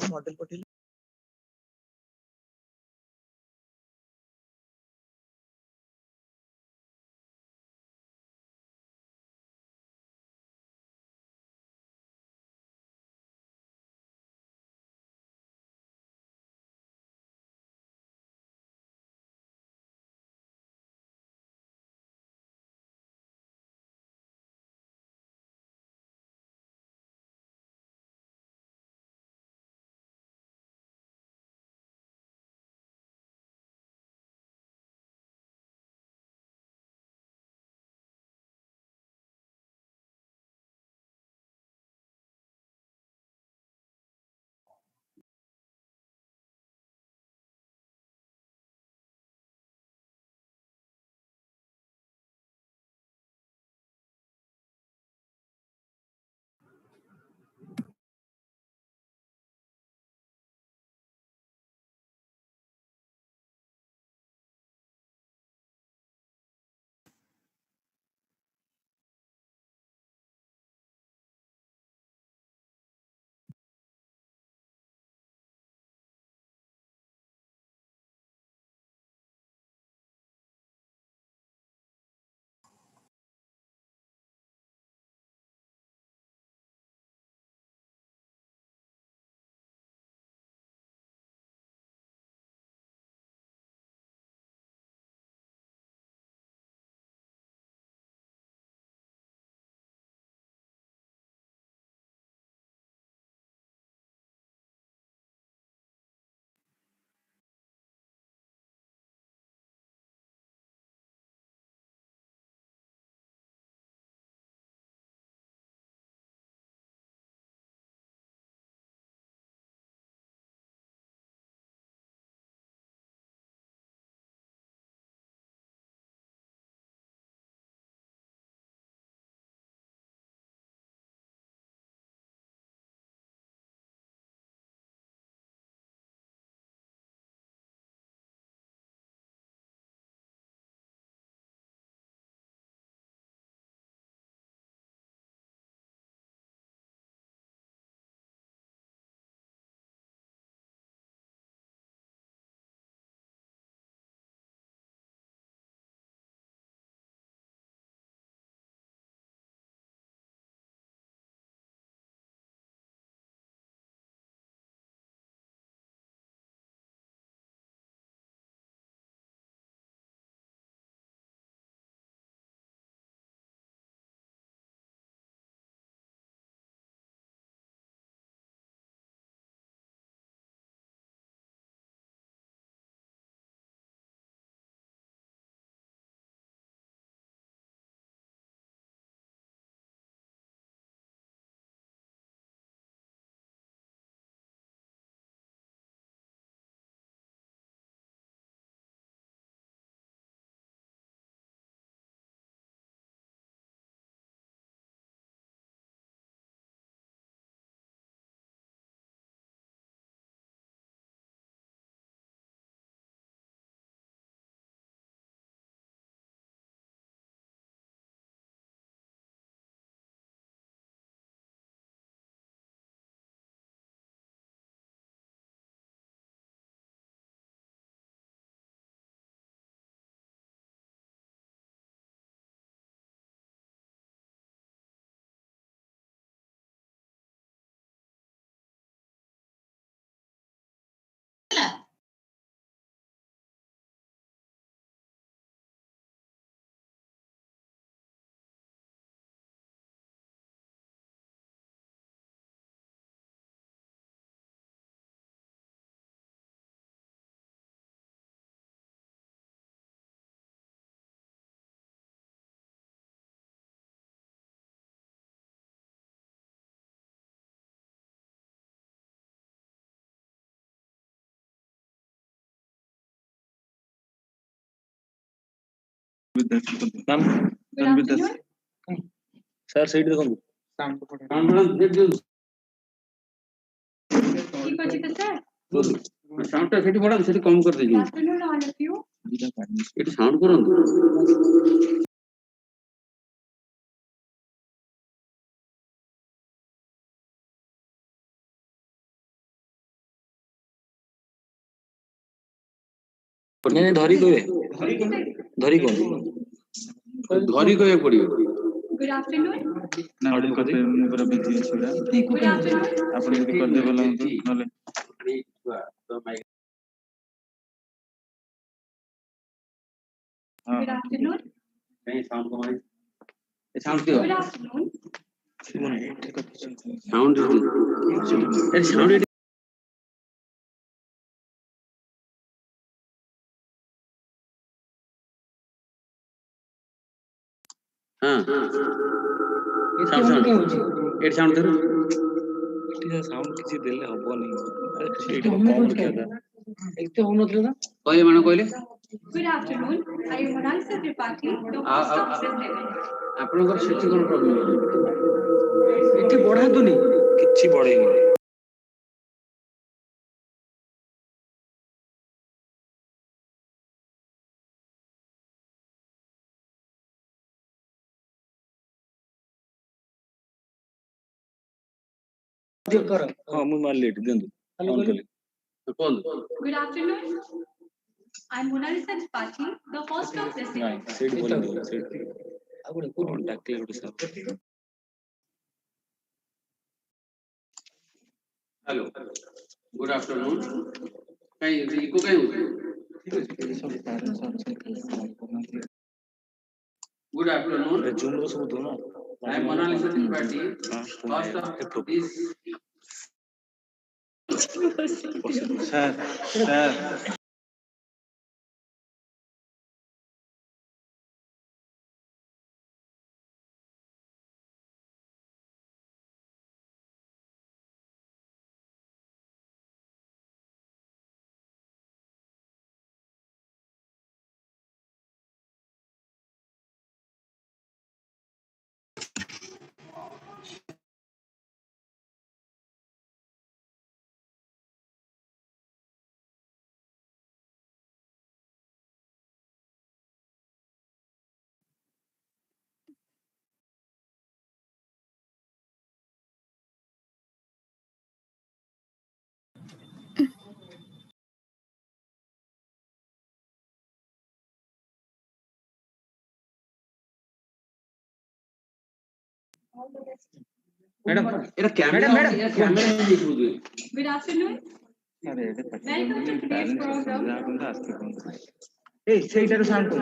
model ma'am sir seat देखो sound सेठी बड़ा सेठी कम कर दीजिए एटी साउंड करंतु नहीं धरी कोई धरी कौन धरी कहे पड़ियो Good afternoon. ना ऑडियो कर दे मैं पूरा बिजी अछि Good afternoon. आपण यदि कर दे बोला नले Good afternoon. नहीं साउंड को मारी ए साउंड क्यों Good afternoon. साउंड ए साउंड हां साउंड ए साउंड धर ठीक साउंड किसी देले हबो नहीं अरे एटा कम रखिया था एक तो होनथले ना कहले माने कहले Good afternoon. I am Monalisa Tripathi, the host of this event. आपनकर सेठी कोन प्रॉब्लम एठी बढा दुनी किछि बड़े नहीं हां मु मान लेट देंदु ऑन कर कौन Good afternoon. I am Monalisa Tripathi, the host of this नहीं event. सीट बोल सीट कांटेक्ट ले उड़ सब हेलो गुड आफ्टरनून कहीं इको कहीं हो गुड आफ्टरनून जूम रो सब दो ना I am Monalisa Tripathi first of this sir sir madam एरा कैमरा कैमरा देखो दे Good afternoon. अरे एटा Welcome to today's program. ए सेइटार साउंड को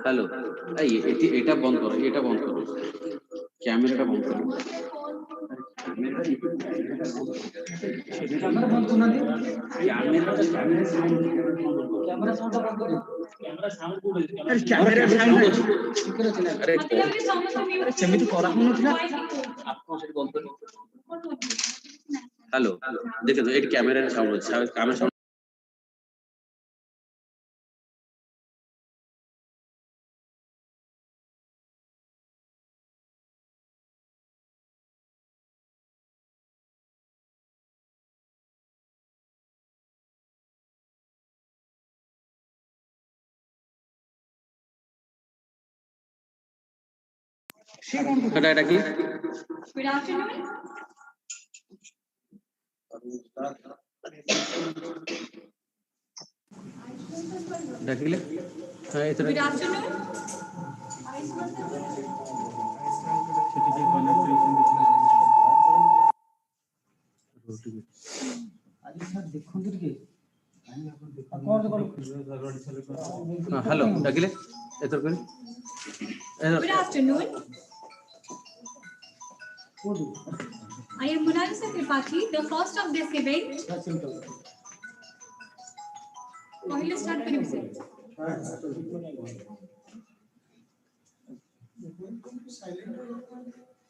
हेलो ए एटा बंद करो कैमराटा बंद करो कैमरा बंद करना दे कैमरा साउंड बंद करो कैमरा साउंड को कैमरा साउंड अरे मतलब अपने साउंड को म्यूट सेमिति करा हो नथिला आपको से बंद करो हेलो देखो तो at camera sound camera sound कटा की Good afternoon. डाकिले हां इधर Good afternoon. हेलो डाकिले इधर कर Good afternoon. I am Monalisa Tripathi, the host of this event. पहले स्टार्ट करिए से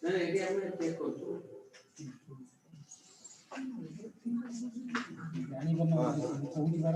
नहीं एडी हमने चेक करतो जानी बना कोई बार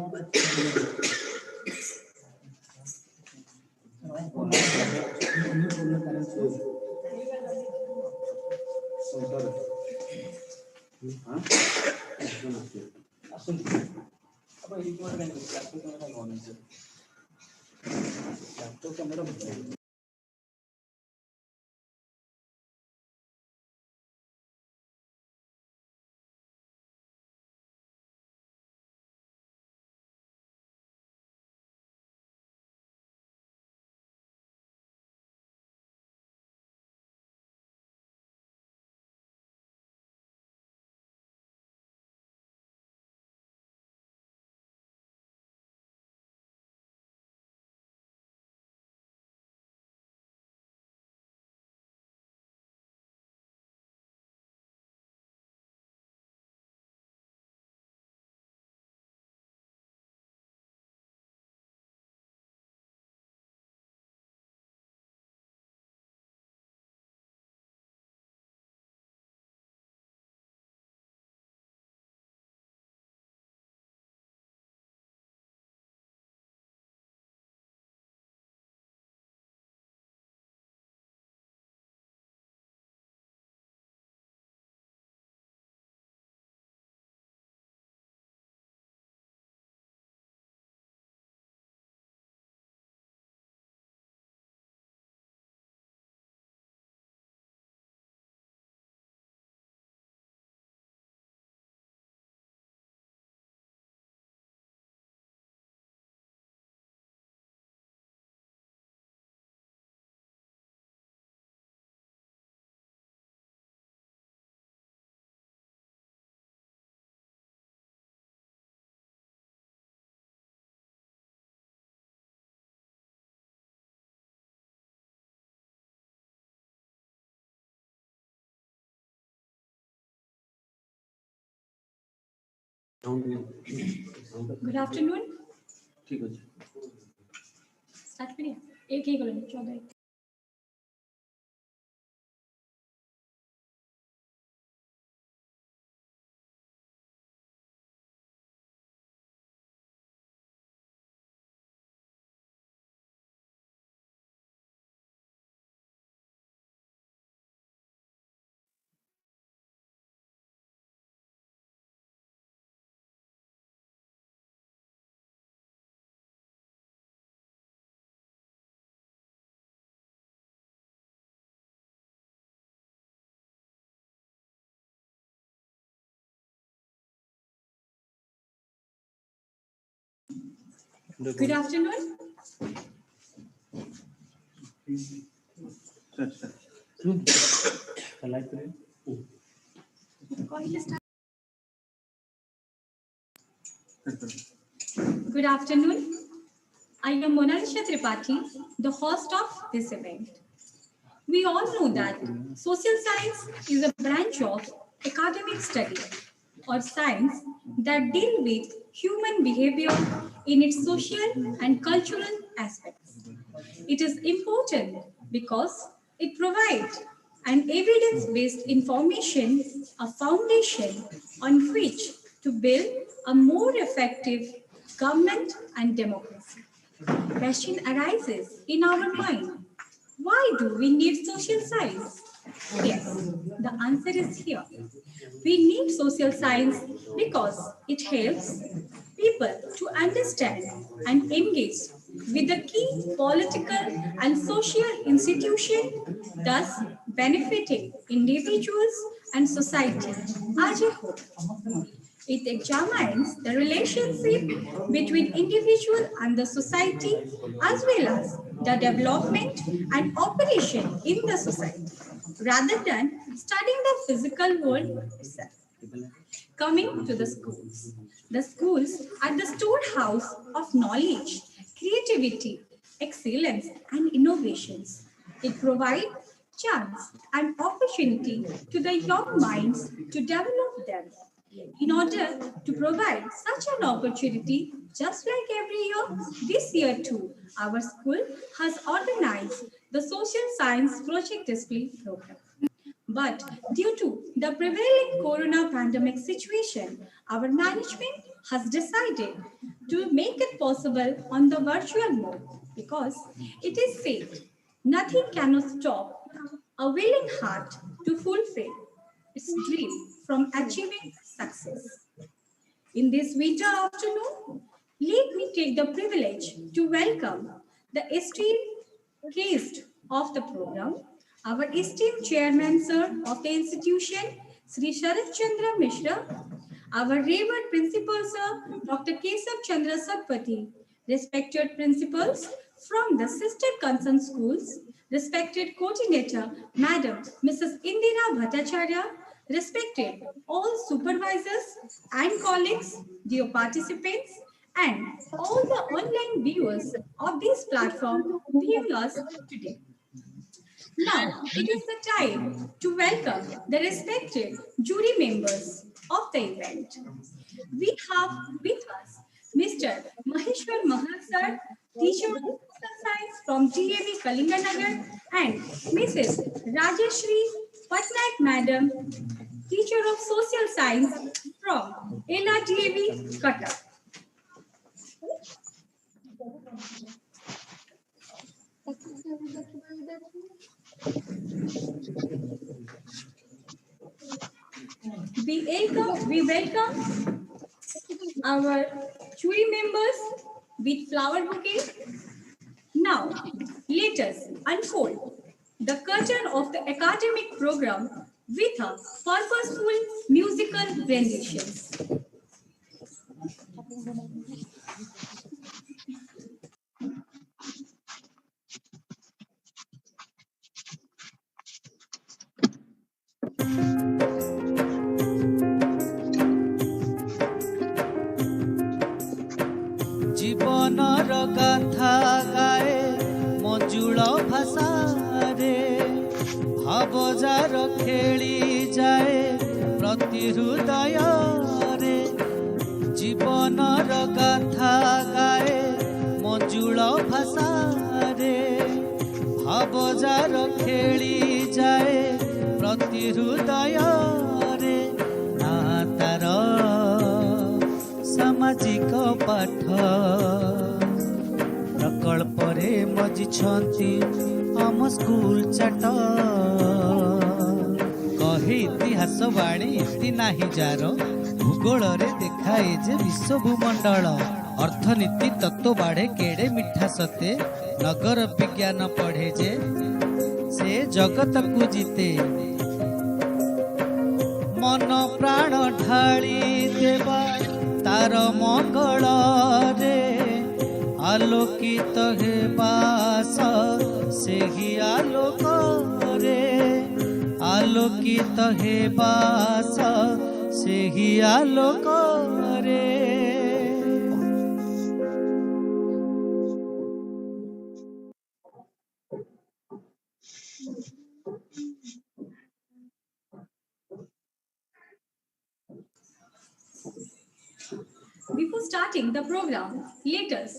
Good afternoon. Start करिए. एक ही करो 14. Good afternoon. Good afternoon. I am Monalisha Tripathi, the host of this event. We all know that social science is a branch of academic study or science that deal with human behavior in its social and cultural aspects. It is important because it provides an evidence-based information, a foundation on which to build a more effective government and democracy. Question arises in our mind. Why do we need social science? Yes, the answer is here. We need social science because it helps people to understand and engage with the key political and social institutions, thus benefiting individuals and society as a whole. It examines the relationship between individual and the society as well as the development and operation in the society rather than studying the physical world itself. Coming to the schools. The schools are the storehouse of knowledge, creativity, excellence, and innovations. It provides chance and opportunity to the young minds to develop them. In order to provide such an opportunity, just like every year, this year too, our school has organized the Social Science Project Display Program. But due to the prevailing corona pandemic situation, our management has decided to make it possible on the virtual mode because it is said nothing cannot stop a willing heart to fulfill. its dream from achieving success. In this winter afternoon, let me take the privilege to welcome the esteemed guest of the program, our esteemed chairman, sir, of the institution, Sri Sharat Chandra Mishra, our revered principal, sir, Dr. Kesav Chandrasekharpur, respected principals from the sister concerned schools, respected coordinator, Madam Mrs. Indira Bhattacharya, respected all supervisors and colleagues, dear participants, and all the online viewers of this platform viewing us today. Now, it is the time to welcome the respected jury members of the event. We have with us Mr. Maheshwar Mahal sir, teacher of social science from DAV Kalinganagar, and Mrs. Rajeshri Patnaik madam, teacher of social science from LRDAV Cuttack. We welcome our jury members with flower bouquet. Now, let us unfold the curtain of the academic program with a purposeful musical renditions. জীবনর গাথা গায়ে মঞ্জুଳ ভাষারে ভাবজার খেলি যায় প্রতি হৃদୟରେ জীবনর গাথা গায়ে মঞ্জুଳ ভাষারে ভাবজার খেলি যায় প্রতি হৃদୟରେ না তার সামাজিক পাঠ প্রকল্পরে মজিছন্তি ଆମ ସ୍କୁଲ ଚାଟ କହେ ଇତିହାସ ବାଣୀ ଇତି ନାହିଁ ଯାର ଭୂଗୋଳରେ ଦେଖାଏ ଯେ ବିଶ୍ୱ ଭୂମଣ୍ଡଳ ଅର୍ଥନୀତି ତତ୍ତ୍ୱ ବାଢ଼େ କେଡ଼େ ମିଠା ସତେ ନଗର ବିଜ୍ଞାନ ପଢ଼େ ଯେ ସେ ଜଗତକୁ ଜିତେ ମନ ପ୍ରାଣ ଢାଳି ଦେବା ତାର ମଙ୍ଗଳରେ আলোকিত হেবাস ସେହି আলোকরে আলোকিত হেবাস ସେହି আলোকরে Before starting the program, let us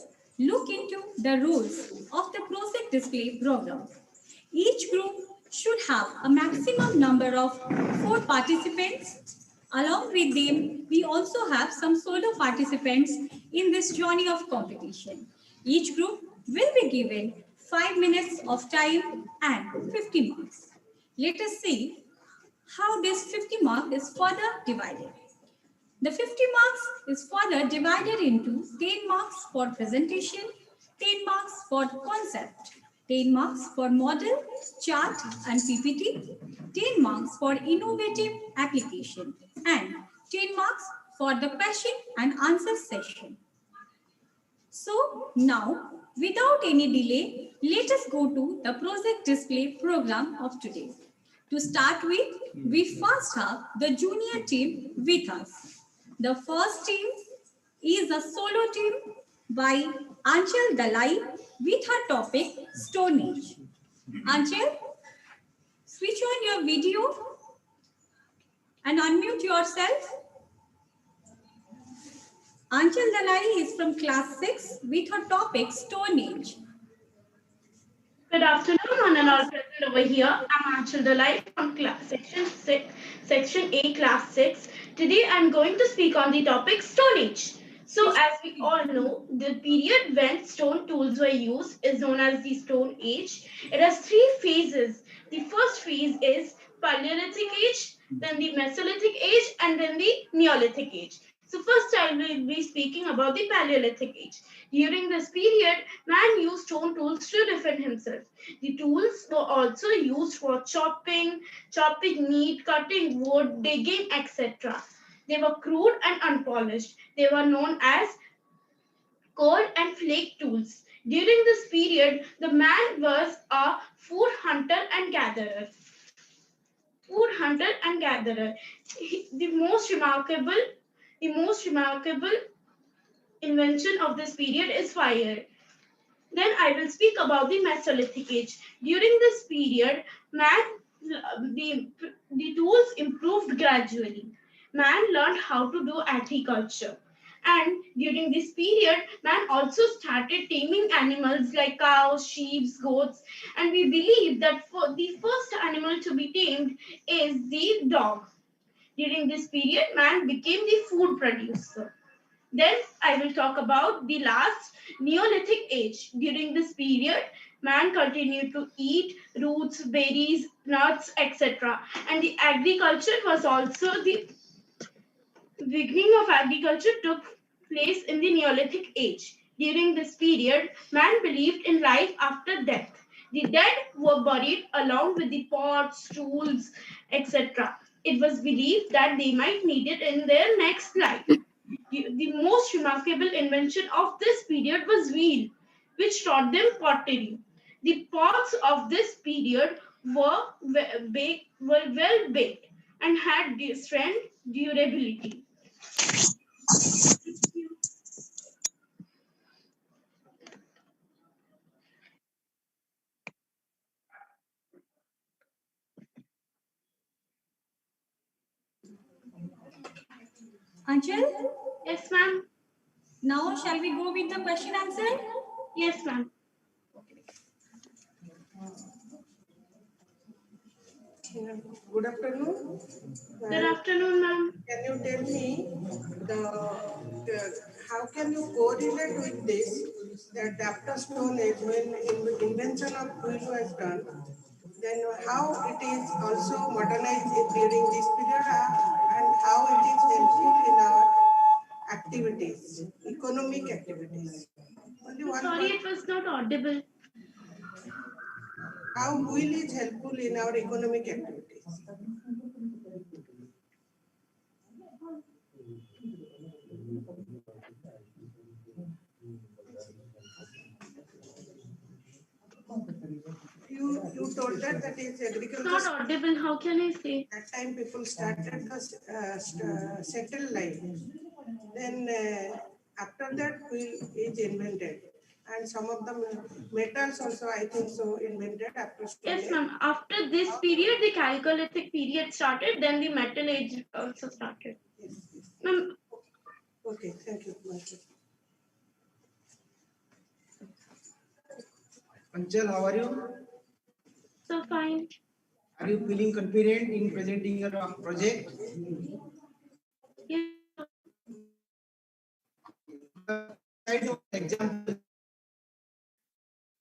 look into the rules of the project display program. Each group should have a maximum number of 4 participants. Along with them, we also have some solo participants in this journey of competition. Each group will be given 5 minutes of time and 50 marks. Let us see how this 50 mark is further divided. The 50 marks is further divided into 10 marks for presentation, 10 marks for concept, 10 marks for model, chart and PPT, 10 marks for innovative application, and 10 marks for the question and answer session. So now, without any delay, let us go to the project display program of today. To start with, we first have the junior team with us. The first team is a solo team by Anchal Dalai with her topic Stone Age. Anchal, switch on your video and unmute yourself. Anchal Dalai is from class 6 with her topic Stone Age. Good afternoon, one and all present over here. I'm Anchal Dalai from section A, class 6. Today I'm going to speak on the topic Stone Age. So as we all know, the period when stone tools were used is known as the Stone Age. It has 3 phases. The first phase is Paleolithic age, then the Mesolithic age, and then the Neolithic age. So first I will be speaking about the Paleolithic age. During this period, man used stone tools to defend himself. The tools were also used for chopping meat, cutting wood, digging, etc. They were crude and unpolished. They were known as cold and flake tools. During this period, the man was a food hunter and gatherer. The most remarkable invention of this period is fire. Then I will speak about the Mesolithic age. During this period, the tools improved gradually. Man learned how to do agriculture. And during this period, man also started taming animals like cows, sheep, goats. And we believe that the first animal to be tamed is the dog. During this period, man became the food producer. Then I will talk about the last Neolithic age. During this period, man continued to eat roots, berries, nuts, etc. And the agriculture was also the beginning of agriculture took place in the Neolithic age. During this period, man believed in life after death. The dead were buried along with the pots, tools, etc. It was believed that they might need it in their next life. The most remarkable invention of this period was wheel, which taught them pottery. The pots of this period were well baked and had strength, durability. Anchal, Yes, ma'am. now shall we go with the question answer? Yes, ma'am. Good afternoon. Good afternoon, ma'am. Can you tell me how can you correlate with this that after Stone Age when invention of wheel was done, then how it is also modernized during this period and how it is helpful in our activities, economic activities. Only one Sorry, part. it was not audible. How wheel is helpful in our economic activities. You told that is agriculture. Not audible. How can I say? That time people started the settled life. Then after that wheel is invented. And some of the metals also, I think so, invented after Stone Age. Yes, ma'am. After this period, the Chalcolithic period started. Then the Metal Age also started. Yes, yes. Ma'am. Okay, thank you. Anchal, how are you? So fine. Are you feeling confident in presenting your project? Yes. Example.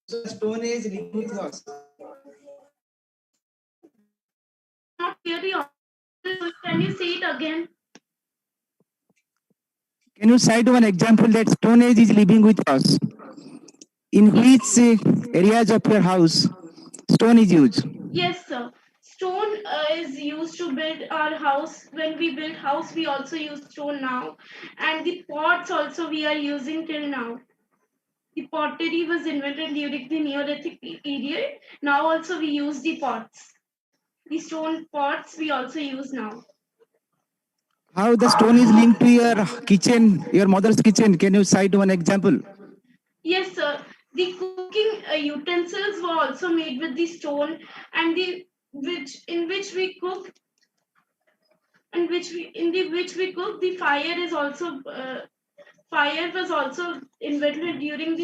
So Stone Age living with us. Not really audible. Can you say it again? Can you cite one example that Stone Age is living with us? In which areas of your house stone is used? Yes, sir. Stone is used to build our house. When we build house, we also use stone now. And the pots also we are using till now. The pottery was invented during the Neolithic period. Now also we use the pots. The stone pots we also use now. How the stone is linked to your kitchen, your mother's kitchen? Can you cite one example? Yes, sir. The cooking utensils were also made with the stone, and in which we cook, the fire is also fire was also invented during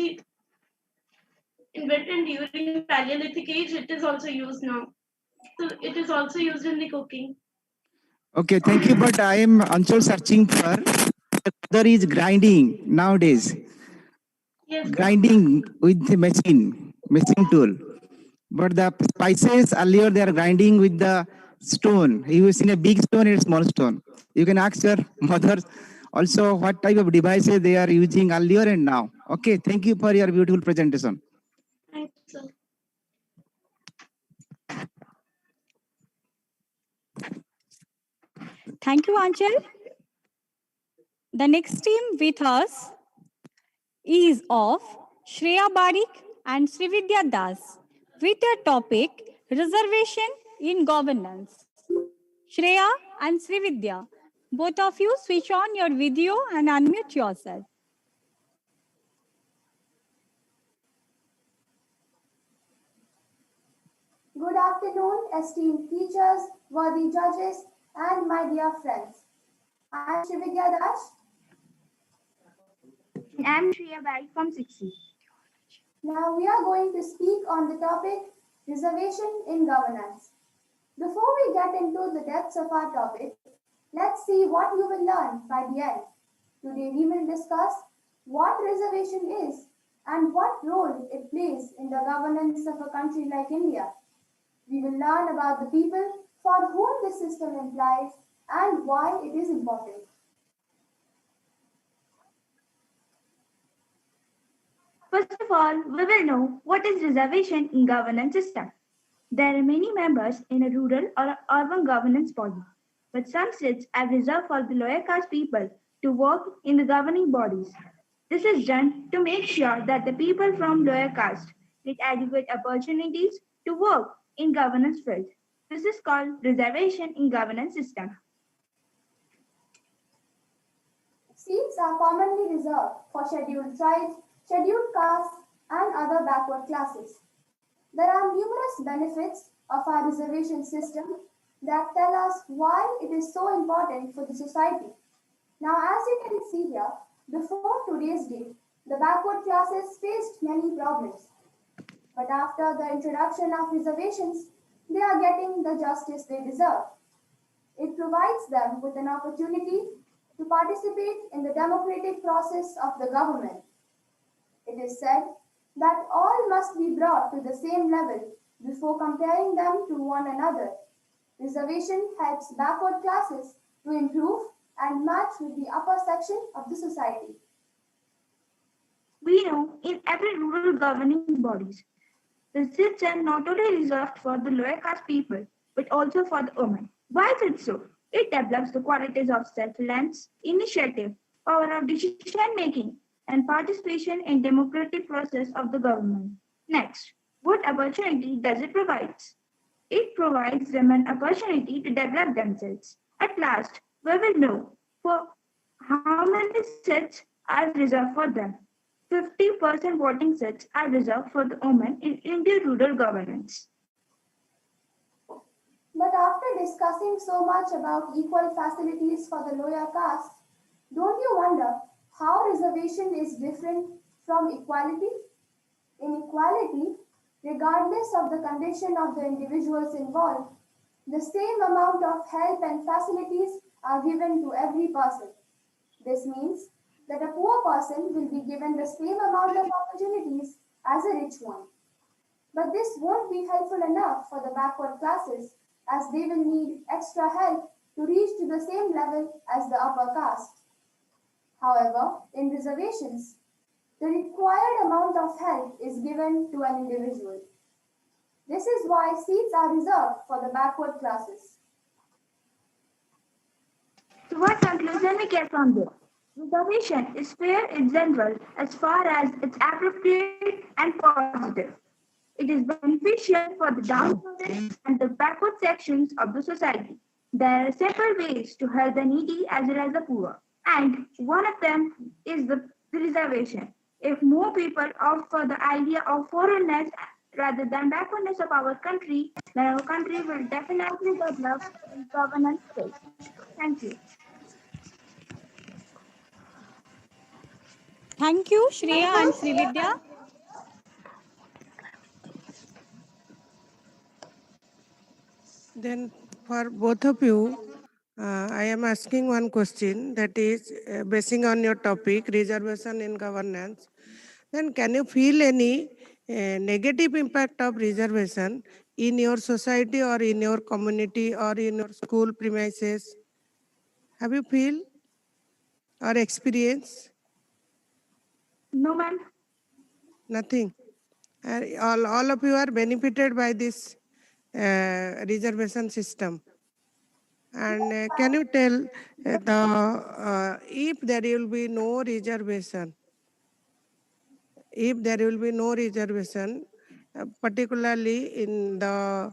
Paleolithic age. It is also used now. So it is also used in the cooking. Okay, thank you. But I am also searching for there is grinding nowadays. Yes. Grinding with the machine tool. But the spices earlier they are grinding with the stone. You have seen a big stone and a small stone. You can ask your mother also what type of devices they are using earlier and now. Okay, thank you for your beautiful presentation. Thank you, sir. Thank you, Anchal. The next team with us is of Shreya Barik and Srividya Das with their topic Reservation in Governance. Shreya and Srividya, both of you switch on your video and unmute yourself. Good afternoon, esteemed teachers, worthy judges, and my dear friends. I am Srividya Das. And I am Shreya Barik from 6C. Now we are going to speak on the topic reservation in governance. Before we get into the depths of our topic, let's see what you will learn by the end. Today we will discuss what reservation is and what role it plays in the governance of a country like India. We will learn about the people for whom this system implies and why it is important. First of all, we will know what is reservation in governance system. There are many members in a rural or urban governance body, but some seats are reserved for the lower caste people to work in the governing bodies. This is done to make sure that the people from lower caste get adequate opportunities to work in governance field. This is called reservation in governance system. Seats are commonly reserved for scheduled tribes, scheduled castes, and other backward classes. There are numerous benefits of our reservation system that tell us why it is so important for the society. Now, as you can see here, before today's date, the backward classes faced many problems. But after the introduction of reservations, they are getting the justice they deserve. It provides them with an opportunity to participate in the democratic process of the government. It is said that all must be brought to the same level before comparing them to one another. Reservation helps backward classes to improve and match with the upper section of the society. We know in every rural governing bodies, the seats are not only reserved for the lower caste people, but also for the women. Why is it so? It develops the qualities of self-reliance, initiative, power of decision-making, and participation in democratic process of the government. Next, what opportunity does it provide? It provides them an opportunity to develop themselves. At last, we will know for how many seats are reserved for them. 50% voting seats are reserved for the women in Indian rural governance. But after discussing so much about equal facilities for the lower caste, don't you wonder how reservation is different from equality? In equality, regardless of the condition of the individuals involved, the same amount of help and facilities are given to every person. This means that a poor person will be given the same amount of opportunities as a rich one. But this won't be helpful enough for the backward classes, as they will need extra help to reach to the same level as the upper caste. However, in reservations, the required amount of help is given to an individual. This is why seats are reserved for the backward classes. So what conclusion we get from this? Reservation is fair in general as far as it's appropriate and positive. It is beneficial for the downtrodden and the backward sections of the society. There are several ways to help the needy as well as the poor, and one of them is the reservation. If more people opt for the idea of forwardness rather than backwardness of our country, then our country will definitely develop in governance skills. Thank you. Thank you, Shreya and Srividya. Then for both of you, I am asking one question, that is basing on your topic, reservation in governance. Then can you feel any negative impact of reservation in your society or in your community or in your school premises? Have you feel or experience? No, ma'am. Nothing. All of you are benefited by this reservation system. And can you tell if there will be no reservation, particularly in the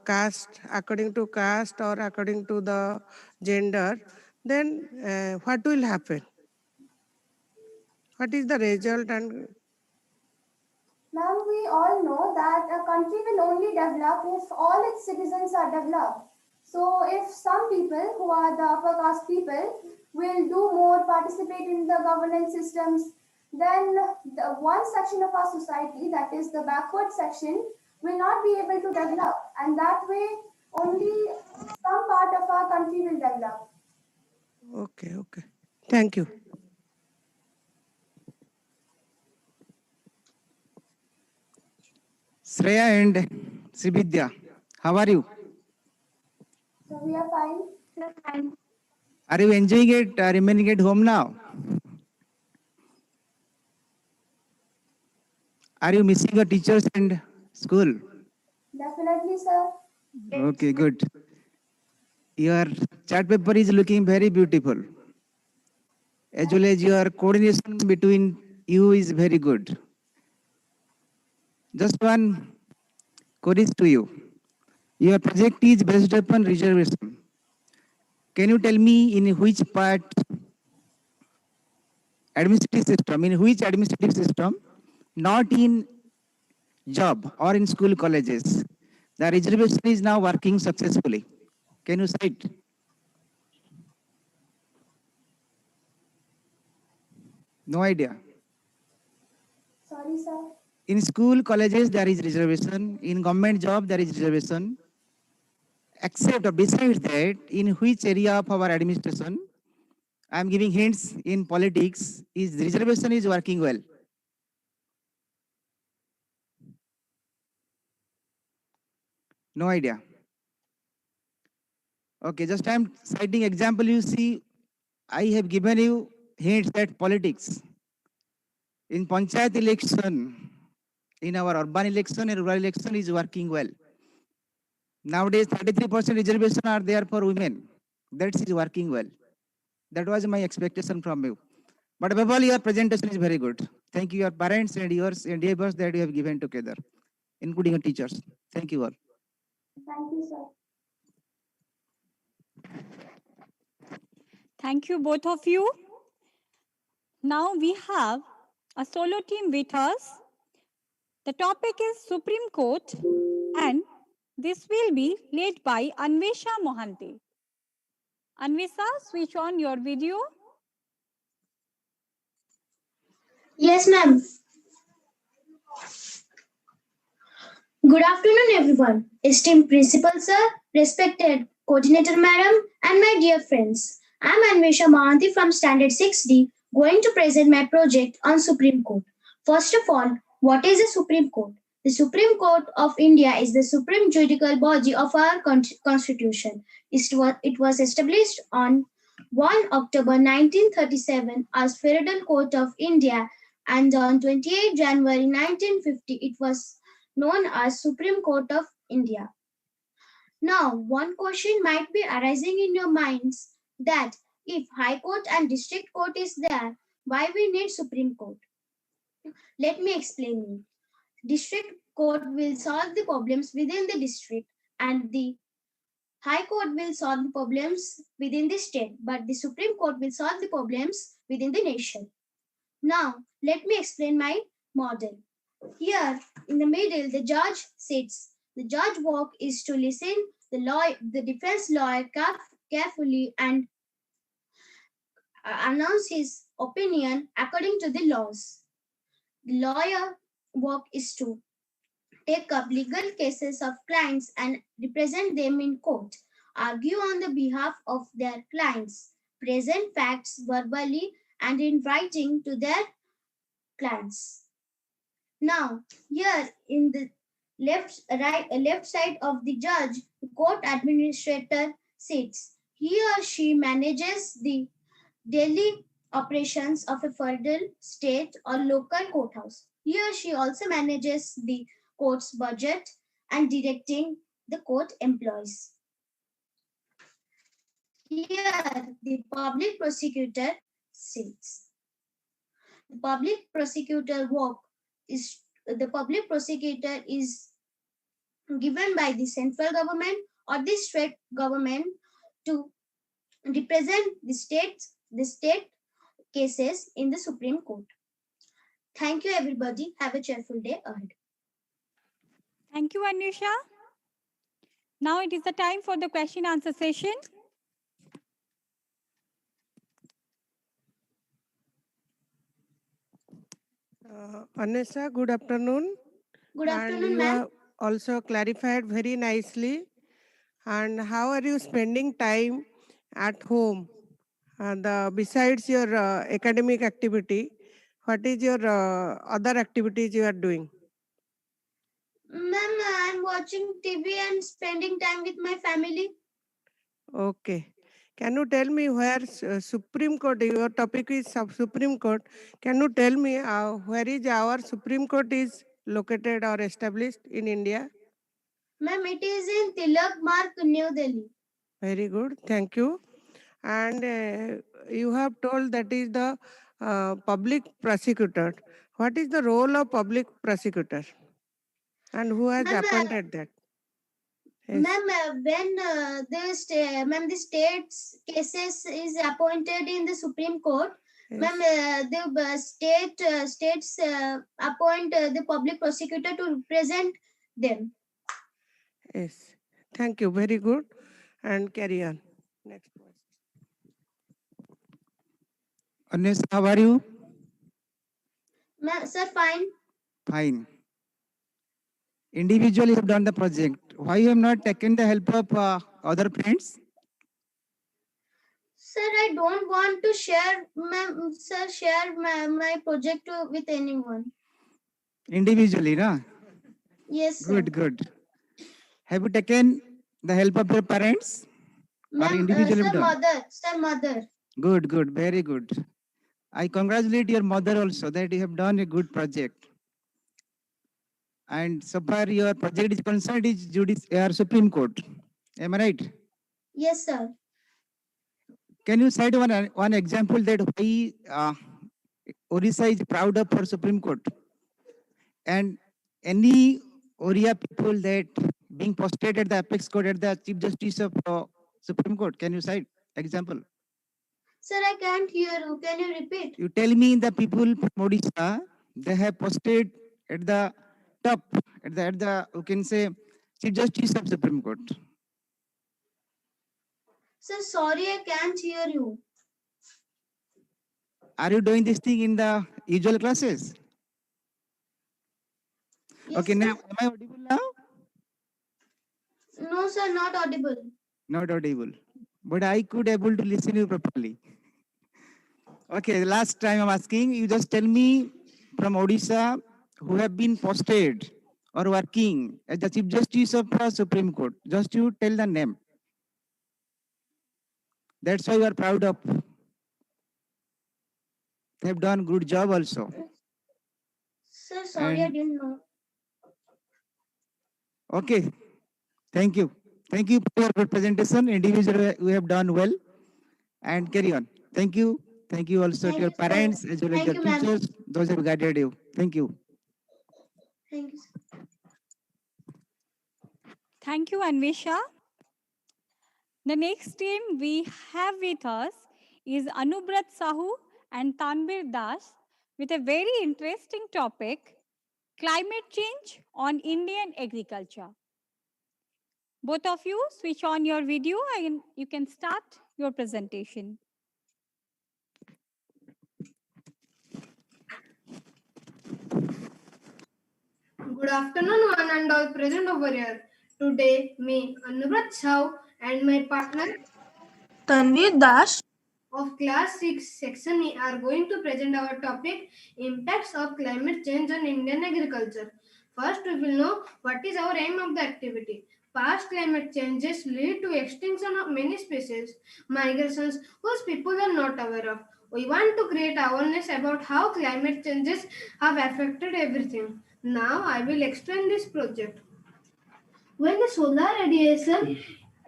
caste, according to caste or according to the gender, then what will happen? What is the result? And Now we all know that a country will only develop if all its citizens are developed. So if some people who are the upper caste people will do more, participate in the governance systems, then the one section of our society, that is the backward section, will not be able to develop. And that way only some part of our country will develop. okay. Thank you. Shreya and Srividya, how are you? So we are fine. Sir, fine. Are you enjoying it, remaining at home now? Are you missing your teachers and school? Definitely, sir. Okay, good. Your chart paper is looking very beautiful. As well as your coordination between you is very good. Just one query to you. Your project is based upon reservation. Can you tell me in which part administrative system, not in job or in school colleges, the reservation is now working successfully? Can you cite? No idea. Sorry, sir. In school colleges there is reservation, in government job there is reservation. Except or besides that, in which area of our administration, I am giving hints, in politics, is reservation is working well? No idea. Okay, just I am citing example. You see, I have given you hints that politics, in panchayat election, in our urban election and rural election is working well. Nowadays, 33% reservation are there for women. That is working well. That was my expectation from you. But above all, your presentation is very good. Thank you, your parents and yours endeavors that you have given together, including your teachers. Thank you all. Thank you, sir. Thank you, both of you. Now we have a solo team with us. The topic is Supreme Court, and this will be led by Anvesha Mohanty. Anvesha, switch on your video. Yes, ma'am. Good afternoon, everyone. Esteemed Principal Sir, respected Coordinator Madam, and my dear friends. I'm Anvesha Mohanty from Standard 6D, going to present my project on Supreme Court. First of all, what is the Supreme Court? The Supreme Court of India is the supreme judicial body of our constitution. It was established on 1 October 1937 as Federal Court of India, and on 28 January 1950 it was known as Supreme Court of India. Now, one question might be arising in your minds that if High Court and District Court is there, why we need Supreme Court? Let me explain. District Court will solve the problems within the district, and the High Court will solve the problems within the state, but the Supreme Court will solve the problems within the nation. Now, let me explain my model. Here, in the middle, the judge sits. The judge work is to listen the defense lawyer carefully and announce his opinion according to the laws. The lawyer work is to take up legal cases of clients and represent them in court, argue on the behalf of their clients, present facts verbally and in writing to their clients. Now, here in the left side of the judge, the court administrator sits. He or she manages the daily operations of a federal, state, or local courthouse. He or she also manages the court's budget and directing the court employees. Here, the public prosecutor sits. The public prosecutor is given by the central government or the state government to represent the state cases in the Supreme Court. Thank you, everybody. Have a cheerful day ahead. Thank you, Anusha. Now it is the time for the question answer session. Anusha, good afternoon. Good afternoon, And you ma'am. have also clarified very nicely. And how are you spending time at home? And besides your academic activity, what is your other activities you are doing? Ma'am, I'm watching TV and spending time with my family. Okay. Can you tell me where Supreme Court, your topic is Supreme Court. Can you tell me where is our Supreme Court is located or established in India? Ma'am, it is in Tilak Marg, New Delhi. Very good. Thank you. And you have told that is the public prosecutor. What is the role of public prosecutor? And who has appointed that? Yes. Ma'am, when the state's cases is appointed in the Supreme Court, Yes. ma'am, the states appoint the public prosecutor to represent them. Yes. Thank you. Very good. And carry on. Next question. Anusha, how are you? Ma'am, sir, fine. Fine. Individually you have done the project. Why you have not taken the help of other friends? Sir, I don't want to share, ma'am, sir, share my project with anyone. Individually, no? Yes, sir. Good, good. Have you taken the help of your parents? Or Ma'am, individually sir, done? mother. Good, good, very good. I congratulate your mother also that you have done a good project. And so far your project is concerned is Supreme Court. Am I right? Yes, sir. Can you cite one example that why Orissa is proud of for Supreme Court? And any Oriya people that being posted at the apex court at the Chief Justice of Supreme Court, can you cite example? Sir, I can't hear you. Can you repeat? You tell me the people from Odisha, they have posted at the top, at the you can say Chief Justice of Supreme Court. Sir, sorry, I can't hear you. Are you doing this thing in the usual classes? Yes, Okay, sir. now am I audible now? No, sir, not audible. Not audible. But I could able to listen you properly. Okay, last time I'm asking, you just tell me from Odisha who have been posted or working as the Chief Justice of the Supreme Court. Just you tell the name. That's why you are proud of. They have done good job also. Sir, sorry, I didn't know. Okay, thank you. Thank you for your presentation. Individually, we have done well. And carry on. Thank you. Thank you also Thank to your you, sir. parents as well as Thank your you, ma'am. teachers, those who have guided you. Thank you. Thank you, sir. Thank you, Anvisha. The next team we have with us is Anubrat Sahu and Tanbir Das with a very interesting topic, climate change on Indian agriculture. Both of you switch on your video and you can start your presentation. Good afternoon, one and all present over here. Today, me, Anubrat Chau, and my partner Tanvir Das. of Class 6 Section E are going to present our topic, Impacts of Climate Change on Indian Agriculture. First, we will know what is our aim of the activity. Past climate changes lead to extinction of many species, migrations whose people are not aware of. We want to create awareness about how climate changes have affected everything. Now, I will explain this project. When the solar radiation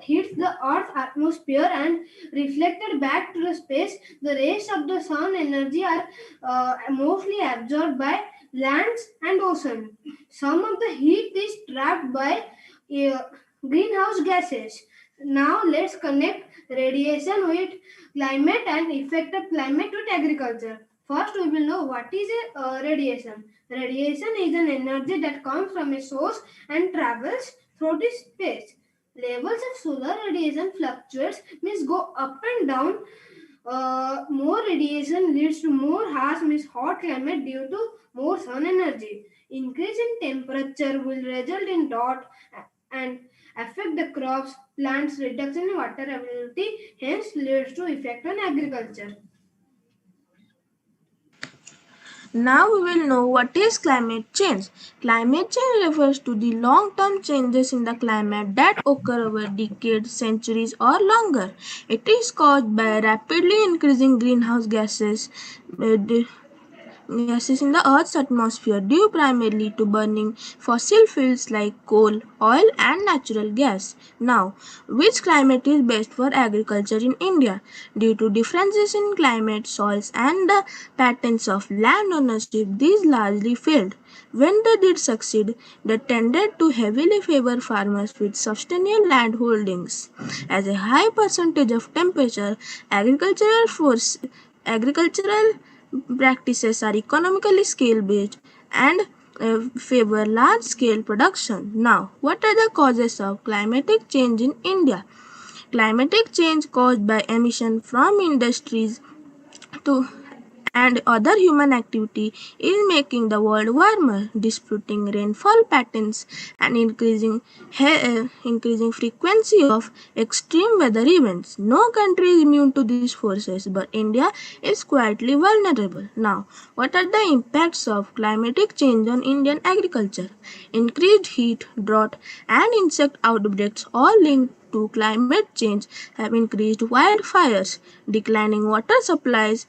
hits the Earth's atmosphere and reflected back to the space, the rays of the sun energy are mostly absorbed by lands and ocean. Some of the heat is trapped by uh, greenhouse gases. Now let's connect radiation with climate and effect of climate with agriculture. First, we will know what is radiation. Radiation is an energy that comes from a source and travels through the space. Levels of solar radiation fluctuates, means go up and down. More radiation leads to more harsh, means hot climate due to more sun energy. Increase in temperature will result in drought and affect the crops, plants, reduction in water availability, hence leads to effect on agriculture. Now we will know what is climate change. Climate change refers to the long-term changes in the climate that occur over decades, centuries or longer. It is caused by rapidly increasing greenhouse uh, gases in the Earth's atmosphere due primarily to burning fossil fuels like coal, oil, and natural gas. Now, which climate is best for agriculture in India? Due to differences in climate, soils, and the patterns of land ownership, these largely failed. When they did succeed, they tended to heavily favor farmers with substantial land holdings. As a high percentage of temperature, agricultural practices are economically scale based and favor large scale production. Now, what are the causes of climatic change in India? Climatic change caused by emission from industries to and other human activity is making the world warmer, disputing rainfall patterns and increasing frequency of extreme weather events. No country is immune to these forces, but India is quietly vulnerable. Now, what are the impacts of climatic change on Indian agriculture? Increased heat, drought, and insect outbreaks all linked to climate change have increased wildfires, declining water supplies,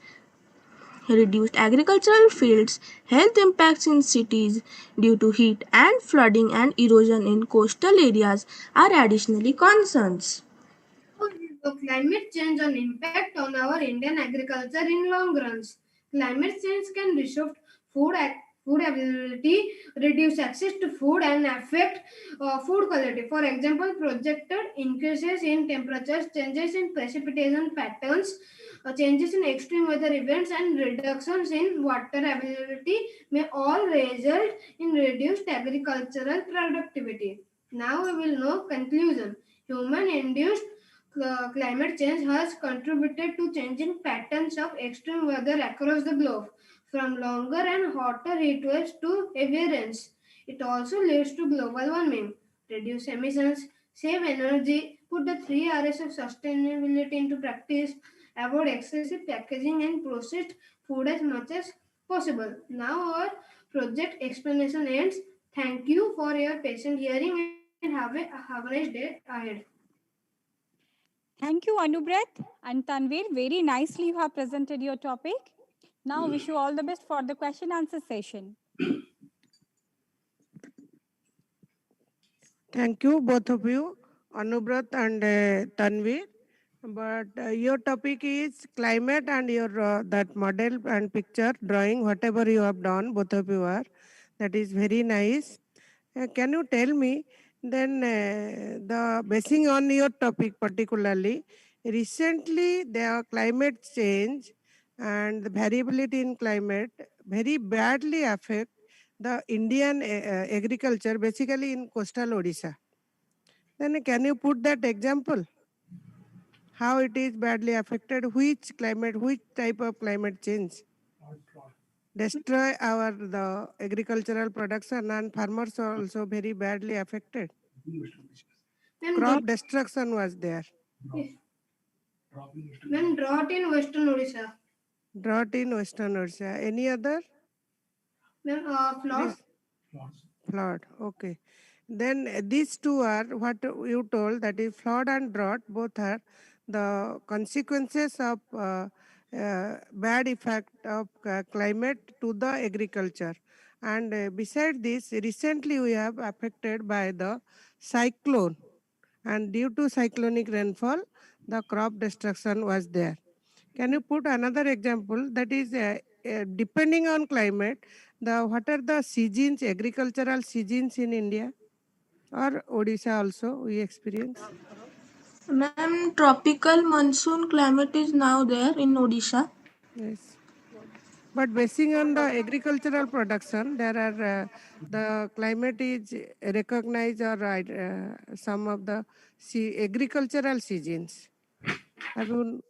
reduced agricultural fields, health impacts in cities due to heat, and flooding and erosion in coastal areas are additionally concerns. So climate change and impact on our Indian agriculture in long runs. Climate change can disrupt food availability, reduce access to food, and affect food quality. For example, projected increases in temperatures, changes in precipitation patterns, changes in extreme weather events, and reductions in water availability may all result in reduced agricultural productivity. Now we will know conclusion. Human-induced climate change has contributed to changing patterns of extreme weather across the globe, from longer and hotter heat waves to heavier rains. It also leads to global warming, reduce emissions, save energy, put the three R's of sustainability into practice, avoid excessive packaging and processed food as much as possible. Now our project explanation ends. Thank you for your patient hearing and have a nice day ahead. Thank you, Anubrat and Tanvir. Very nicely you have presented your topic. Now wish you all the best for the question answer session. Thank you, both of you, Anubrat and Tanvir. But your topic is climate and your that model and picture drawing, whatever you have done, both of you are. That is very nice. Can you tell me then the basing on your topic particularly, recently the climate change and the variability in climate very badly affect the Indian agriculture, basically in coastal Odisha. Then can you put that example? How it is badly affected, which type of climate change destroy our the agricultural production and farmers are also very badly affected. Crop destruction was there. Then drought in Western Odisha. Drought in Western Odisha. Any other? Then flood. Flood. Okay. Then these two are what you told, that is flood and drought. Both are the consequences of bad effect of climate to the agriculture. And beside this, recently we have affected by the cyclone, and due to cyclonic rainfall, the crop destruction was there. Can you put another example, that is depending on climate, what are the seasons, agricultural seasons in India or Odisha also we experience? Ma'am, tropical monsoon climate is now there in Odisha. Yes. But basing on the agricultural production, there are the climate is recognized, or some of the agricultural seasons. Have you,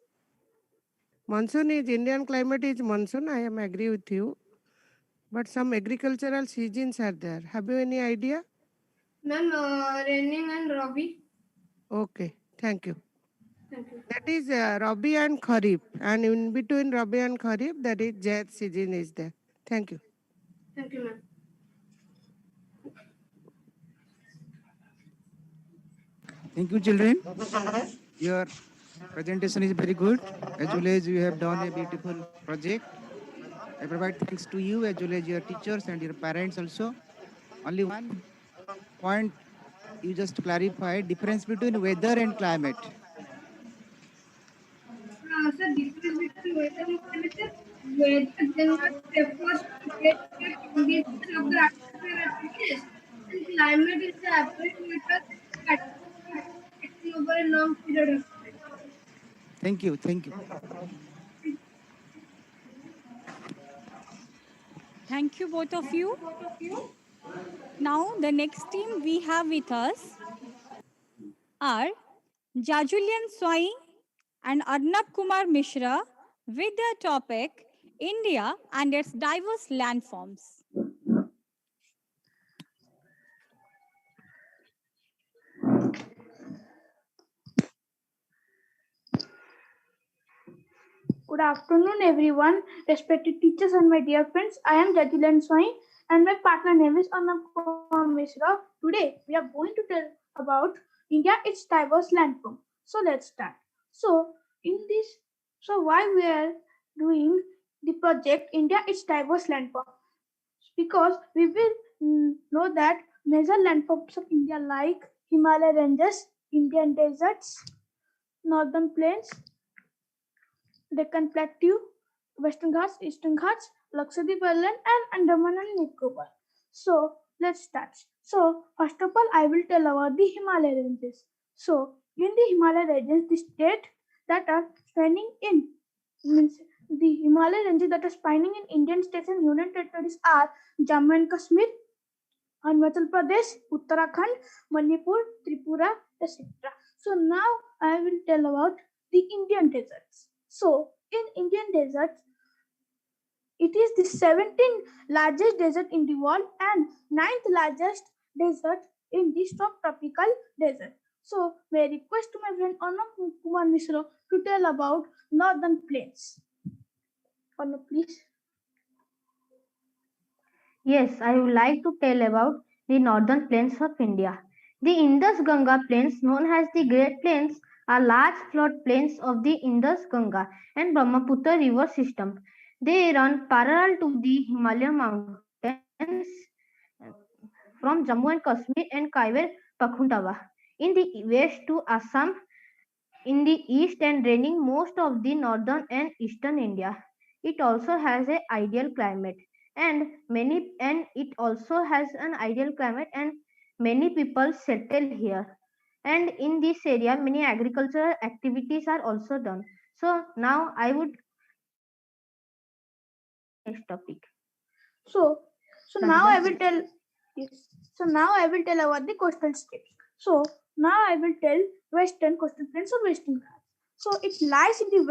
monsoon is Indian climate is monsoon, I am agree with you. But some agricultural seasons are there. Have you any idea? Ma'am, raining and Rabi. Okay, thank you. Thank you. That is Rabi and Kharif. And in between Rabi and Kharif, that is Zaid season is there. Thank you. Thank you, ma'am. Thank you, children. Your presentation is very good. As well as you have done a beautiful project. I provide thanks to you as well as your teachers and your parents also. Only one point you just clarified, difference between weather and climate. Sir, difference between weather and climate, sir. Weather generally refers to the conditions of the atmosphere at place, and climate is the average weather taken over a long period of time. Thank you. Thank you. Thank you, both of you. Now, the next team we have with us are Jajulian Swai and Arnab Kumar Mishra with their topic India and its diverse landforms. Good afternoon, everyone, respected teachers and my dear friends. I am Jajulan Swain and my partner name is Arnab Kumar Mishra. Today, we are going to tell about India, its diverse landform. So let's start. Why we are doing the project India, its diverse landform? Because we will know that major landforms of India like Himalaya ranges, Indian deserts, northern plains, Deccan Plateau, Western Ghats, Eastern Ghats, Lakshadweep Island, and Andaman and Nicobar. So let's start. So first of all, I will tell about the Himalaya ranges. So in the Himalaya ranges, the state that are spanning in means the Himalaya ranges that are spanning in Indian states and union territories are Jammu and Kashmir, Arunachal Pradesh, Uttarakhand, Manipur, Tripura, etc. So now I will tell about the Indian deserts. So in Indian deserts, it is the 17th largest desert in the world and 9th largest desert in the subtropical desert. So may I request to my friend Arnab Kumar Mishra to tell about northern plains. Arnab, please. Yes, I would like to tell about the northern plains of India. The Indus-Ganga plains, known as the Great Plains, are large floodplains of the Indus-Ganga and Brahmaputra river system. They run parallel to the Himalayan mountains from Jammu and Kashmir and Khyber Pakhtunkhwa in the west to Assam in the east and draining most of the northern and eastern India. It also has an ideal climate and many people settle here. And in this area, many agricultural activities are also done. So now I would next topic. So now I will tell. Yes. So now I will tell about the coastal states. So now I will tell Western coastal plains or Western Ghats. So it lies in the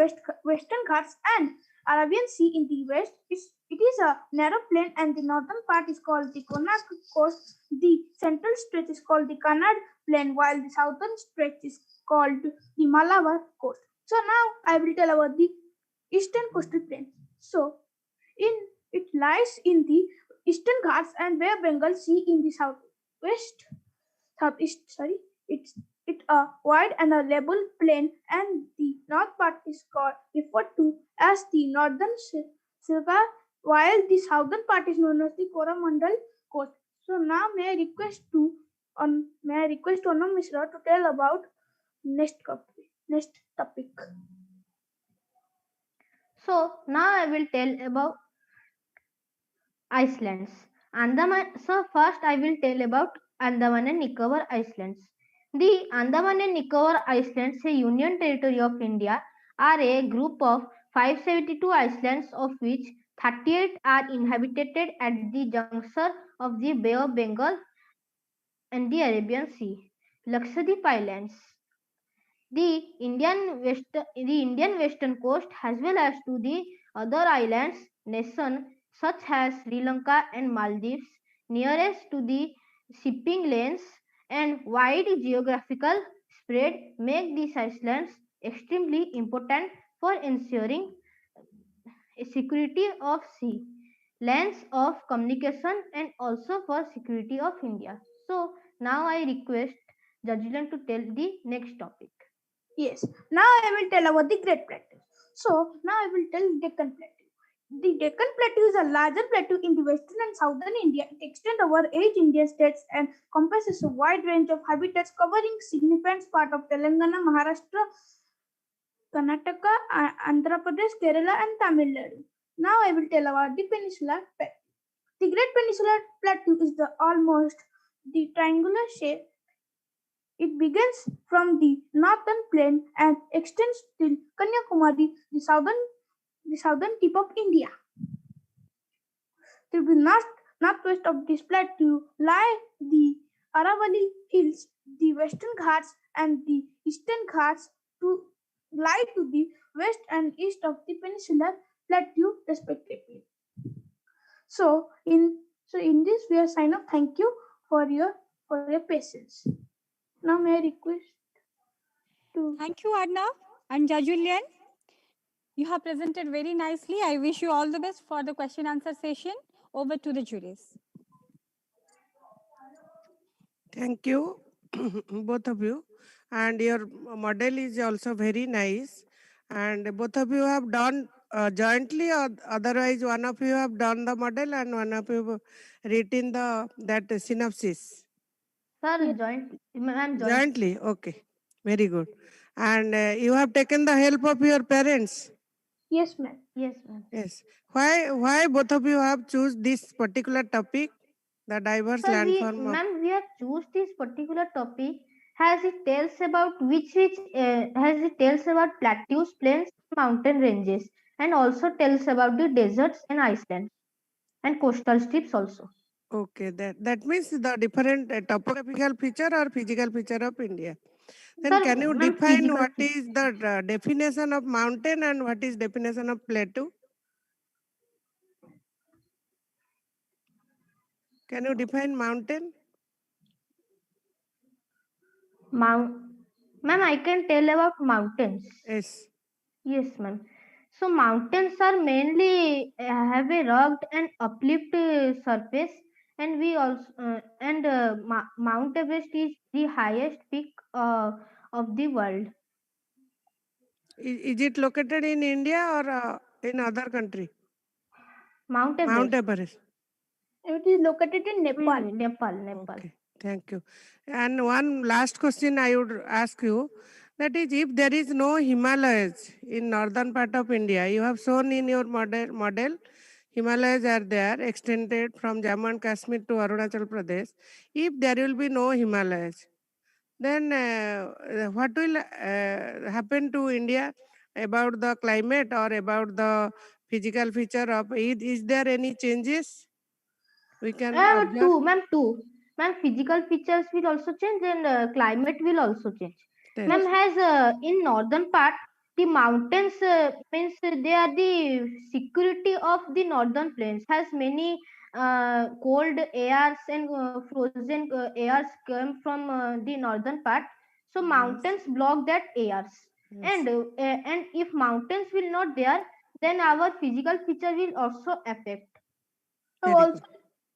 Western Ghats and Arabian Sea in the west. It is a narrow plain and the northern part is called the Konark Coast. The central stretch is called the Kannada Plain while the southern stretch is called the Malabar Coast. So now I will tell about the Eastern coastal plain. So it lies in the Eastern Ghats and Bay of Bengal Sea in the southeast. It's a wide and a level plain, and the north part is referred to as the northern Silka, while the southern part is known as the Coromandel coast. So now may I request Onam Misra to tell about next topic. So now I will tell about Icelands. Andaman. So first I will tell about Andaman and Nicobar Islands. The Andaman and Nicobar Islands, a union territory of India, are a group of 572 islands, of which 38 are inhabited at the junction of the Bay of Bengal and the Arabian Sea. Lakshadweep Islands. The Indian western coast, as well as to the other islands nations such as Sri Lanka and Maldives, nearest to the shipping lanes and wide geographical spread, make these islands extremely important for ensuring security of sea, lines of communication, and also for security of India. So now I request Jajulan to tell the next topic. Yes, now I will tell about the Great Plateau. So now I will tell Deccan Plateau. The Deccan Plateau is a larger plateau in the western and southern India. It extends over 8 Indian states and comprises a wide range of habitats covering significant part of Telangana, Maharashtra, Karnataka, Andhra Pradesh, Kerala, and Tamil Nadu. Now I will tell about the Peninsular Plateau. The Great Peninsular Plateau is the triangular shape. It begins from the northern plain and extends till Kanyakumari, the southern tip of India. To the northwest of this plateau lie the Aravalli Hills, the Western Ghats, and the Eastern Ghats lie to the west and east of the Peninsular Plateau, respectively. So in this we are sign off. Thank you for your patience. Now may I request to... Thank you, Adna and Jajulian. You have presented very nicely. I wish you all the best for the question answer session. Over to the juries. Thank you, both of you. And your model is also very nice. And both of you have done jointly, or otherwise one of you have done the model and one of you have written that synopsis. Sir, jointly. Jointly, okay, very good. And you have taken the help of your parents. Yes, ma'am. Yes, ma'am. Yes. Why both of you have choose this particular topic, the diverse Sir, landform? Ma'am, we have choose this particular topic as it tells about plateaus, plains, mountain ranges, and also tells about the deserts and islands and coastal strips also. Okay, that means the different topographical feature or physical feature of India. Then Sir, can you ma'am, define what is the definition of mountain and what is definition of plateau? Can you define mountain? Ma'am, I can tell about mountains. Yes. Yes, ma'am. So mountains are mainly have a rugged and uplift surface, and we also Mount Everest is the highest peak of the world. Is it located in India or in other country? Mount Everest. Mount Everest. It is located in Nepal. Nepal. Okay, thank you. And one last question I would ask you, that is, if there is no Himalayas in northern part of India, you have shown in your model Himalayas are there, extended from Jammu and Kashmir to Arunachal Pradesh. If there will be no Himalayas, then what will happen to India about the climate or about the physical feature of it? Is there any changes we can observe? Ma'am, physical features will also change and climate will also change. Yes. Ma'am, has in northern part, the mountains means they are the security of the northern plains, has many cold airs and frozen airs come from the northern part. So mountains block that airs. Yes. And if mountains will not there, then our physical feature will also affect. So Very also, good.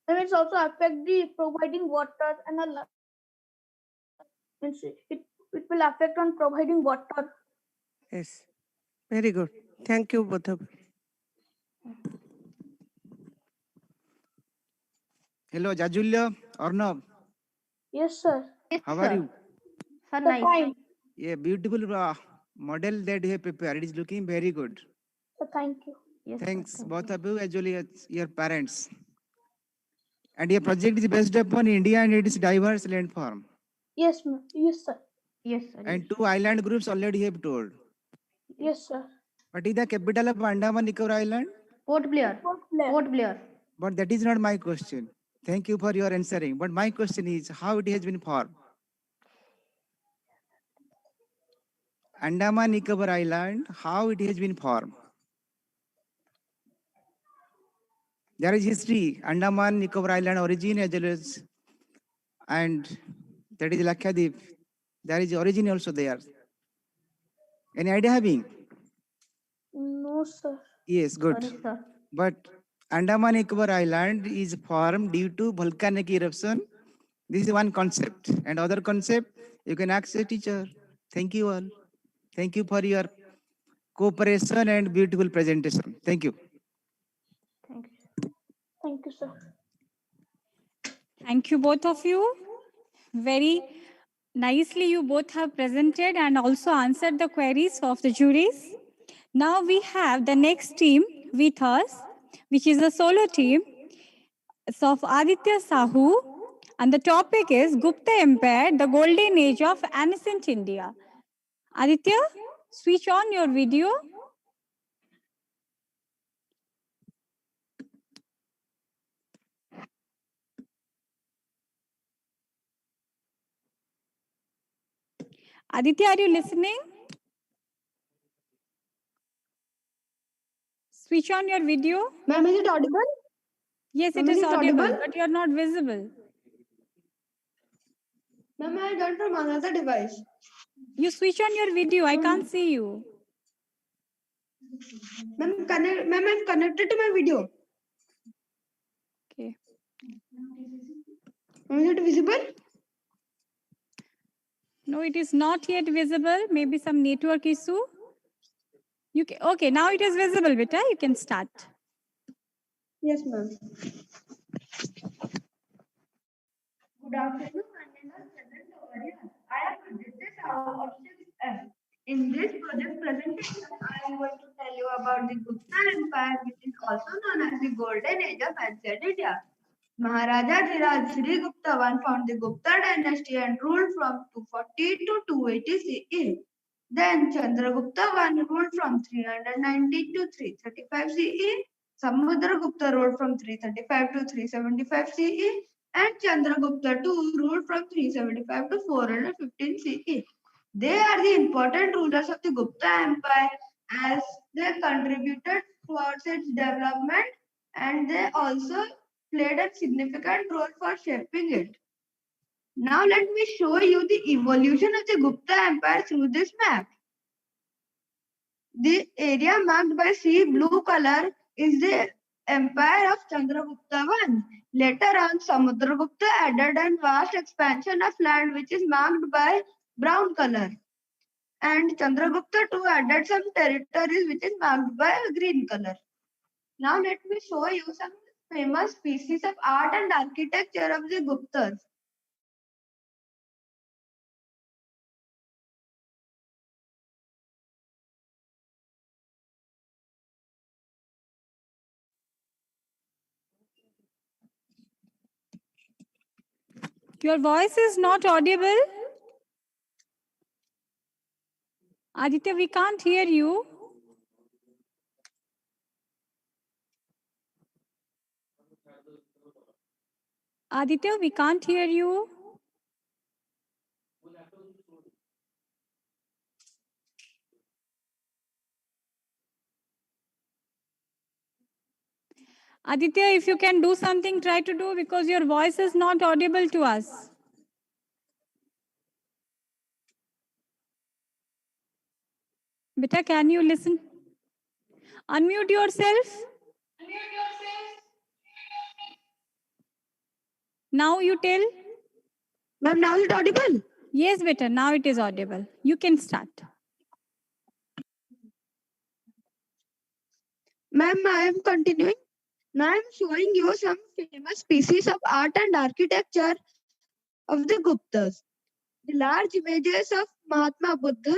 And it's also affect the providing water and it will affect on providing water. Yes, very good. Thank you, both of you. Hello, Jajulya, Arnav. Yes, sir. How are you? Sir, nice. Fine. Yeah, beautiful model that you have prepared. It is looking very good. Thank you. Yes, sir, Thanks, thank both you. of you, as well as your parents. And your project is based upon India and its diverse landform. Yes, ma'am. Yes, sir. Yes, sir. And 2 island groups already have told. Yes, sir. What is the capital of Andaman Nicobar Island? Port Blair. Port Blair. But that is not my question. Thank you for your answering. But my question is how it has been formed. Andaman Nicobar Island, how it has been formed. There is history. Andaman Nicobar Island origin as well as, and that is Lakshadweep. There is origin also there. Any idea having? No, sir. Yes, good. Sorry, sir. But Andaman Nicobar Island is formed due to volcanic eruption. This is one concept. And other concept, you can ask a teacher. Thank you all. Thank you for your cooperation and beautiful presentation. Thank you. Thank you. Thank you, sir. Thank you, both of you. Very nicely, you both have presented and also answered the queries of the juries. Now we have the next team with us, which is a solo team of Aditya Sahu. And the topic is Gupta Empire, the Golden Age of Ancient India. Aditya, switch on your video. Aditya, are you listening? Switch on your video. Ma'am, is it audible? Yes, Ma'am, it is is it audible, audible? but you are not visible. Ma'am, I done from another device. You switch on your video. I can't see you. Ma'am, I'm connected to my video. Okay. Ma'am, is it visible? No, it is not yet visible. Maybe some network issue. Okay, now it is visible, beta. You can start. Yes, ma'am. Good afternoon. I am Aditya Sahu of 6F. In this project presentation, I am going to tell you about the Gupta Empire, which is also known as the Golden Age of Ancient India. Maharaja Dhiraj Sri Gupta I founded the Gupta dynasty and ruled from 240 to 280 CE. Then Chandragupta I ruled from 390 to 335 CE. Samudragupta ruled from 335 to 375 CE. And Chandragupta II ruled from 375 to 415 CE. They are the important rulers of the Gupta Empire as they contributed towards its development and they also played a significant role for shaping it. Now let me show you the evolution of the Gupta Empire through this map. The area marked by sea blue color is the empire of Chandragupta I. Later on, Samudragupta added a vast expansion of land which is marked by brown color. And Chandragupta II added some territories which is marked by green color. Now let me show you some famous pieces of art and architecture of the Guptas. Your voice is not audible. Aditya, we can't hear you. Aditya, we can't hear you. Aditya, if you can do something, try to do because your voice is not audible to us. Beta, can you listen? Unmute yourself. Now you tell. Ma'am, now is it audible? Yes, better. Now it is audible. You can start. Ma'am, I am continuing. Now I am showing you some famous pieces of art and architecture of the Guptas. The large images of Mahatma Buddha,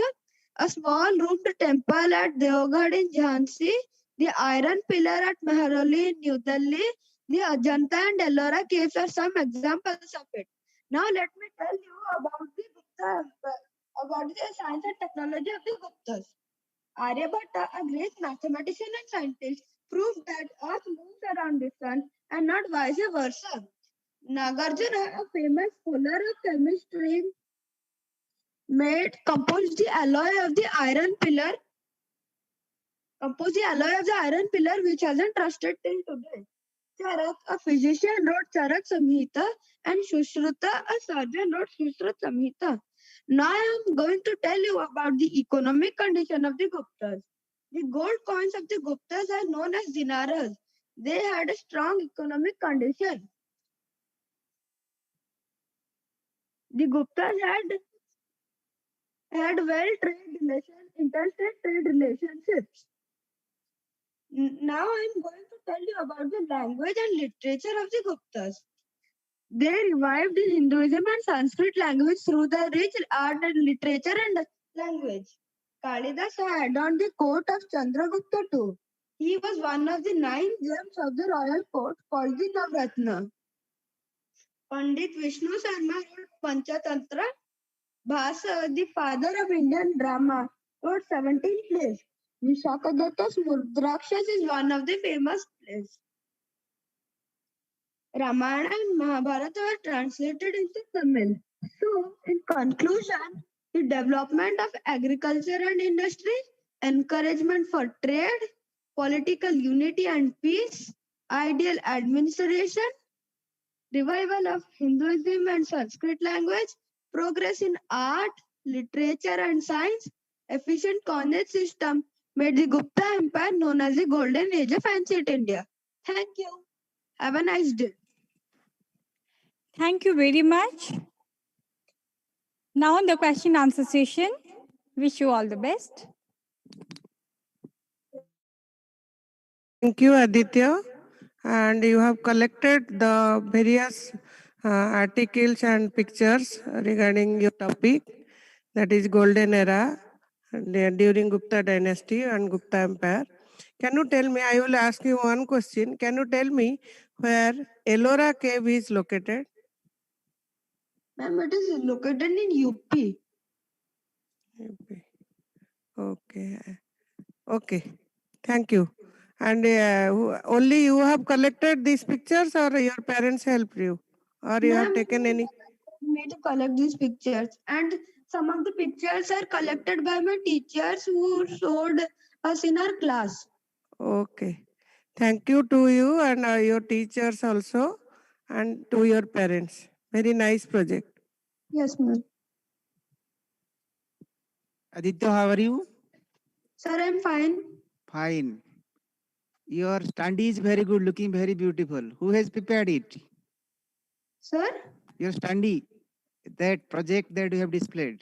a small roomed temple at Deoghar in Jhansi, the iron pillar at Mehrauli in New Delhi, the Ajanta and Ellora caves are some examples of it. Now let me tell you about the about the science and technology of the Guptas. Aryabhatta, a great mathematician and scientist, proved that Earth moves around the sun and not vice versa. Nagarjuna, a famous scholar of chemistry, composed the alloy of the iron pillar, which hasn't rusted till today. Charak, a physician, wrote Charak Samhita, and Sushruta, a surgeon, wrote Sushrut Samhita. Now I am going to tell you about the economic condition of the Guptas. The gold coins of the Guptas are known as dinaras. They had a strong economic condition. The Guptas had interstate trade relationships. Now I am going to tell you about the language and literature of the Guptas. They revived the Hinduism and Sanskrit language through the rich art and literature and language. Kalidas had on the court of Chandragupta too. He was one of the 9 gems of the royal court called the Navratna. Pandit Vishnu Sharma wrote Panchatantra. Bhasa, the father of Indian drama, wrote 17 plays. Vishakadatta's Mudrakshas is one of the famous plays. Ramayana and Mahabharata were translated into Tamil. So, in conclusion, the development of agriculture and industry, encouragement for trade, political unity and peace, ideal administration, revival of Hinduism and Sanskrit language, progress in art, literature and science, efficient coinage system made the Gupta Empire known as the Golden Age of Ancient India. Thank you. Have a nice day. Thank you very much. Now in the question answer session, wish you all the best. Thank you, Aditya. And you have collected the various articles and pictures regarding your topic, that is Golden Era during Gupta dynasty and Gupta Empire. Can you tell me, I will ask you one question. Can you tell me where Ellora cave is located? Ma'am, it is located in UP. Okay. Okay. Thank you. And only you have collected these pictures, or your parents helped you, or you have taken any? Me to collect these pictures, and some of the pictures are collected by my teachers who showed us in our class. Okay. Thank you to you and your teachers also, and to your parents. Very nice project. Yes, ma'am. Aditya, how are you? Sir, I'm fine. Fine. Your study is very good, looking very beautiful. Who has prepared it? Sir? Your study, that project that you have displayed.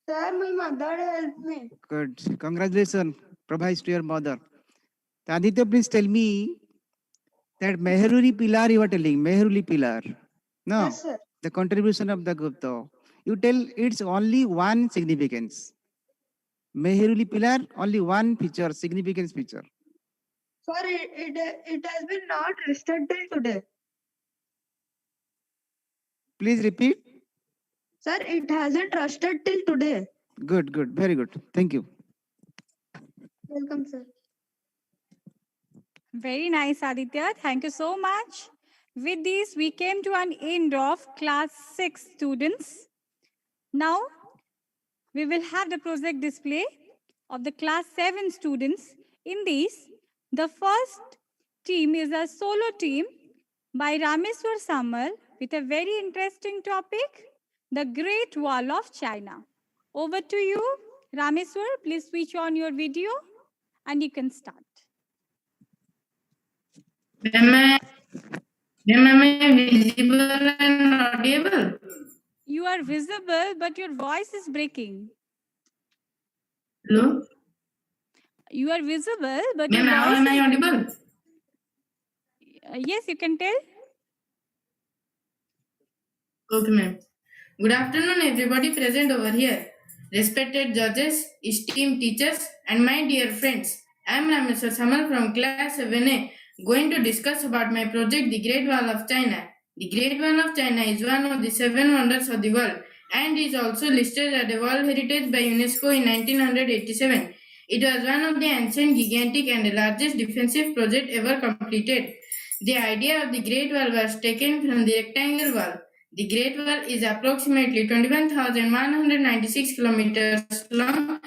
Sir, my mother helped me. Good. Congratulations. Provides to your mother. Aditya, please tell me that Mehruli Pilar you are telling, Mehruli Pilar. No, Yes, sir. the contribution of the Gupta. You tell it's only one significance. Mehruli Pilar, only one feature, significance feature. Sir, it has been not rested till today. Please repeat. Sir, it hasn't rusted till today. Good, good, very good. Thank you. Welcome, sir. Very nice, Aditya. Thank you so much. With this, we came to an end of class 6 students. Now, we will have the project display of the class 7 students. In this, the first team is a solo team by Rameswar Samal with a very interesting topic, the Great Wall of China. Over to you, Rameswar. Please switch on your video and you can start. Ma'am, am I visible and audible? You are visible, but your voice is breaking. Hello? You are visible, but Ma'am, your now voice am I is... audible? Yes, you can tell. Okay, ma'am. Good afternoon, everybody present over here. Respected judges, esteemed teachers, and my dear friends. I am Rameswar Samal from class 7A, going to discuss about my project, The Great Wall of China. The Great Wall of China is one of the 7 wonders of the world and is also listed as a World Heritage by UNESCO in 1987. It was one of the ancient, gigantic, and largest defensive project ever completed. The idea of the Great Wall was taken from the rectangle wall. The Great Wall is approximately 21,196 kilometers long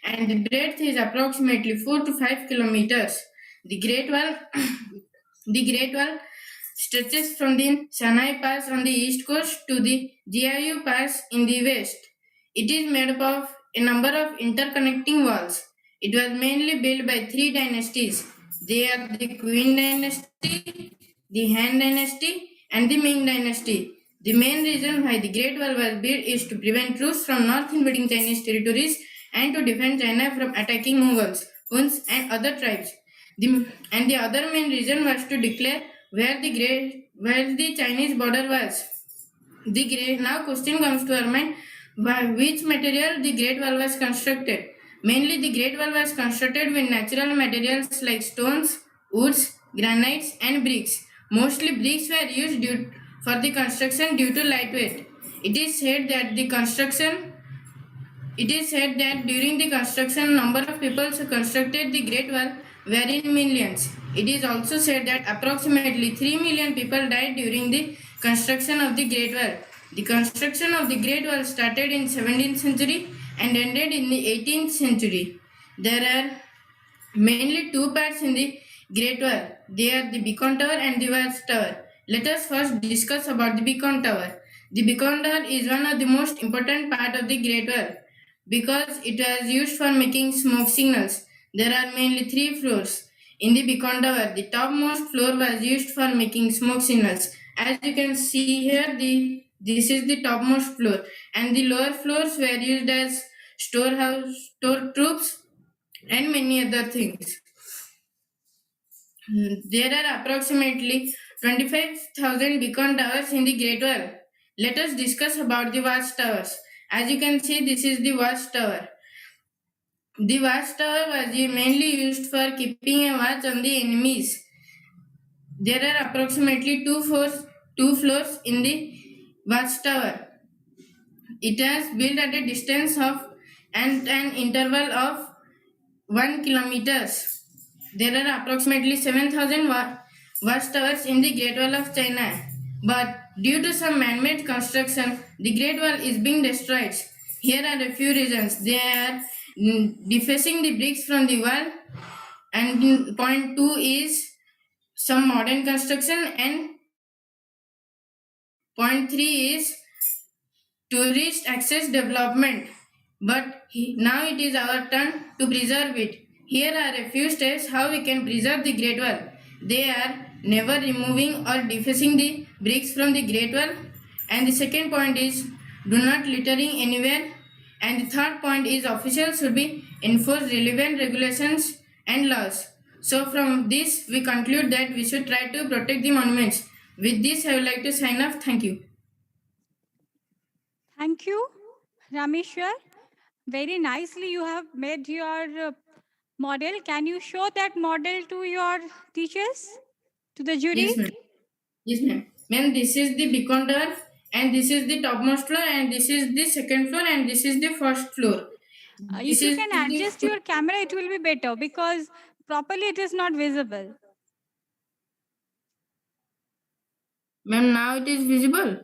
and the breadth is approximately 4 to 5 kilometers. The Great Wall, the Great Wall stretches from the Shanghai Pass on the east coast to the Jiayu Pass in the west. It is made up of a number of interconnecting walls. It was mainly built by three dynasties. They are the Qin dynasty, the Han dynasty, and the Ming dynasty. The main reason why the Great Wall was built is to prevent troops from north invading Chinese territories and to defend China from attacking Mughals, Huns, and other tribes. The other main reason was to declare where the Chinese border was. Now question comes to our mind: which material the Great Wall was constructed? Mainly, the Great Wall was constructed with natural materials like stones, woods, granites, and bricks. Mostly, bricks were used for the construction due to lightweight. It is said that during the construction, number of people who constructed the Great Wall were in millions. It is also said that approximately 3 million people died during the construction of the Great Wall. The construction of the Great Wall started in 17th century and ended in the 18th century. There are mainly two parts in the Great Wall. They are the Beacon Tower and the Watch Tower. Let us first discuss about the Beacon Tower. The Beacon Tower is one of the most important part of the Great Wall because it was used for making smoke signals. There are mainly three floors. In the Beacon Tower, the topmost floor was used for making smoke signals. As you can see here, this is the topmost floor, and the lower floors were used as store troops, and many other things. There are approximately 25,000 beacon towers in the Great Wall. Let us discuss about the watch towers. As you can see, this is the watch tower. The watch tower was mainly used for keeping a watch on the enemies. There are approximately two floors in the watch tower. It is built at a distance of and an interval of 1 kilometers. There are approximately 7,000 watchtowers in the Great Wall of China. But due to some man-made construction, the Great Wall is being destroyed. Here are a few reasons. They are defacing the bricks from the wall, and point 2 is some modern construction, and point 3 is tourist access development. But now it is our turn to preserve it. Here are a few steps how we can preserve the Great Wall. They are never removing or defacing the bricks from the Great Wall. And the second point is do not littering anywhere. And the third point is officials should be enforce relevant regulations and laws. So from this we conclude that we should try to protect the monuments. With this I would like to sign off. Thank you. Thank you, Rameshwar. Very nicely you have made your model. Can you show that model to your teachers, to the jury? Yes, ma'am. Yes, ma'am. Ma'am, this is the beacon tower, and this is the topmost floor, and this is the second floor, and this is the first floor. If you can adjust your camera, it will be better because properly it is not visible. Ma'am, now it is visible.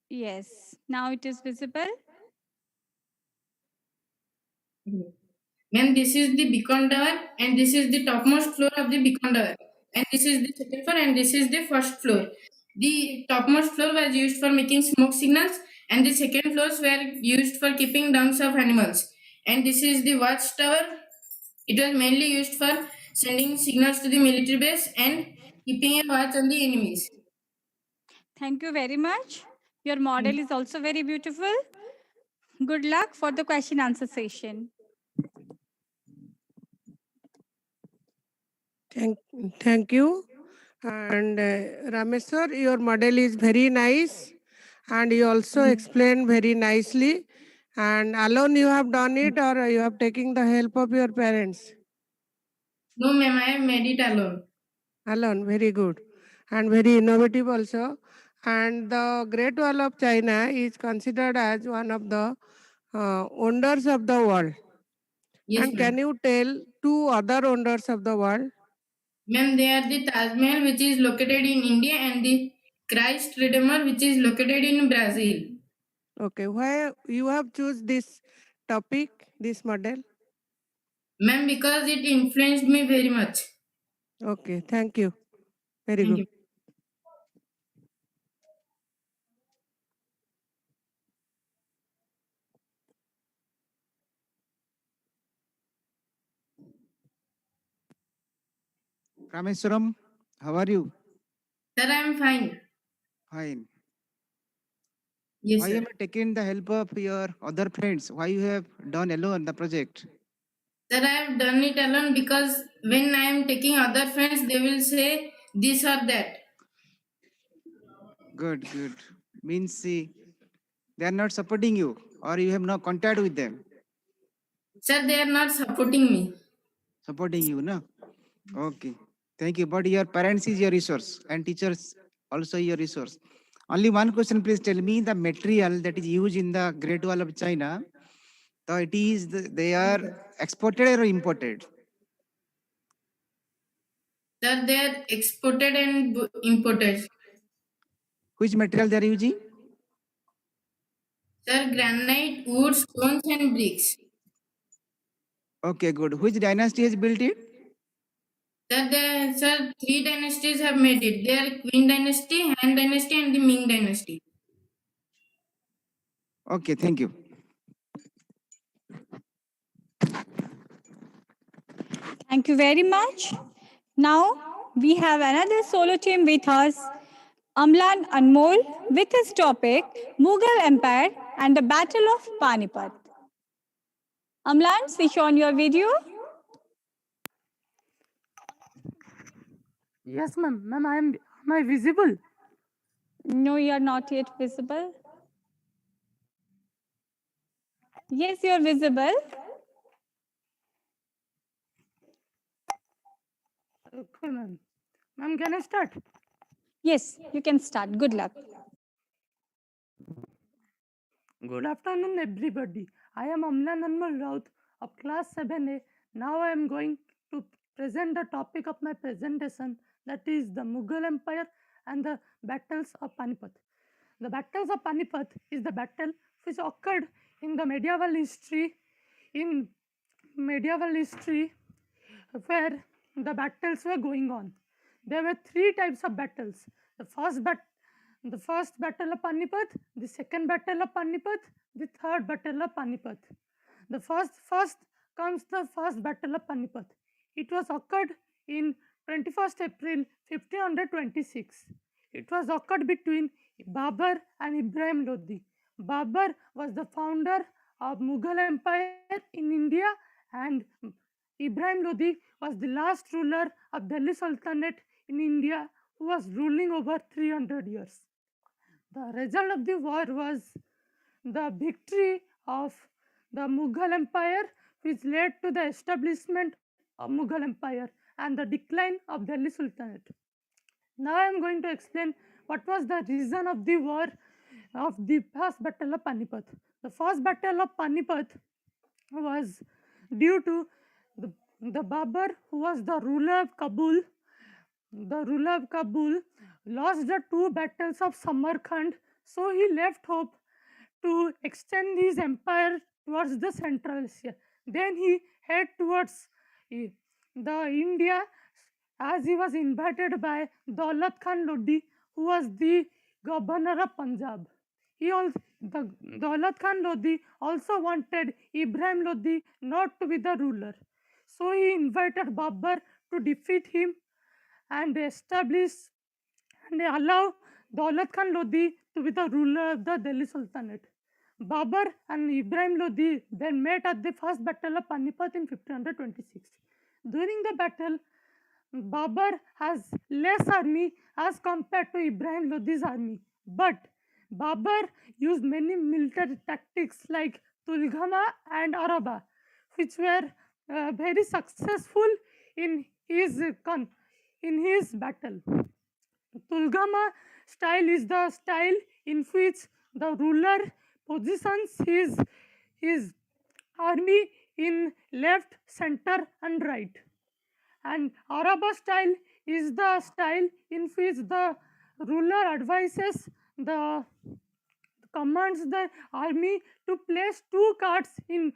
Yes, now it is visible. Ma'am, this is the beacon tower, and this is the topmost floor of the beacon tower, and this is the second floor, and this is the first floor. The topmost floor was used for making smoke signals, and the second floors were used for keeping downs of animals. And this is the watchtower. It was mainly used for sending signals to the military base, and keeping a watch on the enemies. Thank you very much. Your model is also very beautiful. Good luck for the question answer session. Thank you. And Rameswar, your model is very nice and you also explained very nicely. And alone you have done it or you have taken the help of your parents? No, ma'am, I have made it alone. Alone, very good. And very innovative also. And the Great Wall of China is considered as one of the wonders of the world. Yes, And ma'am. can you tell two other wonders of the world? Ma'am, they are the Taj Mahal, which is located in India, and the Christ Redeemer, which is located in Brazil. Okay, why you have choose this topic, this model? Ma'am, because it influenced me very much. Okay, thank you. Very Thank good. you. Rameswaram, how are you? Sir, I am fine. Fine. Yes, Why sir. am I taking the help of your other friends? Why you have done alone the project? Sir, I have done it alone because when I am taking other friends, they will say this or that. Good, good. Means see, they are not supporting you or you have no contact with them. Sir, they are not supporting me. Supporting you, no? Okay. Thank you. But your parents is your resource and teachers also your resource. Only one question, please tell me the material that is used in the Great Wall of China. So it is they are exported or imported? Sir, they are exported and imported. Which material they are using? Sir, granite, wood, stones, and bricks. Okay, good. Which dynasty has built it? Sir, three dynasties have made it. They are Qin dynasty, Han dynasty, and the Ming dynasty. Okay, thank you. Thank you very much. Now we have another solo team with us, Amlan Anmol, with his topic Mughal Empire and the Battle of Panipat. Amlan, switch on your video. Yes, ma'am. Ma'am, am I visible? No, you are not yet visible. Yes, you are visible. Okay, ma'am. Ma'am, can I start? Yes, you can start. Good luck. Good afternoon, everybody. I am Amlan Anmal Raut of class 7A. Now I am going to present the topic of my presentation, that is the Mughal Empire and the battles of Panipat. The battles of Panipat is the battle which occurred in the medieval history where the battles were going on. There were three types of battles. The first battle of Panipat, the second battle of Panipat, the third battle of Panipat. The first comes the first battle of Panipat. It was occurred in 21st April 1526. It was occurred between Babur and Ibrahim Lodi. Babur was the founder of Mughal Empire in India, and Ibrahim Lodi was the last ruler of Delhi Sultanate in India, who was ruling over 300 years. The result of the war was the victory of the Mughal Empire, which led to the establishment of Mughal Empire and the decline of Delhi Sultanate. Now I am going to explain what was the reason of the war of the first battle of Panipat. The first battle of Panipat was due to the Babur, who was the ruler of Kabul. The ruler of Kabul lost the two battles of Samarkand, so he left hope to extend his empire towards the Central Asia. Then he head towards the India, as he was invited by Daulat Khan Lodi, who was the governor of Punjab. Daulat Khan Lodi also wanted Ibrahim Lodi not to be the ruler. So he invited Babur to defeat him, and establish and allow Daulat Khan Lodi to be the ruler of the Delhi Sultanate. Babur and Ibrahim Lodi then met at the first battle of Panipat in 1526. During the battle, Babur has less army as compared to Ibrahim Lodi's army, but Babur used many military tactics like Tulgama and Araba, which were very successful in in his battle. Tulgama style is the style in which the ruler positions his army in left, center, and right. And Araba style is the style in which the ruler advises the commands the army to place two carts in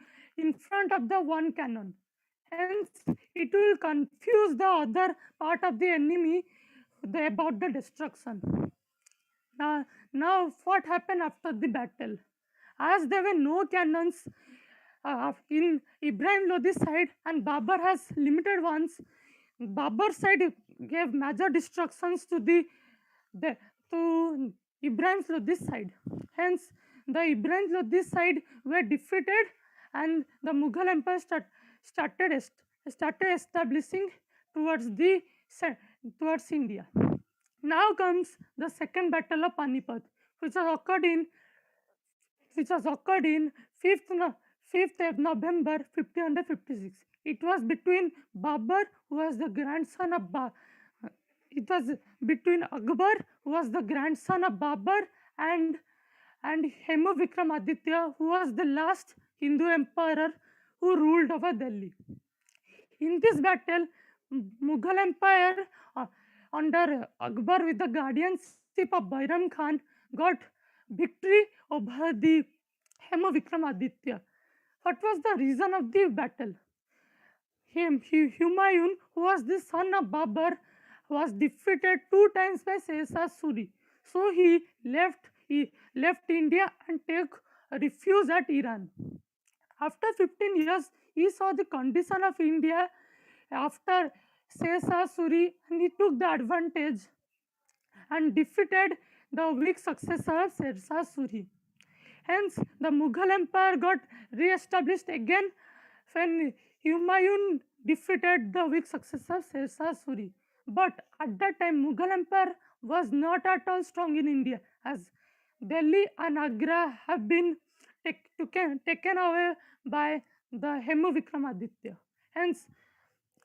front of the one cannon. Hence, it will confuse the other part of the enemy about the destruction. Now, what happened after the battle? As there were no cannons in Ibrahim Lodi's side and Babur has limited ones, Babur's side gave major destructions to to Ibrahim Lodi's side. Hence, the Ibrahim Lodi's side were defeated, and the Mughal Empire started establishing towards towards India. Now comes the second battle of Panipat, which has occurred in 5th of November 1556. It was between Babur, who was the grandson of it was between Akbar, who was the grandson of Babur, and Hemu Vikramaditya, who was the last Hindu emperor who ruled over Delhi. In this battle, Mughal Empire under Akbar with the guardianship of Bairam Khan got victory over the Hemu Vikramaditya. What was the reason of the battle? Humayun, who was the son of Babur, was defeated 2 times by Shah Suri. So he left India and took refuge at Iran. After 15 years, he saw the condition of India after Shah Suri, and he took the advantage and defeated the weak successor of Shah Suri. Hence, the Mughal Empire got re-established again when Humayun defeated the weak successor of Shah Suri. But at that time, Mughal Empire was not at all strong in India, as Delhi and Agra have been taken away by the Hemu Vikramaditya. Hence,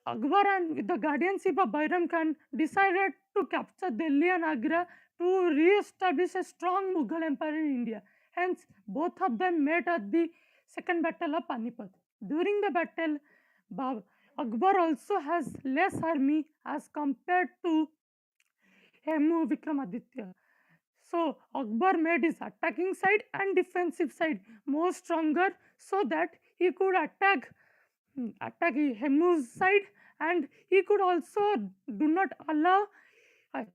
Akbar and with the guardianship of Bairam Khan decided to capture Delhi and Agra to re-establish a strong Mughal Empire in India. Hence, both of them met at the second battle of Panipat. During the battle, Akbar also has less army as compared to Hemu Vikramaditya. So Akbar made his attacking side and defensive side more stronger so that he could attack Hemu's side, and he could also do not allow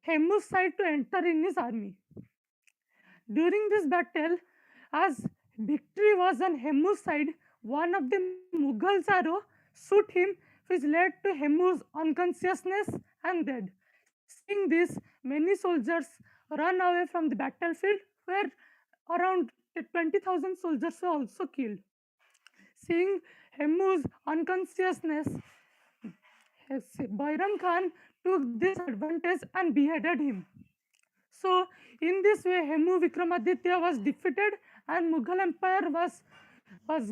Hemu's side to enter in his army. During this battle, as victory was on Hemu's side, one of the Mughals' arrow shoot him, which led to Hemu's unconsciousness and death. Seeing this, many soldiers ran away from the battlefield, where around 20,000 soldiers were also killed. Seeing Hemu's unconsciousness, Bairam Khan took this advantage and beheaded him. So, in this way, Hemu Vikramaditya was defeated, and Mughal Empire was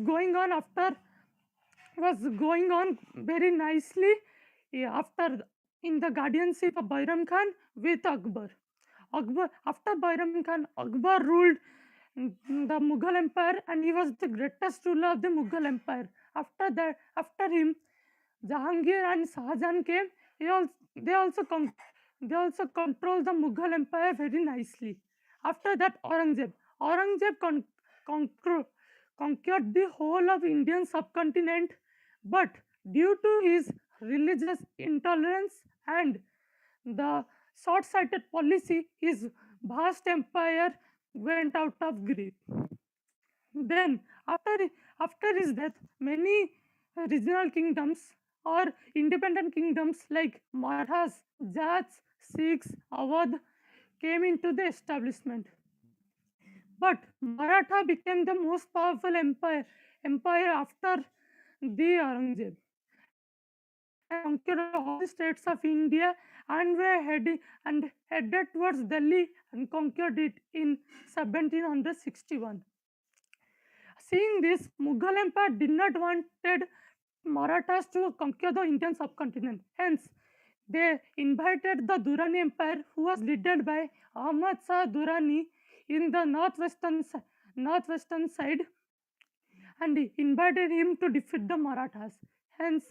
going on very nicely after in the guardianship of Bairam Khan with Akbar. After Bairam Khan, Akbar ruled the Mughal Empire, and he was the greatest ruler of the Mughal Empire. After him, Jahangir and Shahjahan came. They also controlled the Mughal Empire very nicely. After that, Aurangzeb conquered the whole of Indian subcontinent, but due to his religious intolerance and the short-sighted policy, his vast empire went out of grip. Then, after his death, many regional kingdoms or independent kingdoms like Marathas, Jats, Sikhs, Awadh came into the establishment. But Maratha became the most powerful empire after the Aurangzeb, and conquered all the states of India and headed towards Delhi and conquered it in 1761. Seeing this, Mughal Empire did not wanted Marathas to conquer the Indian subcontinent. Hence, they invited the Durrani Empire, who was led by Ahmad Shah Durrani in the northwestern side, and invited him to defeat the Marathas. Hence,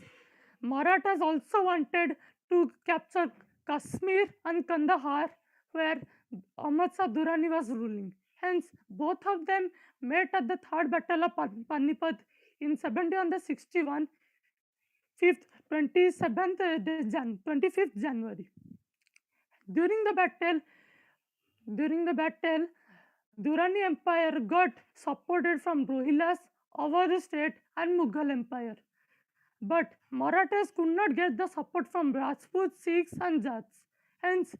Marathas also wanted to capture Kashmir and Kandahar, where Ahmad Shah Durrani was ruling. Hence, both of them met at the Third Battle of Panipat in 1761, 25th January. During the battle, Durrani Empire got supported from Rohilas, Awadh state, and Mughal Empire. But Marathas could not get the support from Rajputs, Sikhs, and Jats. Hence,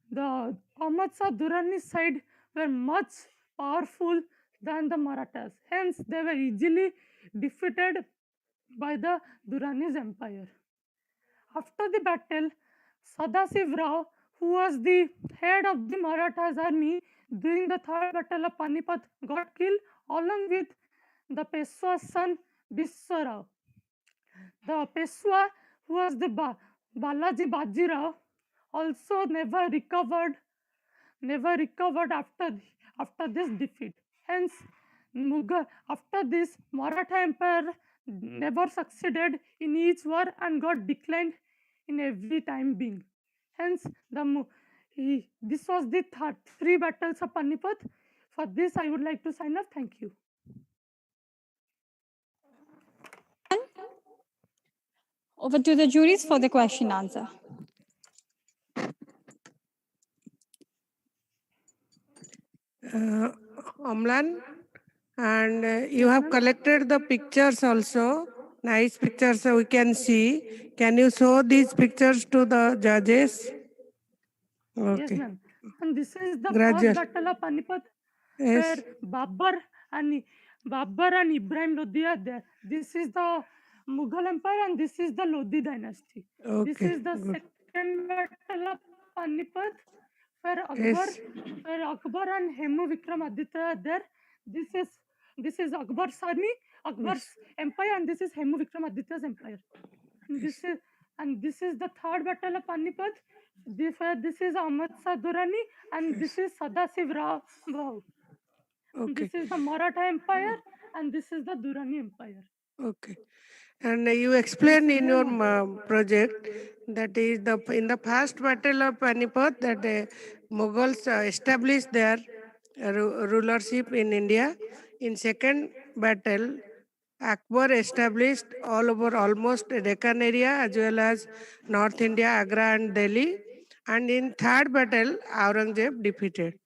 the Ahmad Shah Durrani side were much powerful than the Marathas. Hence, they were easily defeated by the Durrani's empire. After the battle, Sadasiv Rao, who was the head of the Marathas army during the Third Battle of Panipat, got killed along with the Peshwa's son Biswa Rao. The Peshwa, who was the Balaji Bajirao, also never recovered after this defeat. Hence, after this, Maratha Empire never succeeded in each war and got declined in every time being. Hence, this was the three battles of Panipat. For this, I would like to sign off. Thank you. Over to the juries for the question answer. Amlan, and you have collected the pictures also, nice pictures so we can see. Can you show these pictures to the judges? Okay. Yes, ma'am. And this is the Graduate. first battle of Panipat, Yes. where Babur and Ibrahim Lodi are there. This is the Mughal Empire and this is the Lodi dynasty. This Okay, is the good. second battle of Panipat, where Yes. Akbar and Hemu Vikramaditya are there. This is Akbar's army, Akbar's empire, and this is Hemu Vikramaditya's empire. And this is the third battle of Panipat. This is Ahmad Shah Durrani and this is Sadasiv Rao. Okay. This is the Maratha Empire and this is the Durrani Empire. Okay. And you explained in your project that is in the first battle of Panipat that the Mughals established their rulership in India. In second battle, Akbar established all over almost Deccan area as well as North India, Agra and Delhi. And in third battle, Aurangzeb defeated.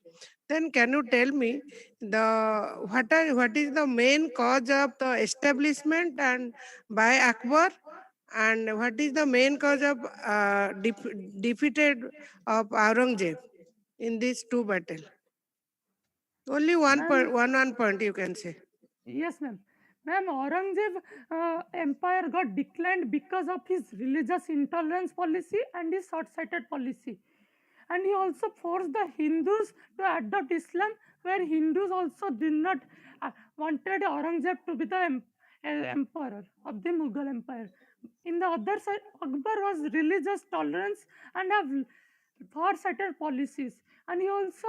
Then can you tell me what is the main cause of the establishment and by Akbar, and what is the main cause of defeated of Aurangzeb in these two battles? Only one point you can say. Yes, ma'am. Ma'am, Aurangzeb empire got declined because of his religious intolerance policy and his short-sighted policy. And he also forced the Hindus to adopt Islam, where Hindus also did not wanted Aurangzeb to be the emperor of the Mughal Empire. In the other side, Akbar was religious tolerance and have far-sighted policies, and he also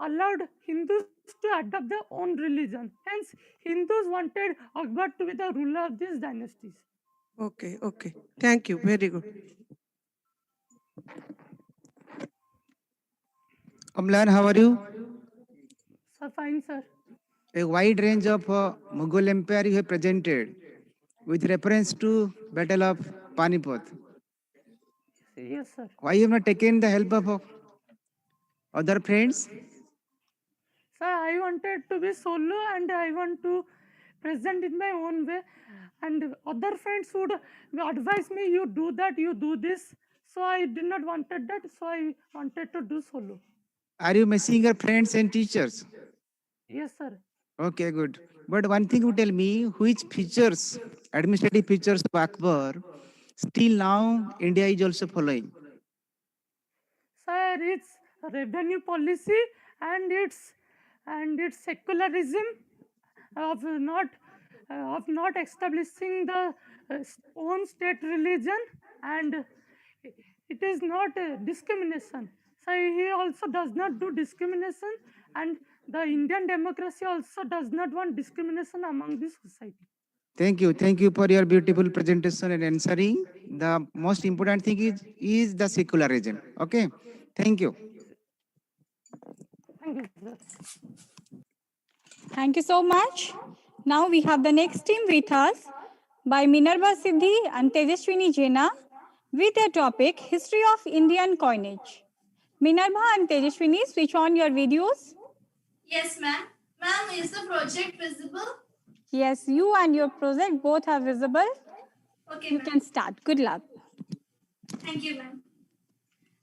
allowed Hindus to adopt their own religion. Hence, Hindus wanted Akbar to be the ruler of these dynasties. Okay, okay. Thank you. Very good. Amlan, how are you? Sir, fine, sir. A wide range of Mughal Empire you have presented with reference to Battle of Panipat. Yes, sir. Why you have not taken the help of other friends? Sir, I wanted to be solo and I want to present in my own way, and other friends would advise me, you do that, you do this. So I did not wanted that, so I wanted to do solo. Are you missing your friends and teachers? Yes, sir. Okay, good. But one thing you tell me, which features, administrative features of Akbar, still now India is also following? Sir, it's revenue policy and its secularism of not establishing the own state religion, and it is not discrimination. So he also does not do discrimination, and the Indian democracy also does not want discrimination among the society. Thank you. Thank you for your beautiful presentation and answering. The most important thing is the secularism. Okay. Thank you. Thank you, sir. Thank you so much. Now we have the next team with us by Minerva Siddhi and Tejaswini Jaina with their topic History of Indian Coinage. Minerva and Tejaswini, switch on your videos. Yes, ma'am. Ma'am, is the project visible? Yes, you and your project both are visible. Okay, You can start. Good luck. Thank you, ma'am.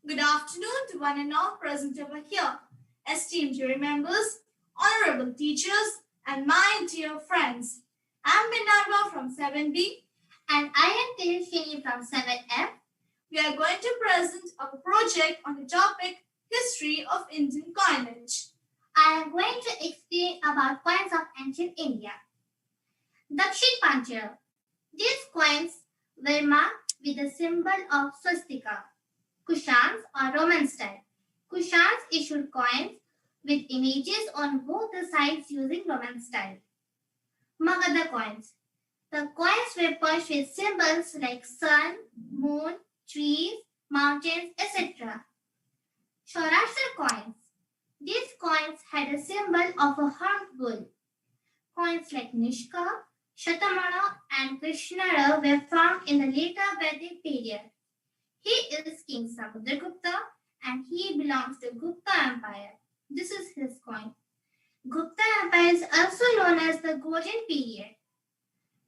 Good afternoon to one and all present over here. Esteemed jury members, honorable teachers, and my dear friends. I'm Minerva from 7B. And I am Tejaswini from 7F. We are going to present our project on the topic History of Indian Coinage. I am going to explain about coins of ancient India. Dakshin Panchal. These coins were marked with the symbol of swastika. Kushans or Roman style. Kushans issued coins with images on both the sides using Roman style. Magadha coins. The coins were punched with symbols like sun, moon, trees, mountains, etc. Saurashtra coins. These coins had a symbol of a horned bull. Coins like Nishka, Shatamana, and Krishnara were found in the later Vedic period. He is King Samudragupta and he belongs to Gupta Empire. This is his coin. Gupta Empire is also known as the Golden Period.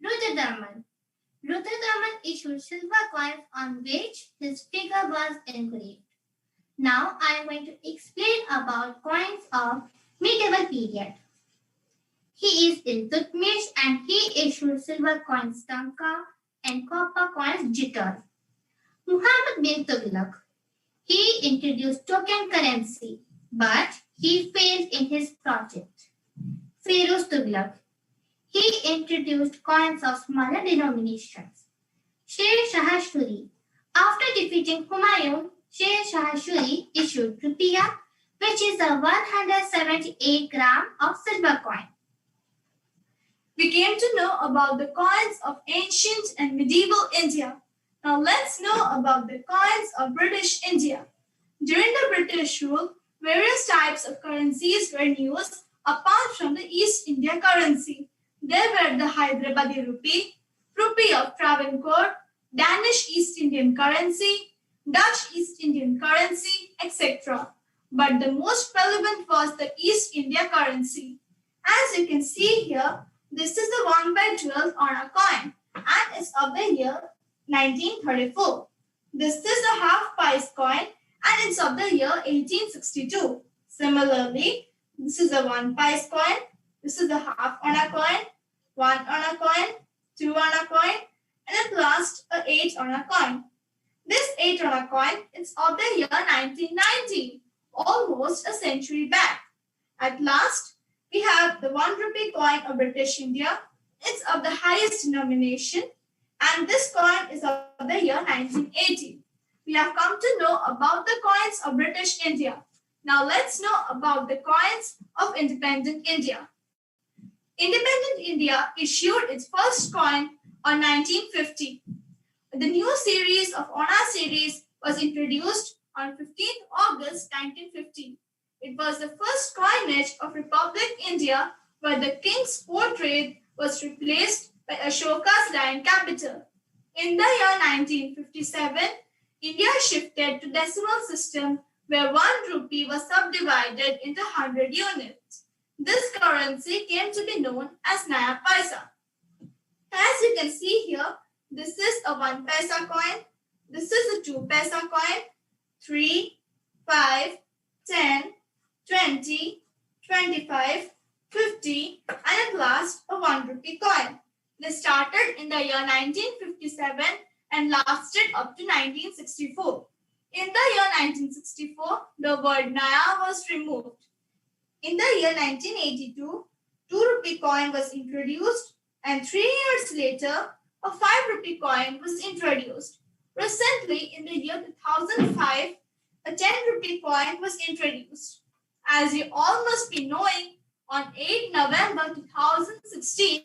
Rudradaman. Rudradaman issued silver coins on which his figure was engraved. Now I am going to explain about coins of medieval period. He is Iltutmish and he issued silver coins Tanka and copper coins Jitter. Muhammad bin Tughlaq. He introduced token currency, but he failed in his project. Feroz Tughlaq. He introduced coins of smaller denominations. Sher Shah Suri. After defeating Humayun, Sher Shah Suri issued rupiah, which is a 178 gram of silver coin. We came to know about the coins of ancient and medieval India. Now let's know about the coins of British India. During the British rule, various types of currencies were used apart from the East India currency. There were the Hyderabadi rupee, rupee of Travancore, Danish East Indian currency, Dutch East Indian currency, etc. But the most relevant was the East India currency. As you can see here, this is the 1/12 on a coin and it's of the year 1934. This is a half pice coin and it's of the year 1862. Similarly, this is a 1 pice coin, this is the half on a coin, 1 on a coin, 2 on a coin, and at last a 8 on a coin. This 8 on a coin is of the year 1990, almost a century back. At last, we have the 1 rupee coin of British India. It's of the highest denomination and this coin is of the year 1980. We have come to know about the coins of British India. Now let's know about the coins of independent India. Independent India issued its first coin on 1950. The new series of Ona series was introduced on 15th August 1950. It was the first coinage of Republic India where the king's portrait was replaced by Ashoka's lion capital. In the year 1957, India shifted to decimal system where 1 rupee was subdivided into 100 units. This currency came to be known as Naya Paisa. As you can see here, this is a 1 paisa coin, this is a 2 paisa coin, 3, 5, 10, 20, 25, 50, and at last a 1 rupee coin. They started in the year 1957 and lasted up to 1964. In the year 1964, the word Naya was removed. In the year 1982, 2 rupee coin was introduced, and 3 years later, a 5 rupee coin was introduced. Recently, in the year 2005, a 10 rupee coin was introduced. As you all must be knowing, on 8 November 2016,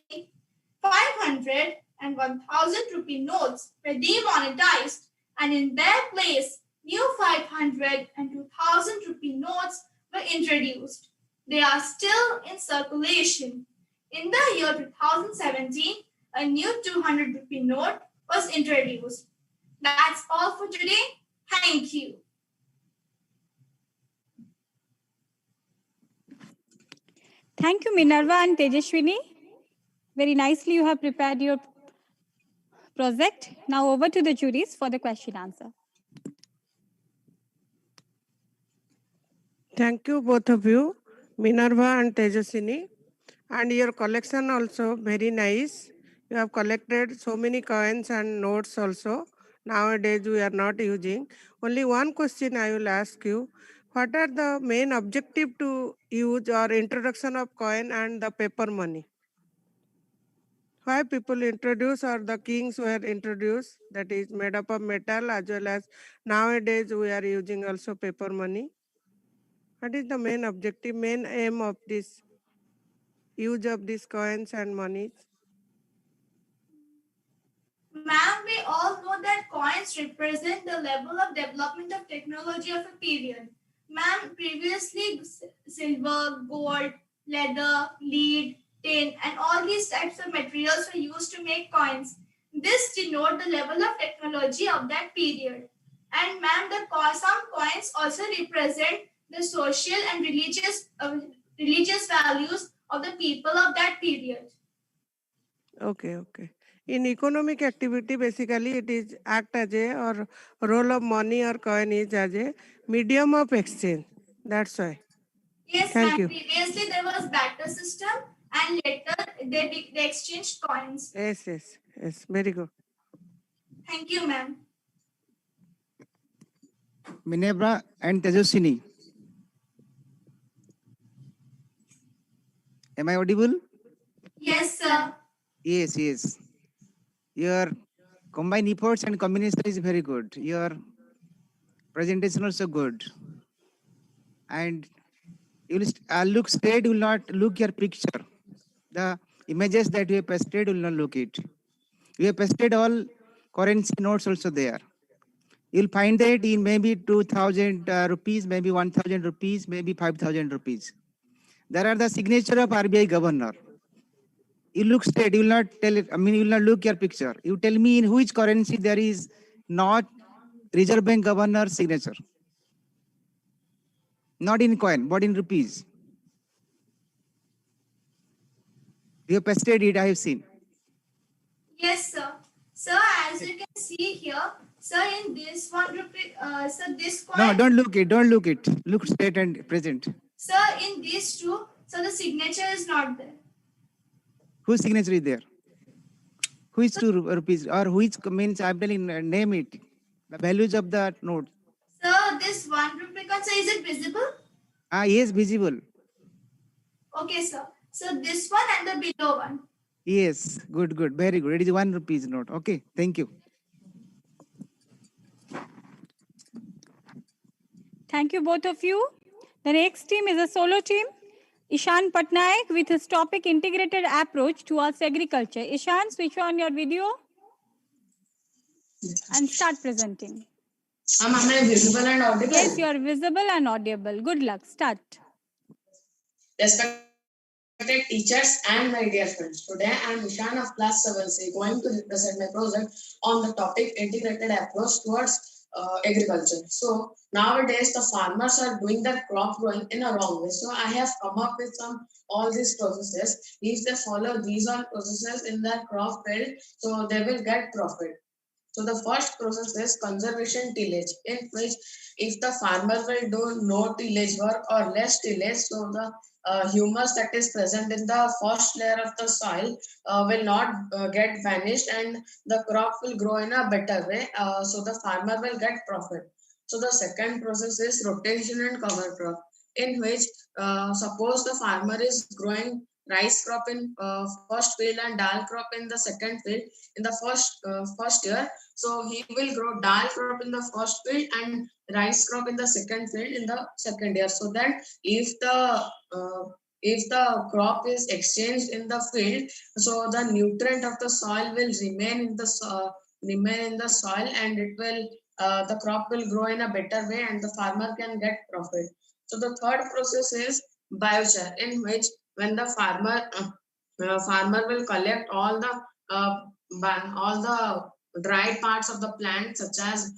500 and 1000 rupee notes were demonetized, and in their place, new 500 and 2000 rupee notes were introduced. They are still in circulation. In the year 2017, a new 200 rupee note was introduced. That's all for today. Thank you. Thank you, Minerva and Tejashwini. Very nicely you have prepared your project. Now over to the juries for the question answer. Thank you, both of you, Minerva and Tejaswini. And your collection also very nice. You have collected so many coins and notes also. Nowadays we are not using. Only one question I will ask you. What are the main objective to use or introduction of coin and the paper money? Why people introduce or the kings were introduced, that is made up of metal, as well as nowadays we are using also paper money? What is the main objective, main aim of this use of these coins and monies? Ma'am, we all know that coins represent the level of development of technology of a period. Ma'am, previously silver, gold, leather, lead, tin, and all these types of materials were used to make coins. This denote the level of technology of that period. And ma'am, some coins also represent the social and religious values of the people of that period. Okay. In economic activity, basically it is act as a or role of money or coin is as a medium of exchange. That's why. Yes, Thank you. Previously there was barter system, and later they exchanged coins. Yes. Very good. Thank you, ma'am. Minerva and Tejaswini. Am I audible? Yes, sir. Yes. Your combined efforts and combination is very good. Your presentation also good. And you will look straight, you will not look your picture. The images that you have pasted will not look it. You have pasted all currency notes also there. You'll find that in maybe 2,000 rupees, maybe 1,000 rupees, maybe 5,000 rupees. There are the signature of RBI governor. You look straight, you will not tell it, you will not look your picture. You tell me in which currency there is not Reserve Bank governor signature. Not in coin, but in rupees. You have pasted it, I have seen. Yes, sir. Sir, as you can see here, sir, in this 1 rupee, sir, this coin. No, don't look it. Look straight and present. Sir, in these two, so the signature is not there. Whose signature is there? Who is 2 rupees or which means I'm telling name it. The values of the note. Sir, this 1 rupee coin, sir, is it visible? Yes, visible. Okay, sir. So this one and the below one. Yes, good, very good. It is 1 rupees note. Okay, thank you. Thank you, both of you. The next team is a solo team. Ishan Patnaik with his topic integrated approach towards agriculture. Ishan, switch on your video and start presenting. Am I visible and audible? Yes, you are visible and audible. Good luck. Start. Respected teachers and my dear friends, today I am Ishan of class 7C going to represent my project on the topic integrated approach towards agriculture. So nowadays the farmers are doing that crop growing in a wrong way. So I have come up with all these processes. If they follow these all processes in their crop field, so they will get profit. So the first process is conservation tillage, in which if the farmer will do no tillage work or less tillage, so the humus that is present in the first layer of the soil will not get vanished, and the crop will grow in a better way. So the farmer will get profit. So the second process is rotation and cover crop, in which suppose the farmer is growing rice crop in first field and dal crop in the second field in the first year. So he will grow dal crop in the first field and rice crop in the second field in the second year. So that if the crop is exchanged in the field, so the nutrient of the soil will remain in the soil, and it will the crop will grow in a better way, and the farmer can get profit. So the third process is biochar, in which when the farmer will collect all the dry parts of the plant, such as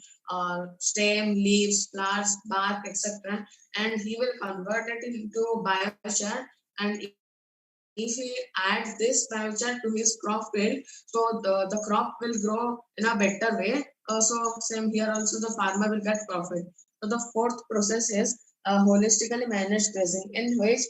stem, leaves, flowers, bark, etc., and he will convert it into biochar. And if he adds this biochar to his crop field, so the crop will grow in a better way. So same here also, the farmer will get profit. So the fourth process is holistically managed grazing, in which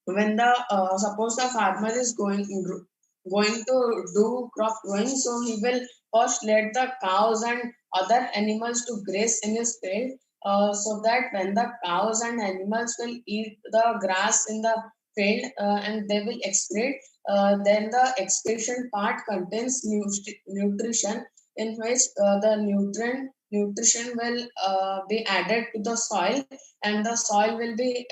when the suppose the farmer is going to do crop growing, so he will first let the cows and other animals to graze in his field, so that when the cows and animals will eat the grass in the field and they will excrete, then the excretion part contains nutrition, in which the nutrition will be added to the soil, and the soil will get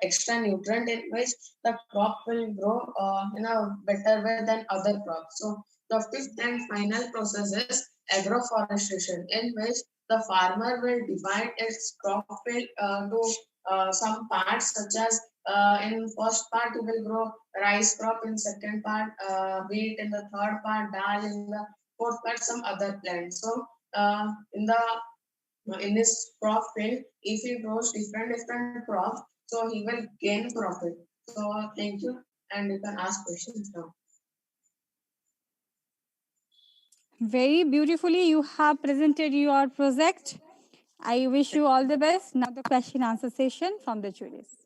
extra nutrient, in which the crop will grow in a better way than other crops. So the fifth and final process is agroforestation, in which the farmer will divide its crop field to some parts, such as in first part he will grow rice crop, in second part wheat, in the third part dal, in the fourth part some other plants. So in his crop field, if he grows different crops, so he will gain profit. So thank you, and you can ask questions now. Very beautifully, you have presented your project. I wish you all the best. Now the question answer session from the juries.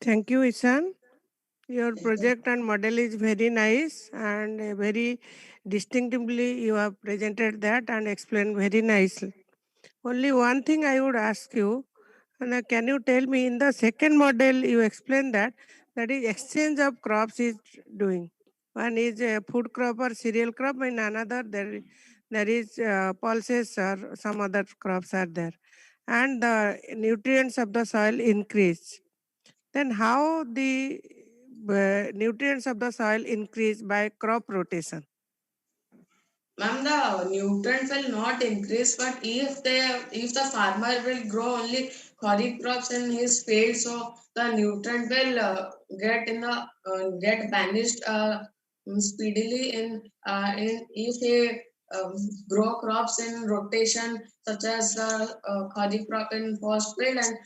Thank you, Ishan. Your project and model is very nice, and very distinctively you have presented that and explained very nicely. Only one thing I would ask you, and can you tell me, in the second model you explained that is exchange of crops is doing. One is a food crop or cereal crop, and another there is pulses or some other crops are there, and the nutrients of the soil increase. Then how the nutrients of the soil increase by crop rotation? Ma'am, the nutrient will not increase, but if the farmer will grow only kharif crops in his field, so the nutrient will get vanished speedily in if he grow crops in rotation, such as the kharif crop in first field and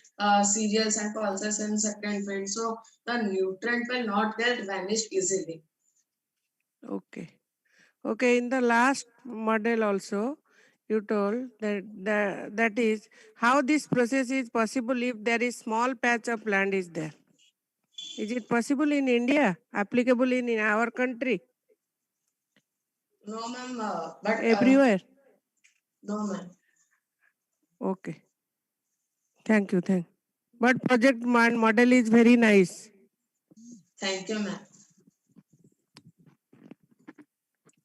cereals and pulses in second field. So the nutrient will not get vanished easily. Okay. Okay, in the last model also, you told that is how this process is possible if there is small patch of land is there. Is it possible in India, applicable in our country? No, ma'am, but everywhere? No, ma'am. Okay. Thank you. But project model is very nice. Thank you, ma'am.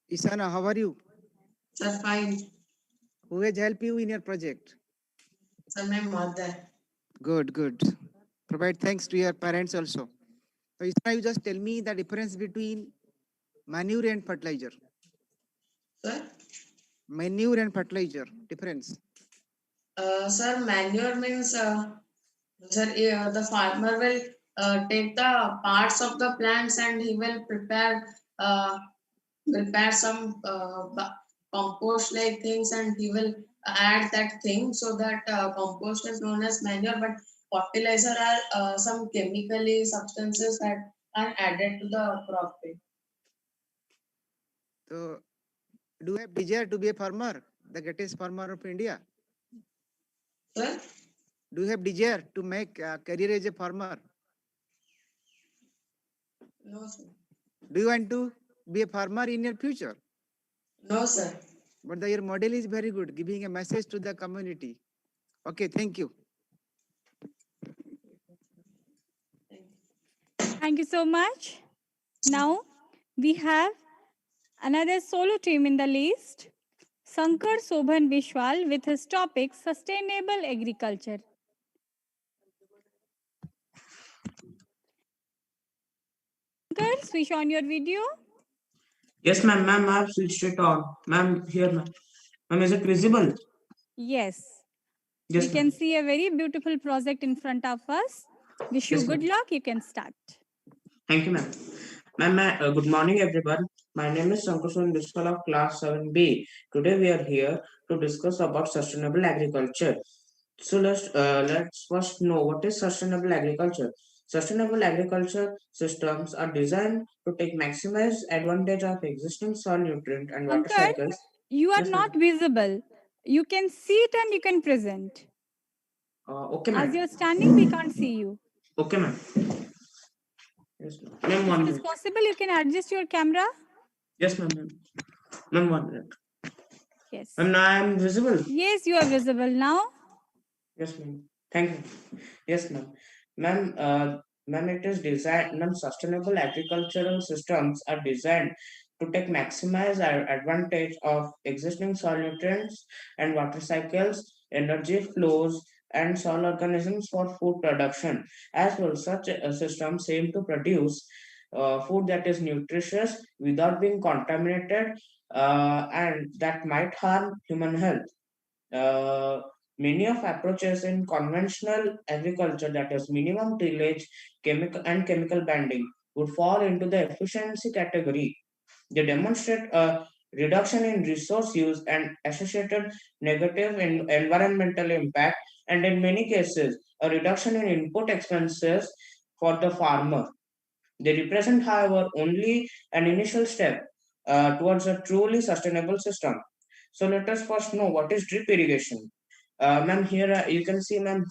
Isana, how are you? Sir, fine. Who has helped you in your project? Sir, my mother. Good. Provide thanks to your parents also. So Isana, you just tell me the difference between manure and fertilizer. Sir? Manure and fertilizer, difference. Sir, manure means, the farmer will take the parts of the plants and he will prepare prepare some compost like things, and he will add that thing, so that compost is known as manure, but fertilizer are some chemically substances that are added to the crop pit. So, do you have desire to be a farmer, the greatest farmer of India? Sir? Do you have desire to make a career as a farmer? No, sir. Do you want to be a farmer in your future? No, sir. But your model is very good, giving a message to the community. Okay, thank you. Thank you so much. Now we have another solo team in the list, Sankar Sobhan Vishwal, with his topic Sustainable Agriculture. Sankar, switch on your video. Yes, ma'am. Ma'am, I have switched it on. Ma'am, here, ma'am. Ma'am, is it visible? Yes. Yes, We can see a very beautiful project in front of us. Wish you Yes, good ma'am. luck. You can start. Thank you, ma'am. Ma'am, good morning, everyone. My name is Sankusun Vishwal of Class 7B. Today we are here to discuss about sustainable agriculture. So let's first know what is sustainable agriculture. Sustainable agriculture systems are designed to take maximize advantage of existing soil nutrient and water Sankar, cycles. you are Yes, not ma'am. visible. You can see it and you can present. Okay, As ma'am. you're standing, we can't see you. Okay, ma'am. Yes, ma'am. One If it is minute. possible, you can adjust your camera. Yes, ma'am. Ma'am, 1 minute. Yes. Ma'am, now I am visible. Yes, you are visible now. Yes, ma'am. Thank you. Yes, ma'am. Ma'am, it is designed, ma'am, sustainable agricultural systems are designed to take maximize our advantage of existing soil nutrients and water cycles, energy flows, and soil organisms for food production. As well, such systems aim to produce food that is nutritious without being contaminated and that might harm human health. Uh, Many of approaches in conventional agriculture, that is minimum tillage, chemical banding, would fall into the efficiency category. They demonstrate a reduction in resource use and associated negative environmental impact, and in many cases, a reduction in input expenses for the farmer. They represent, however, only an initial step towards a truly sustainable system. So let us first know what is drip irrigation. Ma'am, here you can see, ma'am.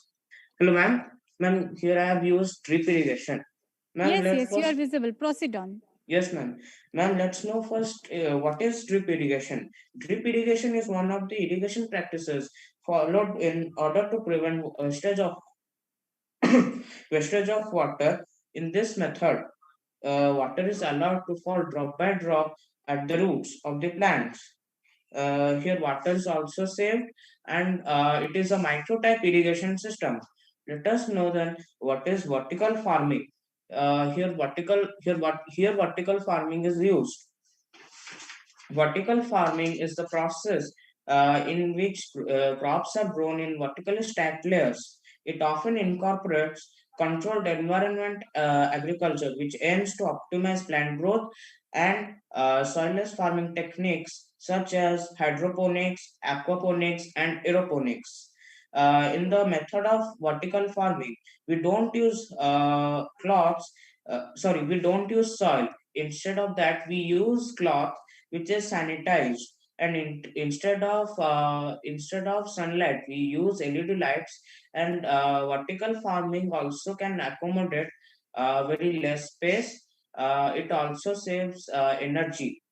Hello, ma'am. Ma'am, here I have used drip irrigation. Ma'am, Yes, you are visible. Proceed on. Yes, ma'am. Ma'am, let's know first what is drip irrigation. Drip irrigation is one of the irrigation practices followed in order to prevent wastage of water. In this method, water is allowed to fall drop by drop at the roots of the plants. Here, water is also saved, and it is a micro-type irrigation system. Let us know then what is vertical farming. Here vertical farming is used. Vertical farming is the process in which crops are grown in vertically stacked layers. It often incorporates controlled environment agriculture, which aims to optimize plant growth, and soilless farming techniques such as hydroponics, aquaponics, and aeroponics. In the method of vertical farming, we don't use we don't use soil. Instead of that, we use cloth which is sanitized, and instead of sunlight we use LED lights, and vertical farming also can accommodate very less space. It also saves energy.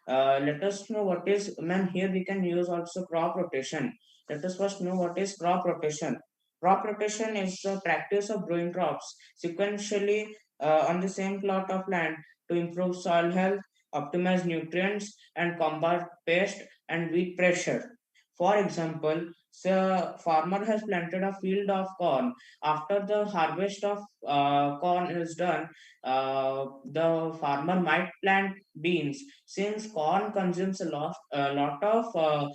Let us know what is, ma'am, here we can use also crop rotation. Let us first know what is crop rotation. Crop rotation is the practice of growing crops sequentially on the same plot of land to improve soil health, optimize nutrients, and combat pest and weed pressure. For example, so farmer has planted a field of corn. After the harvest of corn is done, the farmer might plant beans. Since corn consumes a lot of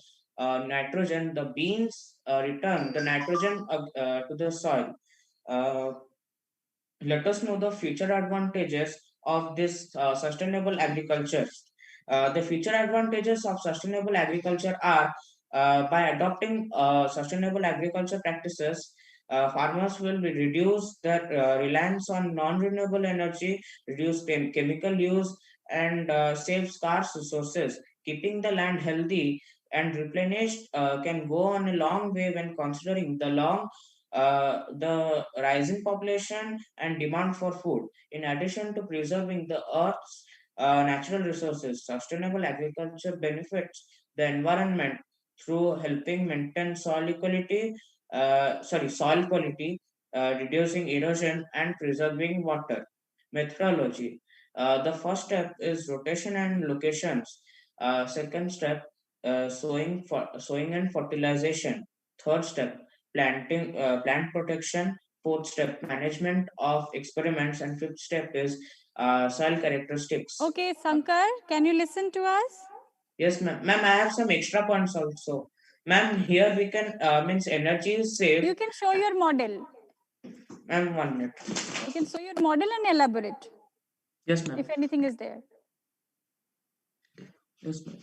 nitrogen, the beans return the nitrogen to the soil. Uh, Let us know the future advantages of this sustainable agriculture. The future advantages of sustainable agriculture are by adopting sustainable agriculture practices, farmers will reduce their reliance on non-renewable energy, reduce chemical use, and save scarce resources. Keeping the land healthy and replenished can go on a long way when considering the rising population and demand for food. In addition to preserving the earth's natural resources, sustainable agriculture benefits the environment through helping maintain soil quality, reducing erosion and preserving water. Methodology. The first step is rotation and locations. Second step, sowing and fertilization. Third step, plant protection. Fourth step, management of experiments, and fifth step is soil characteristics. Okay, Sankar, can you listen to us? Yes, ma'am. Ma'am, I have some extra points also. Ma'am, here we can means energy is saved. You can show your model. Ma'am, 1 minute. You can show your model and elaborate. Yes, ma'am. If anything is there. Yes, ma'am.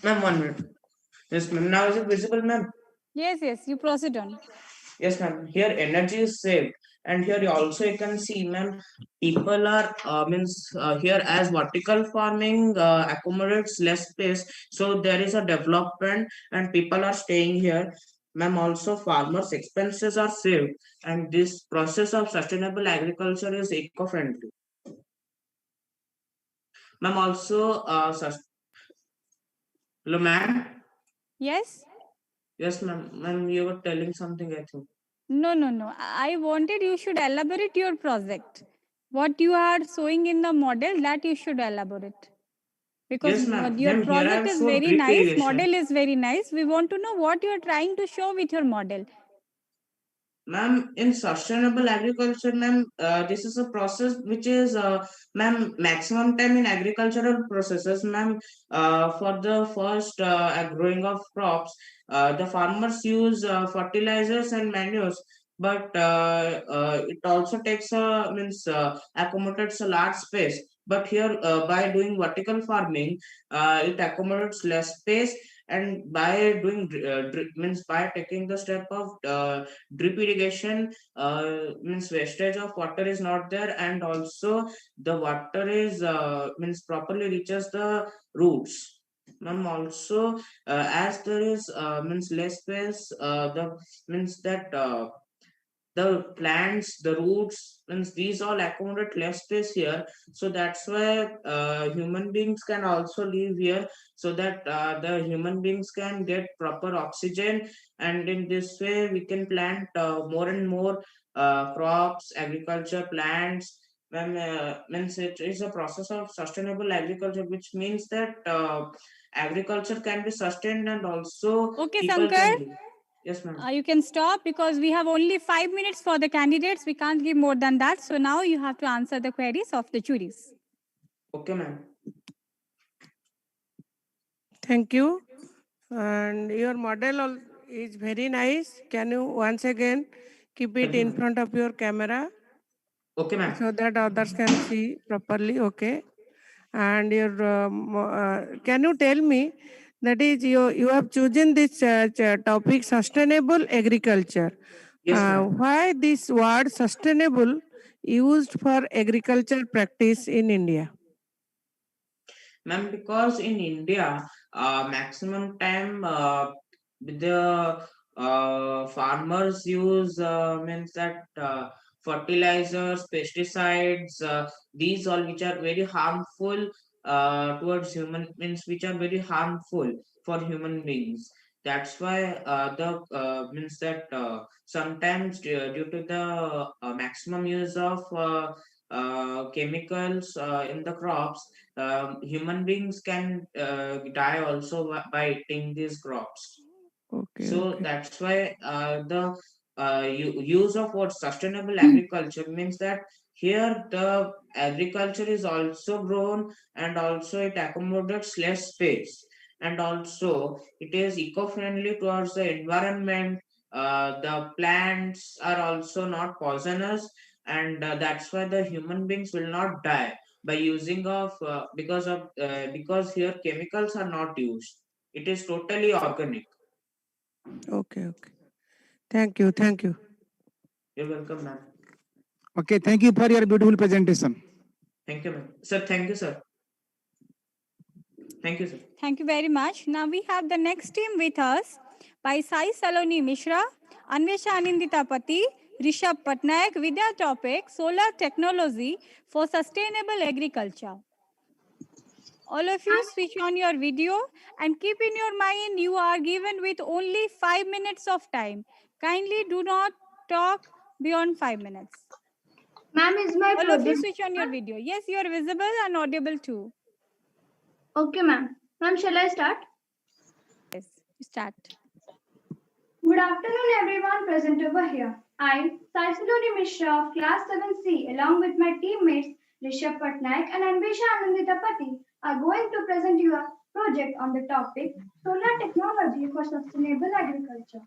Ma'am, 1 minute. Yes, ma'am. Now is it visible, ma'am? Yes, you proceed on. Yes, ma'am. Here energy is saved, and here you can see, ma'am, people are here as vertical farming accommodates less space, so there is a development, and people are staying here. Ma'am, also farmers' expenses are saved, and this process of sustainable agriculture is eco-friendly. Ma'am, also hello, ma'am. Yes. Yes, ma'am. Ma'am, you were telling something, I think. No. I wanted you should elaborate your project. What you are showing in the model, that you should elaborate. Because yes, ma'am. your Ma'am, project is very nice, model is very nice. We want to know what you are trying to show with your model. Ma'am, in sustainable agriculture, ma'am, this is a process which is, ma'am, maximum time in agricultural processes, ma'am. For the first growing of crops, the farmers use fertilizers and manures, but it also takes accommodates a large space. But here, by doing vertical farming, it accommodates less space, and by doing by taking the step of drip irrigation, means wastage of water is not there, and also the water is properly reaches the roots. Ma'am, also as there is less space, the means that the plants, the roots, means these all accommodate less space here. So that's why human beings can also live here, so that the human beings can get proper oxygen, and in this way we can plant more and more crops, agriculture, plants. Means it is a process of sustainable agriculture, which means that agriculture can be sustained, and also okay, people Sankar, can live. Yes, ma'am. You can stop because we have only 5 minutes for the candidates. We can't give more than that. So now you have to answer the queries of the juries. Okay, ma'am. Thank you. And your model is very nice. Can you once again keep it in front of your camera? Okay, ma'am. So that others can see properly. Okay. And your can you tell me, that is, you have chosen this topic, sustainable agriculture. Yes, ma'am. Why this word sustainable used for agriculture practice in India? Ma'am, because in India, maximum time the farmers use means that fertilizers, pesticides, these all which are very harmful towards human, means which are very harmful for human beings. That's why the means that sometimes due to the maximum use of chemicals in the crops, human beings can die also by eating these crops. Okay. So okay. that's why the use of what sustainable agriculture means that here the agriculture is also grown, and also it accommodates less space, and also it is eco-friendly towards the environment. The plants are also not poisonous, and that's why the human beings will not die by using of because here chemicals are not used. It is totally organic. Okay, okay. Thank you, thank you. You're welcome, ma'am. Okay, thank you for your beautiful presentation. Thank you, ma'am. Sir, thank you, sir. Thank you, sir. Thank you very much. Now we have the next team with us by Sai Saloni Mishra, Anvesha Anindita Pati, Rishabh Patnaik with their topic Solar Technology for Sustainable Agriculture. All of you switch on your video and keep in your mind you are given with only 5 minutes of time. Kindly do not talk beyond 5 minutes. Ma'am, is my All of you project... switch on your video. Yes, you are visible and audible too. Okay, ma'am. Ma'am, shall I start? Yes, start. Good afternoon, everyone present over here. I, Sai Saloni Mishra of Class 7C, along with my teammates Rishabh Patnaik and Anvesha Anindita Pati, are going to present you a project on the topic Solar Technology for Sustainable Agriculture.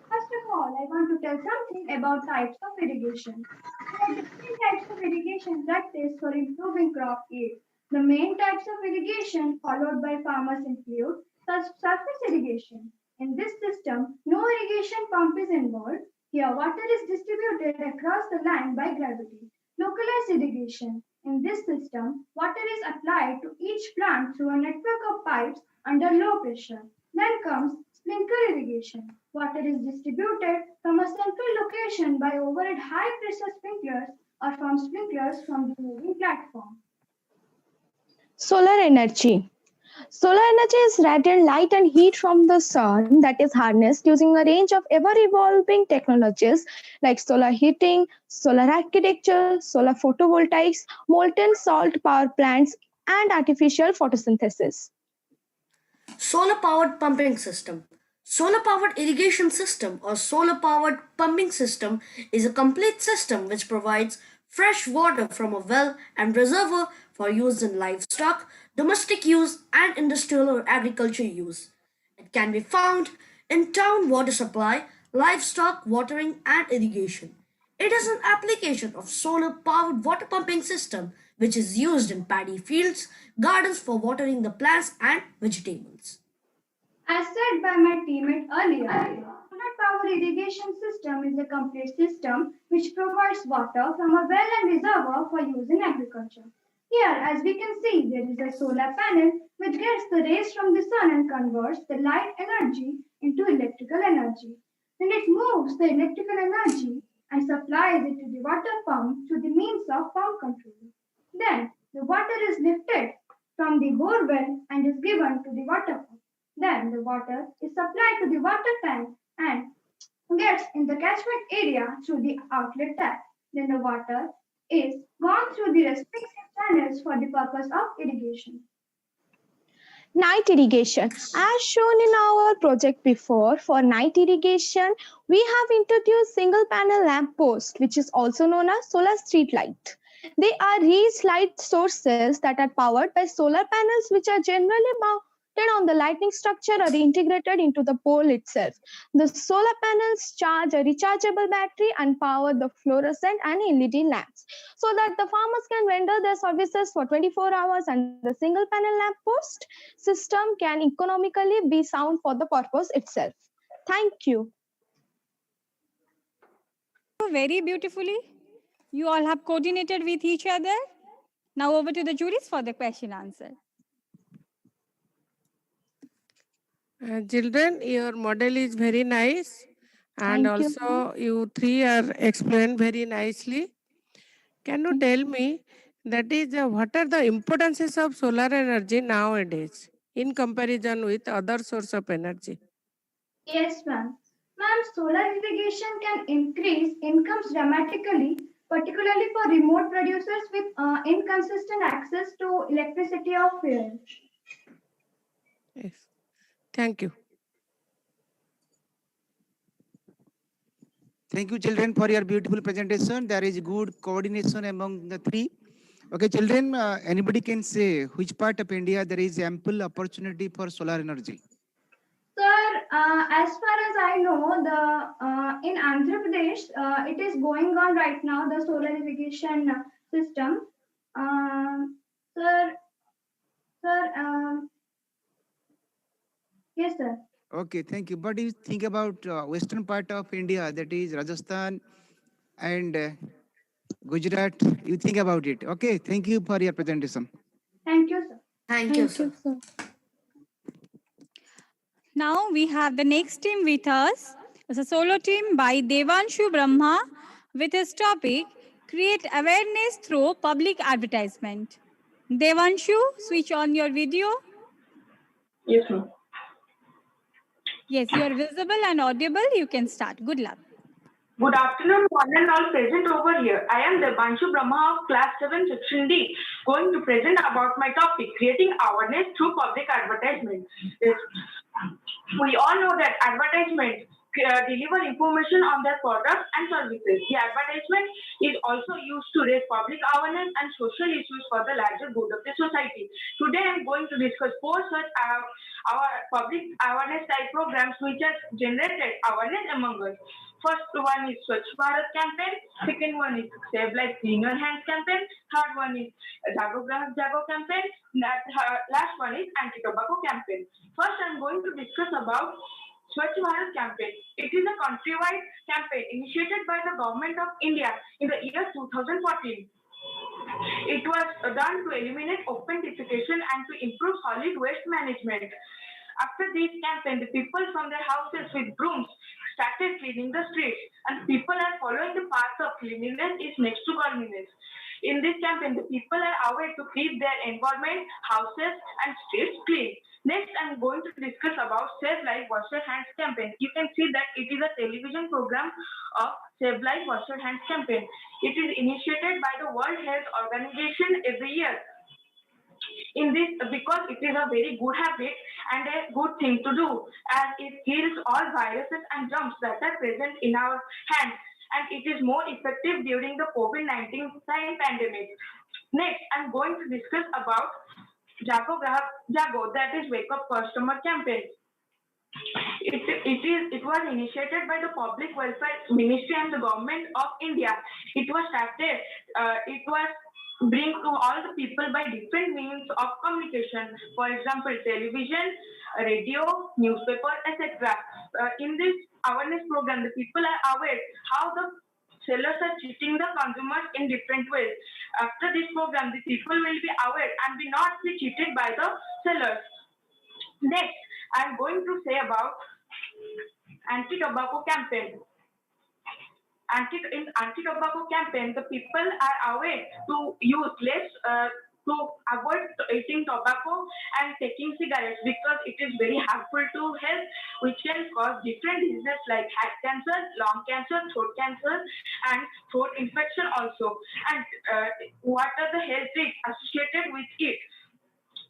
First of all, I want to tell something about types of irrigation. There are different types of irrigation practiced for improving crop yield. The main types of irrigation followed by farmers include surface irrigation. In this system, no irrigation pump is involved. Here, water is distributed across the land by gravity. Localized irrigation. In this system, water is applied to each plant through a network of pipes under low pressure. Then comes sprinkler irrigation. Water is distributed from a central location by overhead high pressure sprinklers or from sprinklers from the moving platform. Solar energy. Solar energy is radiant light and heat from the sun that is harnessed using a range of ever-evolving technologies like solar heating, solar architecture, solar photovoltaics, molten salt power plants, and artificial photosynthesis. Solar-powered pumping system. Solar-powered irrigation system or solar-powered pumping system is a complete system which provides fresh water from a well and reservoir for use in livestock, domestic use, and industrial or agriculture use. It can be found in town water supply, livestock watering, and irrigation. It is an application of solar-powered water pumping system which is used in paddy fields, gardens for watering the plants and vegetables. As said by my teammate earlier, solar power irrigation system is a complete system which provides water from a well and reservoir for use in agriculture. Here, as we can see, there is a solar panel which gets the rays from the sun and converts the light energy into electrical energy. Then it moves the electrical energy and supplies it to the water pump through the means of pump control. Then the water is lifted from the bore well and is given to the water pump. Then the water is supplied to the water tank and gets in the catchment area through the outlet tap. Then the water is gone through the respective channels for the purpose of irrigation. Night irrigation. As shown in our project before, for night irrigation, we have introduced single panel lamp post, which is also known as solar street light. They are raised light sources that are powered by solar panels, which are generally mounted on the lighting structure or integrated into the pole itself. The solar panels charge a rechargeable battery and power the fluorescent and LED lamps so that the farmers can render their services for 24 hours, and the single panel lamp post system can economically be sound for the purpose itself. Thank you. Very beautifully. You all have coordinated with each other. Now over to the juries for the question answer. Children, your model is very nice, and Thank you, also you three are explained very nicely. Can you tell me that is what are the importances of solar energy nowadays in comparison with other source of energy? Yes, ma'am. Ma'am, solar irrigation can increase incomes dramatically, particularly for remote producers with inconsistent access to electricity or fuel. Yes. Thank you. Thank you, children, for your beautiful presentation. There is good coordination among the three. Okay, children, anybody can say which part of India there is ample opportunity for solar energy? Sir, as far as I know, in Andhra Pradesh, it is going on right now, the solar irrigation system. Sir, yes, sir. Okay, thank you. What do you think about western part of India, that is Rajasthan and Gujarat? You think about it. Okay, thank you for your presentation. Thank you, sir. Thank you, sir. Now we have the next team with us. It's a solo team by Devanshu Brahma with his topic Create Awareness Through Public Advertisement. Devanshu, switch on your video. Yes, ma'am. Yes, you are visible and audible. You can start. Good luck. Good afternoon, one and all present over here. I am Devanshu Brahma of Class 7, Section D, going to present about my topic, creating awareness through public advertisement. Yes. We all know that advertisement deliver information on their products and services. The advertisement is also used to raise public awareness and social issues for the larger good of the society. Today, I am going to discuss 4 such our public awareness type programs which have generated awareness among us. First one is Swachh Bharat campaign. Second one is Save Life Cleaner Hands campaign. Third one is Jago Grahak Jago campaign. Last one is Anti-Tobacco campaign. First, I am going to discuss about Swachh Bharat campaign. It is a countrywide campaign initiated by the government of India in the year 2014. It was done to eliminate open defecation and to improve solid waste management. After this campaign, the people from their houses with brooms started cleaning the streets, and people are following the path of cleanliness is next to godliness. In this campaign, the people are aware to keep their environment, houses, and streets clean. Next, I'm going to discuss about Save Life Wash Your Hands campaign. You can see that it is a television program of Save Life Wash Your Hands campaign. It is initiated by the World Health Organization every year. In this, because it is a very good habit and a good thing to do, as it kills all viruses and germs that are present in our hands, and it is more effective during the COVID-19 pandemic. Next, I'm going to discuss about Jago Grahak Jago, that is Wake Up Customer campaign. It was initiated by the Public Welfare Ministry and the Government of India. It was started. It was bring to all the people by different means of communication. For example, television, radio, newspaper, etc. In this awareness program, the people are aware how the sellers are cheating the consumers in different ways. After this program, the people will be aware and will not be cheated by the sellers. Next, I'm going to say about anti-tobacco campaign. In anti-tobacco campaign, the people are aware to use less, to avoid eating tobacco and taking cigarettes because it is very harmful to health, which can cause different diseases like heart cancer, lung cancer, throat cancer, and throat infection also. And what are the health risks associated with it?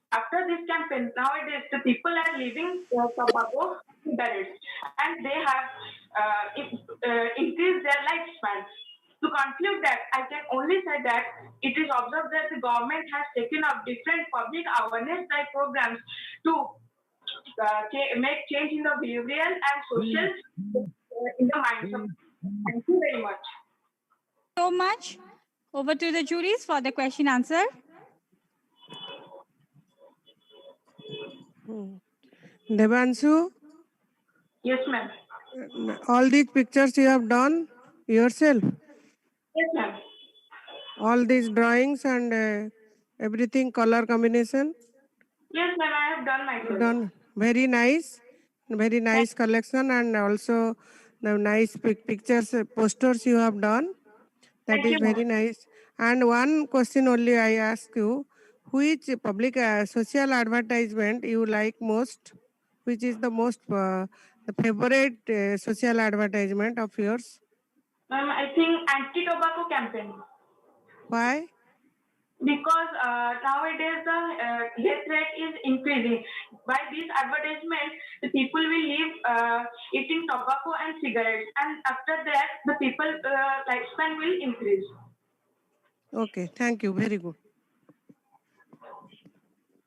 After this campaign, nowadays the people are leaving tobacco cigarettes and they have increased their lifespan. To conclude that, I can only say that it is observed that the government has taken up different public awareness type programs to make change in the behavioral and social in the minds of. Thank you very much. So much. Over to the juries for the question answer. Devanshu? Yes, ma'am. All these pictures you have done yourself? Yes, ma'am. All these drawings and everything, color combination? Yes, ma'am, I have done myself. Done. Very nice collection, and also the nice pictures, posters you have done. That is very nice. And one question only I ask you, which public social advertisement you like most? Which is the most the favorite social advertisement of yours? Ma'am, I think anti-tobacco campaign. Why? Because nowadays the death rate is increasing. By this advertisement, the people will leave eating tobacco and cigarettes, and after that, the people lifespan will increase. Okay, thank you. Very good.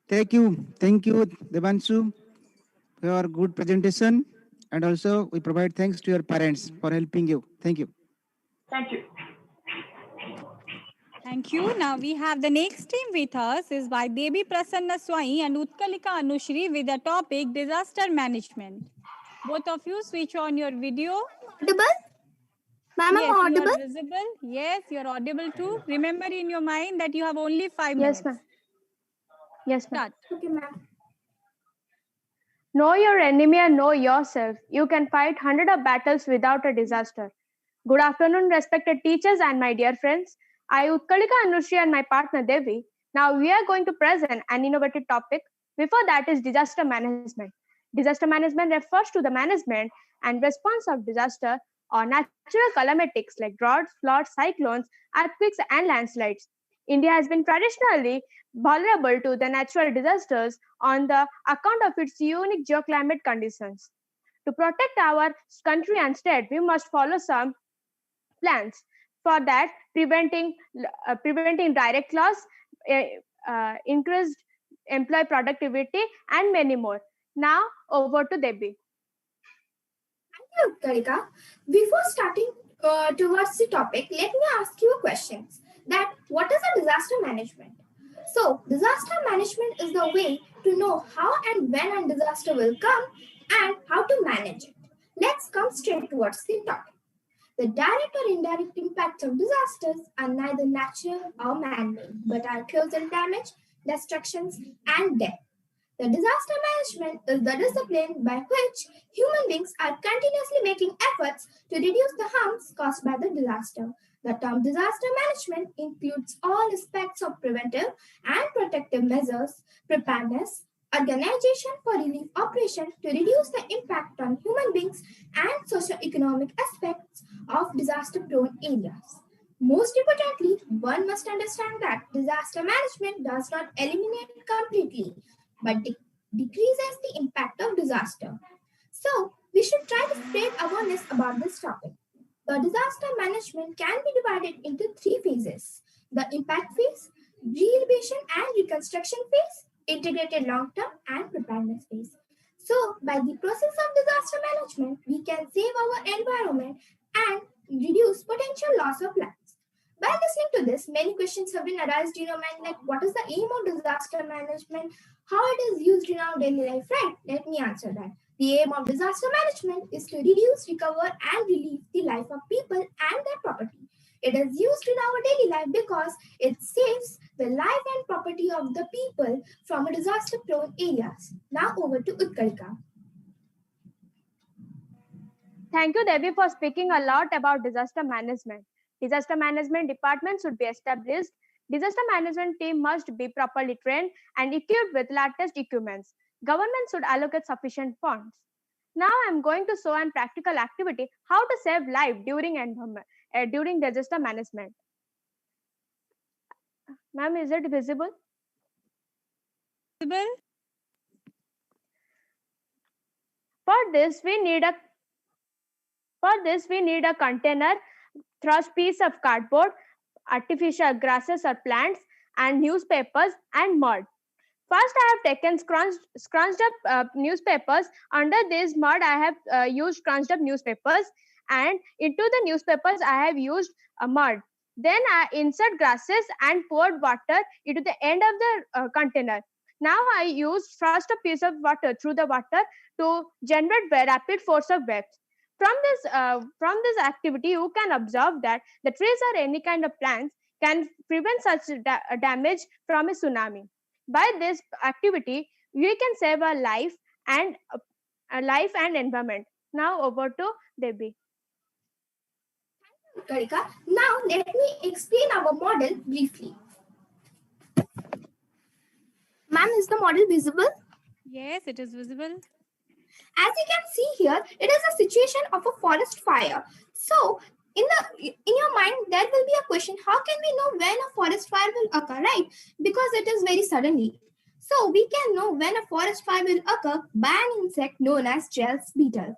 Thank you, Devanshu, for your good presentation, and also we provide thanks to your parents for helping you. Thank you. Thank you. Thank you. Now we have the next team with us is by Devi Prasanna Swai and Utkalika Anushri with the topic disaster management. Both of you switch on your video. Audible? Ma'am, Yes, I'm you audible? are visible. Yes, you are audible too. Remember in your mind that you have only 5 minutes. Yes, ma'am. Yes, ma'am. Start. Okay, ma'am. Know your enemy and know yourself. You can fight hundreds of battles without a disaster. Good afternoon, respected teachers and my dear friends. I, Utkalika Anushri, and my partner Devi. Now we are going to present an innovative topic. Before that is disaster management. Disaster management refers to the management and response of disaster or natural calamities like droughts, floods, cyclones, earthquakes, and landslides. India has been traditionally vulnerable to the natural disasters on the account of its unique geoclimate conditions. To protect our country and state, we must follow some plans. For that, preventing direct loss, increased employee productivity, and many more. Now, over to Debbie. Thank you, Karika. Before starting towards the topic, let me ask you a question. That what is a disaster management? So, disaster management is the way to know how and when a disaster will come and how to manage it. Let's come straight towards the topic. The direct or indirect impacts of disasters are neither natural or man-made, but are causal damage, destructions, and death. The disaster management is the discipline by which human beings are continuously making efforts to reduce the harms caused by the disaster. The term disaster management includes all aspects of preventive and protective measures, preparedness, organization for relief operation to reduce the impact on human beings and socio-economic aspects of disaster-prone areas. Most importantly, one must understand that disaster management does not eliminate completely, but decreases the impact of disaster. So, we should try to spread awareness about this topic. The disaster management can be divided into 3 phases: the impact phase, rehabilitation and reconstruction phase, integrated long-term and preparedness phase. So, by the process of disaster management, we can save our environment and reduce potential loss of lives. By listening to this, many questions have been arised in your mind like what is the aim of disaster management, how it is used in our daily life, right? Let me answer that. The aim of disaster management is to reduce, recover, and relieve the life of people and their property. It is used in our daily life because it saves the life and property of the people from disaster-prone areas. Now over to Utkarika. Thank you, Devi, for speaking a lot about disaster management. Disaster management department should be established. Disaster management team must be properly trained and equipped with latest equipments. Government should allocate sufficient funds. Now I'm going to show an practical activity how to save life during disaster management. Ma'am, is it visible? Visible. For this, we need a container, thrust piece of cardboard, artificial grasses or plants, and newspapers and mud. First, I have taken scrunched up newspapers. Under this mud, I have used scrunched up newspapers, and into the newspapers, I have used mud. Then I insert grasses and poured water into the end of the container. Now I use thrust a piece of water through the water to generate rapid force of waves. From this activity, you can observe that the trees or any kind of plants can prevent such damage from a tsunami. By this activity, we can save a life and environment. Now over to Debbie. Karika. Now let me explain our model briefly. Ma'am, is the model visible? Yes, it is visible. As you can see here, it is a situation of a forest fire. So, in your mind, there will be a question: how can we know when a forest fire will occur, right? Because it is very suddenly. So, we can know when a forest fire will occur by an insect known as Gels beetle.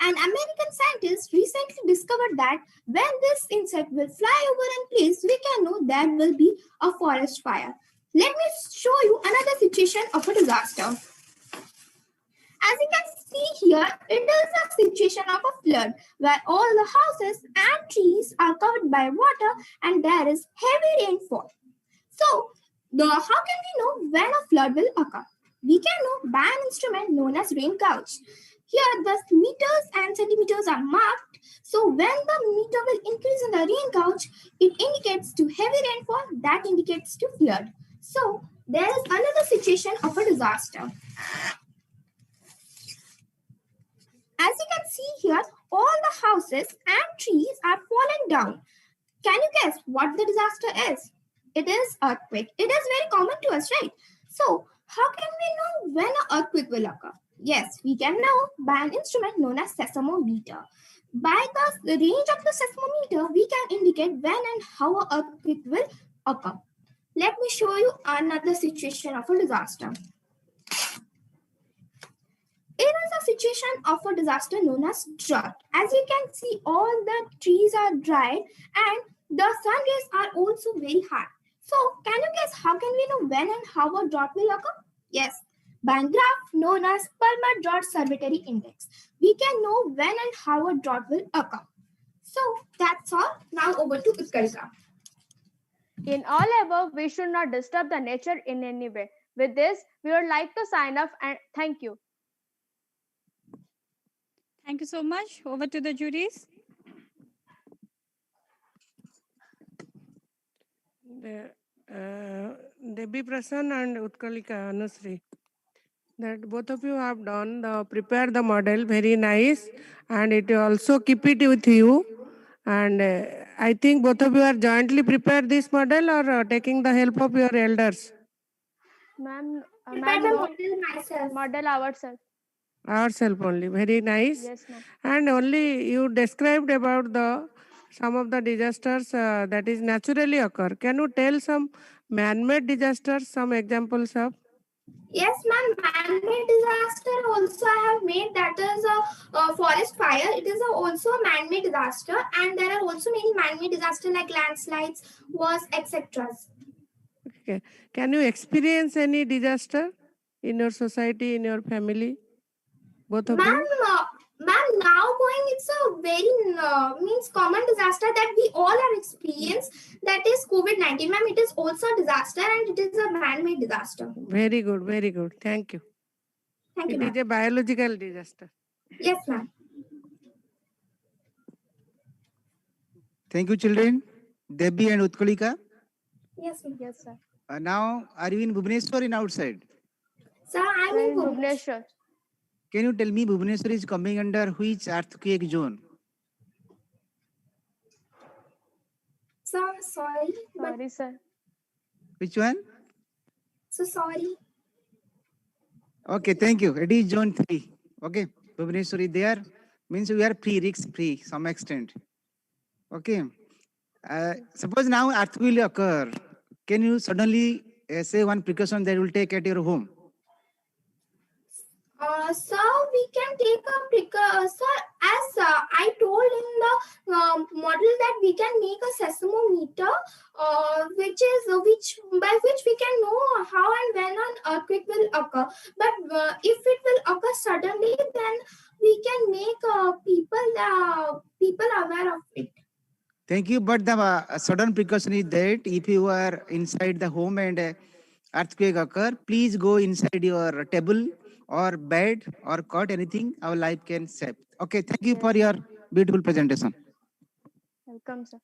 An American scientist recently discovered that when this insect will fly over a place, we can know there will be a forest fire. Let me show you another situation of a disaster. As you can see here, it is a situation of a flood where all the houses and trees are covered by water and there is heavy rainfall. So, how can we know when a flood will occur? We can know by an instrument known as rain gauge. Here, the meters and centimeters are marked. So, when the meter will increase in the rain gauge, it indicates to heavy rainfall, that indicates to flood. So, there is another situation of a disaster. As you can see here, all the houses and trees are falling down. Can you guess what the disaster is? It is earthquake. It is very common to us, right? So, how can we know when an earthquake will occur? Yes, we can know by an instrument known as seismometer. By the range of the seismometer, we can indicate when and how an earthquake will occur. Let me show you another situation of a disaster. It is a situation of a disaster known as drought. As you can see, all the trees are dry and the sun rays are also very high. So, can you guess how can we know when and how a drought will occur? Yes, by a graph known as Palmer Drought Survey Index. We can know when and how a drought will occur. So, that's all. Now over to Utkarika. In all above, we should not disturb the nature in any way. With this, we would like to sign off and thank you. Thank you so much. Over to the juries. Debbie Prasann and Utkalika Anusri, that both of you have done prepare the model very nice, and it also keep it with you. And I think both of you are jointly prepare this model or taking the help of your elders. Ma'am, model ourselves. Ourselves only. Very nice. Yes, ma'am. And only you described about some of the disasters that is naturally occur. Can you tell some man-made disasters, some examples of? Yes, ma'am. Man-made disaster also I have made, that is a forest fire. It is also a man-made disaster, and there are also many man-made disasters like landslides, wars, etc. Okay. Can you experience any disaster in your society, in your family? Both of you? Ma'am, now going, it's a very means common disaster that we all have experienced. That is COVID-19, ma'am. It is also a disaster and it is a man-made disaster. Very good, very good. Thank you. Thank you, It is a biological disaster. Yes, ma'am. Thank you, children. Debbie and Utkalika. Yes, ma'am. Yes, sir. Now, are you in Bhubaneswar or in outside? Sir, I'm in Bhubaneswar. Can you tell me Bhubaneswar is coming under which earthquake zone? Sir, sorry. Sorry, sir. Which one? So sorry. Okay, thank you. It is zone 3. Okay, Bhubaneswar is there. Means we are risk free some extent. Okay. Suppose now earthquake will occur. Can you suddenly say one precaution that you will take at your home? Sir, we can take a precaution. Sir, as I told in the model that we can make a seismometer, by which we can know how and when an earthquake will occur. But if it will occur suddenly, then we can make people aware of it. Thank you. But the sudden precaution is that if you are inside the home and earthquake occur, please go inside your table or bed or cot, anything our life can save. Okay, thank you for your beautiful presentation. Welcome, sir.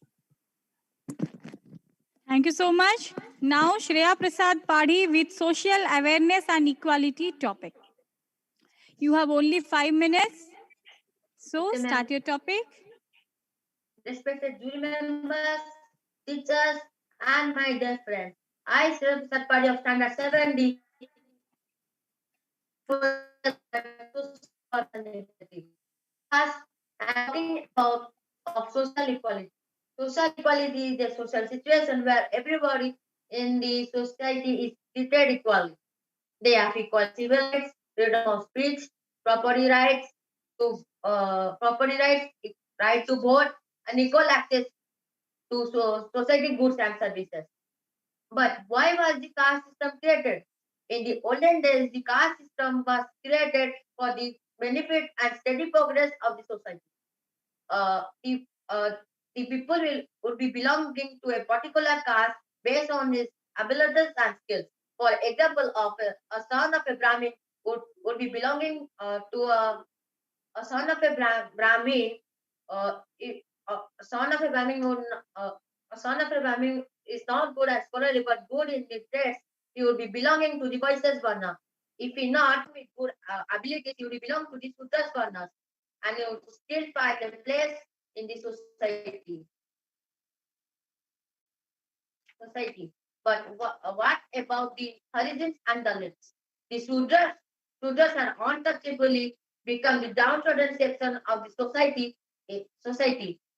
Thank you so much. Now, Shreya Prasad Padhi with social awareness and equality topic. You have only 5 minutes. So, start your topic. Respected jury members, teachers, and my dear friends, I, Shreya Prasad Padhi of Standard 7D, First, I am talking about social equality. Social equality is a social situation where everybody in the society is treated equally. They have equal civil rights, freedom of speech, property rights, right to vote, and equal access to society goods and services. But why was the caste system created? In the olden days, the caste system was created for the benefit and steady progress of the society. The people would be belonging to a particular caste based on his abilities and skills. For example, of a son of a Brahmin would be belonging to a son of a Brahmin. A son of a Brahmin a son of a Brahmin is not good at scholarly but good in the trades. He would be belonging to the Vaishyas Varna. If he not with good abilities, he would belong to the Sudras Varnas, and he would still find a place in the society. But what about the Harijans and Dalits? The Sudras are untouchably become the downtrodden section of the society.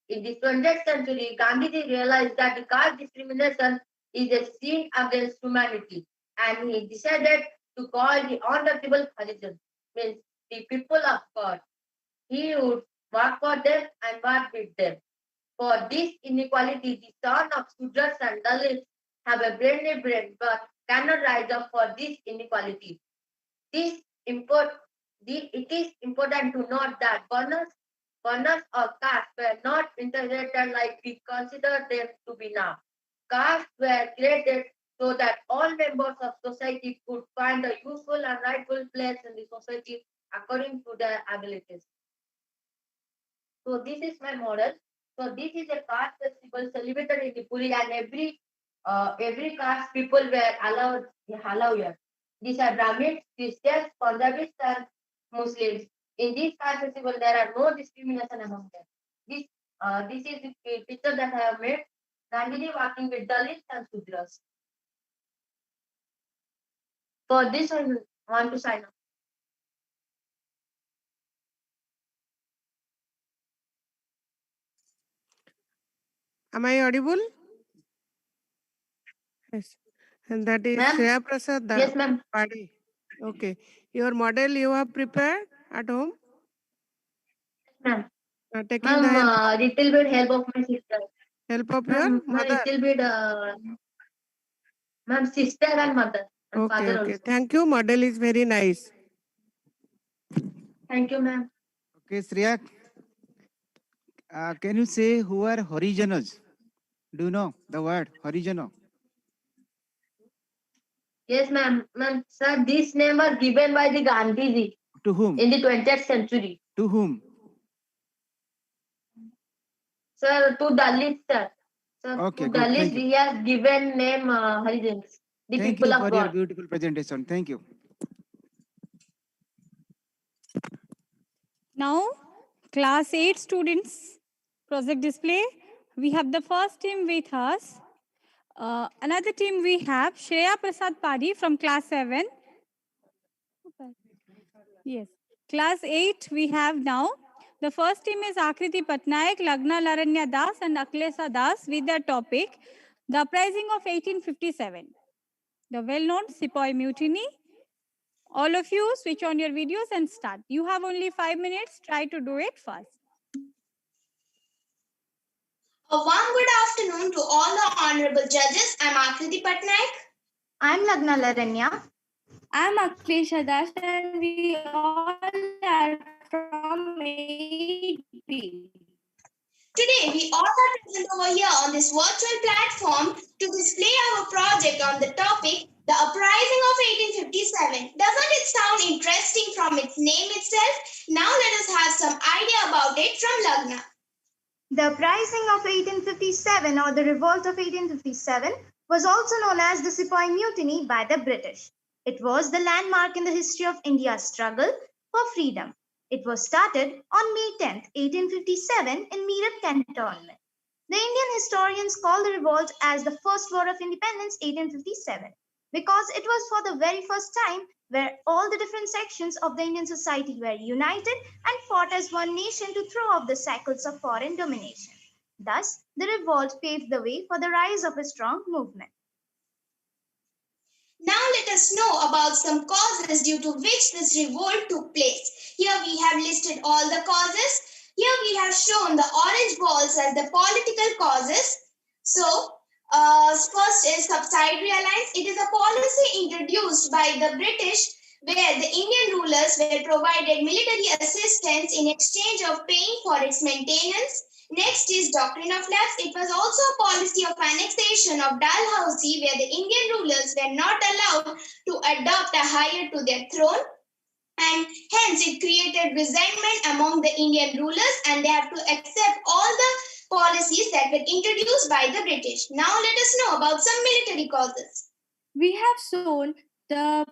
In the 20th century, Gandhiji realized that the caste discrimination is a sin against humanity, and he decided to call the untouchable Harijans, means the people of God. He would work for them and work with them. For this inequality, the son of Sudras and Dalits have a brainy brain but cannot rise up for this inequality. It is important to note that Varnas or castes were not integrated like we consider them to be now. Castes were created so that all members of society could find a useful and rightful place in the society according to their abilities. So this is my model. So this is a caste festival celebrated in the Puri, and every caste people were allowed here. These are Brahmins, Christians, Punjabis, and Muslims. In this caste festival, there are no discrimination among them. This is the picture that I have made. Gandhiji walking with Dalits and Sudras. For this, I want to sign up. Am I audible? Yes. And that is Shreya Prasad. Yes, ma'am. Padi. Okay. Your model you have prepared at home? Ma'am. Taking the help. Little bit help of my sister. Help of your mother? Little bit, ma'am, sister and mother. And Okay, father okay. also. Thank you. Model is very nice. Thank you, ma'am. Okay, Shreya, can you say who are Harijanas? Do you know the word Harijana? Yes, ma'am. Ma'am, sir, this name was given by the Gandhiji. To whom? In the 20th century. To whom? Sir, to Dalits, sir. Sir, Okay, to good. Dalits, Thank you. he has given name Harijans, the Thank people you of for your God. beautiful presentation. Thank you. Now, class 8 students project display. We have the first team with us. Another team we have Shreya Prasad Padi from class 7. Yes. Class 8 we have now. The first team is Akriti Patnaik, Lagna Laranya Das and Aklesa Das with their topic, The Uprising of 1857. The well-known Sepoy Mutiny. All of you switch on your videos and start. You have only 5 minutes. Try to do it fast. A warm good afternoon to all the honorable judges. I'm Akriti Patnaik. I'm Lagna Laranya. I'm Aklesha Das and we all are from 8B. Today, we all are present over here on this virtual platform to display our project on the topic, The Uprising of 1857. Doesn't it sound interesting from its name itself? Now let us have some idea about it from Lagna. The Uprising of 1857 or the Revolt of 1857 was also known as the Sepoy Mutiny by the British. It was the landmark in the history of India's struggle for freedom. It was started on May 10, 1857 in Meerut Cantonment. The Indian historians call the revolt as the First War of Independence 1857 because it was for the very first time where all the different sections of the Indian society were united and fought as one nation to throw off the shackles of foreign domination. Thus, the revolt paved the way for the rise of a strong movement. Now let us know about some causes due to which this revolt took place. Here we have listed all the causes. Here we have shown the orange balls as the political causes. So, first is subsidiary alliance. It is a policy introduced by the British where the Indian rulers were provided military assistance in exchange of paying for its maintenance. Next is doctrine of lapse. It was also a policy of annexation of Dalhousie, where the Indian rulers were not allowed to adopt a heir to their throne, and hence it created resentment among the Indian rulers, and they have to accept all the policies that were introduced by the British. Now let us know about some military causes. We have shown the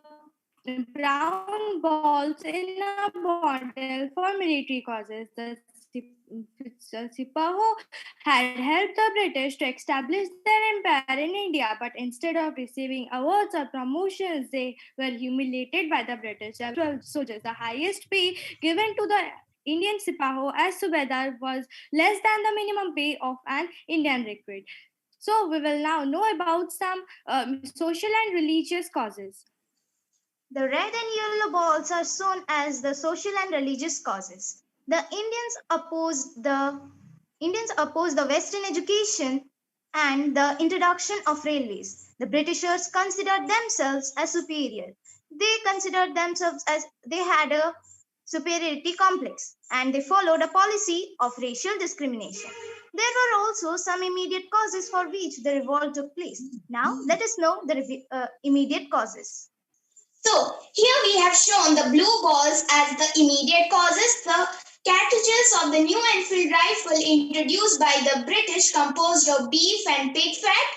brown balls in a model for military causes. The Sipaho had helped the British to establish their empire in India, but instead of receiving awards or promotions, they were humiliated by the British. Soldiers, the highest pay given to the Indian Sipaho as Subedar was less than the minimum pay of an Indian recruit. So we will now know about some social and religious causes. The red and yellow balls are shown as the social and religious causes. The Indians opposed the Western education and the introduction of railways. The Britishers considered themselves as superior. They considered themselves as they had a superiority complex, and they followed a policy of racial discrimination. There were also some immediate causes for which the revolt took place. Now, let us know the immediate causes. So, here we have shown the blue balls as the immediate causes. The cartridges of the new Enfield rifle introduced by the British composed of beef and pig fat,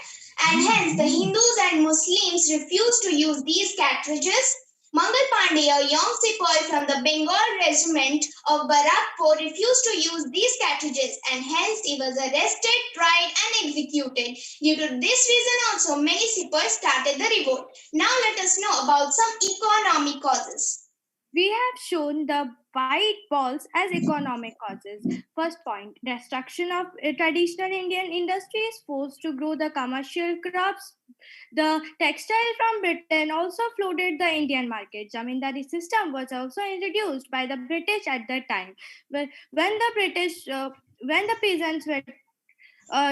and hence the Hindus and Muslims refused to use these cartridges. Mangal Pandey, a young sepoy from the Bengal regiment of Barakpur, refused to use these cartridges, and hence he was arrested, tried and executed. Due to this reason also, many sepoys started the revolt. Now let us know about some economic causes. We have shown the white balls as economic causes. First point, destruction of traditional Indian industries forced to grow the commercial crops. The textile from Britain also flooded the Indian market. Zamindari system was also introduced by the British at that time. When the peasants were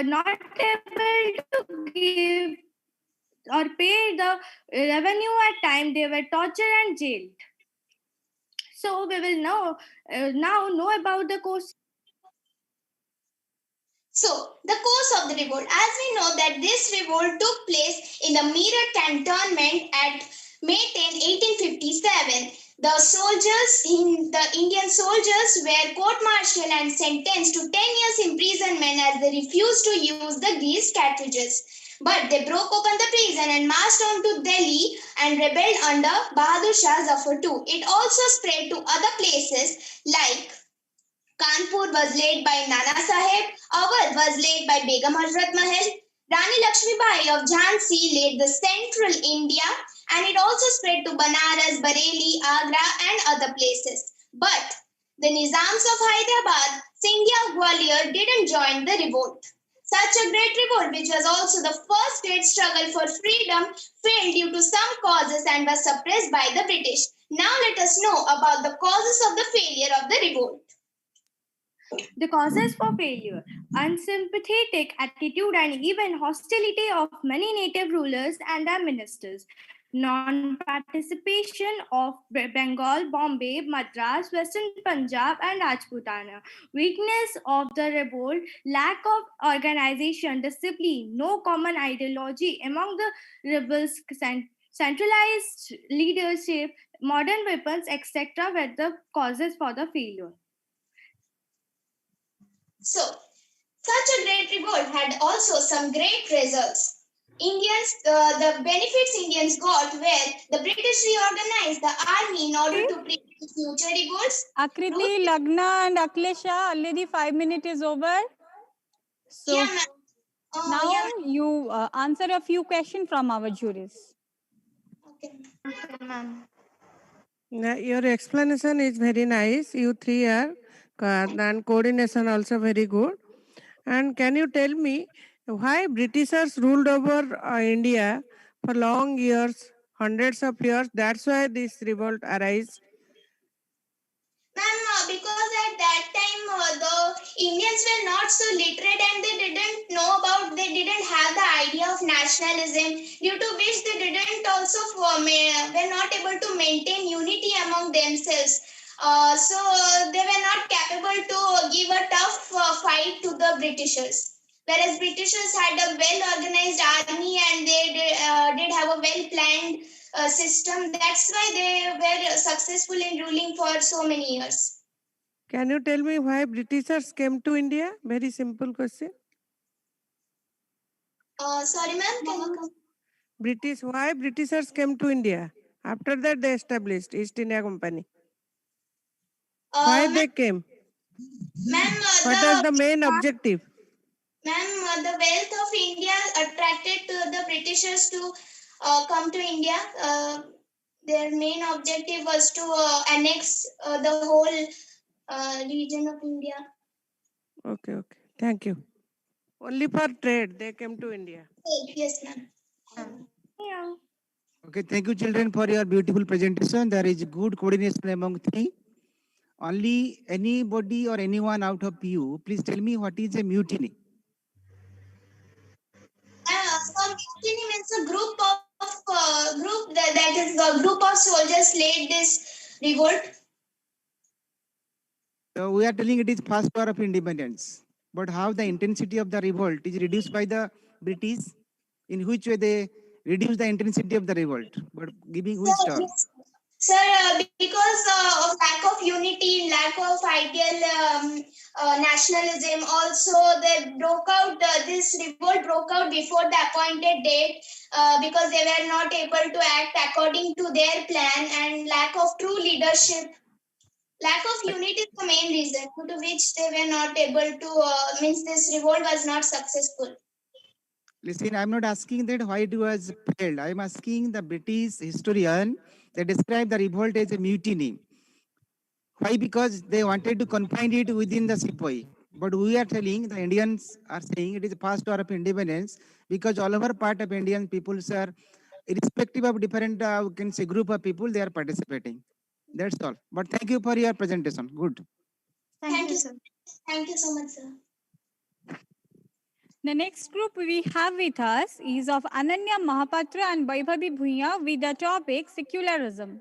not able to give or pay the revenue at time, they were tortured and jailed. So we will now know about the course. So, the course of the revolt. As we know that this revolt took place in the Meerut cantonment at May 10, 1857. The Indian soldiers were court-martialed and sentenced to 10 years imprisonment as they refused to use the grease cartridges. But they broke open the prison and marched on to Delhi and rebelled under Bahadur Shah Zafar II. It also spread to other places like Kanpur was led by Nana Sahib, Awadh was led by Begum Hazrat Mahal, Rani Lakshmibai of Jhansi led the central India, and it also spread to Banaras, Bareilly, Agra and other places. But the Nizams of Hyderabad, Scindia, Gwalior didn't join the revolt. Such a great revolt, which was also the first great struggle for freedom, failed due to some causes and was suppressed by the British. Now let us know about the causes of the failure of the revolt. The causes for failure: unsympathetic attitude and even hostility of many native rulers and their ministers, non-participation of Bengal, Bombay, Madras, Western Punjab and Rajputana, weakness of the revolt, lack of organization, discipline, no common ideology among the rebels, centralized leadership, modern weapons, etc. were the causes for the failure. So, such a great revolt had also some great results. The benefits Indians got were the British reorganized the army in order to prevent future revolts. Akriti, Lagna and Aklesha, already 5 minutes is over. So yeah, now you answer a few questions from our juries. Okay, ma'am. Your explanation is very nice. You three are, and coordination also very good. And can you tell me why Britishers ruled over India for long years, hundreds of years? That's why this revolt arose. Ma'am, because at that time the Indians were not so literate and they didn't have the idea of nationalism, due to which they didn't also were not able to maintain unity among themselves. So they were not capable to give a tough fight to the Britishers. Whereas Britishers had a well-organized army and they did have a well-planned system. That's why they were successful in ruling for so many years. Can you tell me why Britishers came to India? Very simple question. Sorry, ma'am. Can you come? Why Britishers came to India? After that, they established East India Company. Why they came? Ma'am, What was the main objective? Ma'am, the wealth of India attracted to the Britishers to come to India. Their main objective was to annex the whole region of India. Okay. Thank you. Only for trade, they came to India. Yes, ma'am. Okay, thank you children for your beautiful presentation. There is good coordination among three. Only anybody or anyone out of you, please tell me what is a mutiny? So mutiny means a group that is a group of soldiers led this revolt. So we are telling it is first war of independence. But how the intensity of the revolt is reduced by the British? In which way they reduce the intensity of the revolt? But giving which term? Sir, because of lack of unity, lack of ideal nationalism, also they broke out, this revolt broke out before the appointed date because they were not able to act according to their plan, and lack of true leadership. Lack of unity is the main reason due to which they were not able to, means this revolt was not successful. Listen, I'm not asking that why it was failed. I'm asking the British historian, they describe the revolt as a mutiny. Why? Because they wanted to confine it within the sepoy. But we are telling, the Indians are saying it is a first war of independence because all over part of Indian peoples are, irrespective of different, we can say, group of people, they are participating. That's all. But thank you for your presentation. Good. Thank you, sir. Thank you so much, sir. The next group we have with us is of Ananya Mahapatra and Vaibhavi Bhuya with the topic secularism.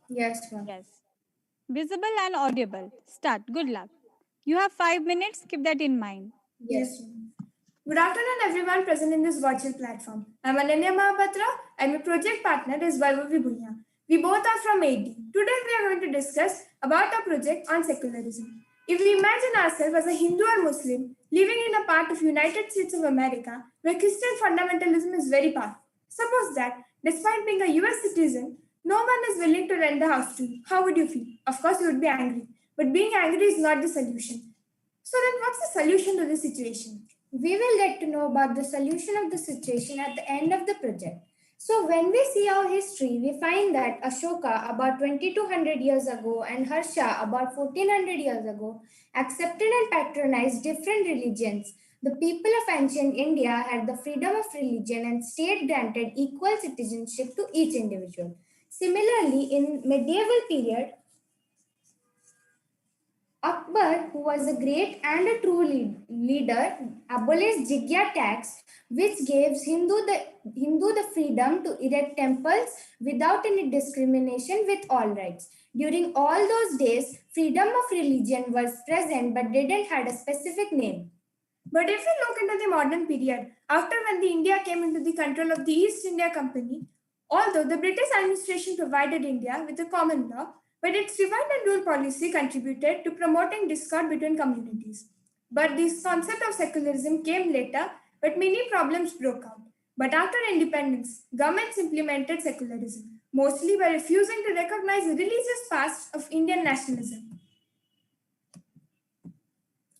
Yes, ma'am. Yes. Visible and audible. Start. Good luck. You have 5 minutes. Keep that in mind. Yes. Good afternoon, everyone present in this virtual platform. I'm Ananya Mahapatra and my project partner is Vaibhavi Bhuya. We both are from AD. Today we are going to discuss about our project on secularism. If we imagine ourselves as a Hindu or Muslim living in a part of United States of America where Christian fundamentalism is very powerful. Suppose that, despite being a US citizen, no one is willing to rent the house to you. How would you feel? Of course, you would be angry. But being angry is not the solution. So then what's the solution to this situation? We will get to know about the solution of the situation at the end of the project. So when we see our history, we find that Ashoka about 2200 years ago and Harsha about 1400 years ago accepted and patronized different religions. The people of ancient India had the freedom of religion and state granted equal citizenship to each individual. Similarly, in medieval period, Akbar, who was a great and a true leader, abolished jizya tax, which gives Hindu the freedom to erect temples without any discrimination with all rights. During all those days, freedom of religion was present but didn't have a specific name. But if we look into the modern period, after when the India came into the control of the East India Company, although the British administration provided India with a common law, but its divide and rule policy contributed to promoting discord between communities. But this concept of secularism came later, but many problems broke out. But after independence, governments implemented secularism, mostly by refusing to recognize the religious past of Indian nationalism.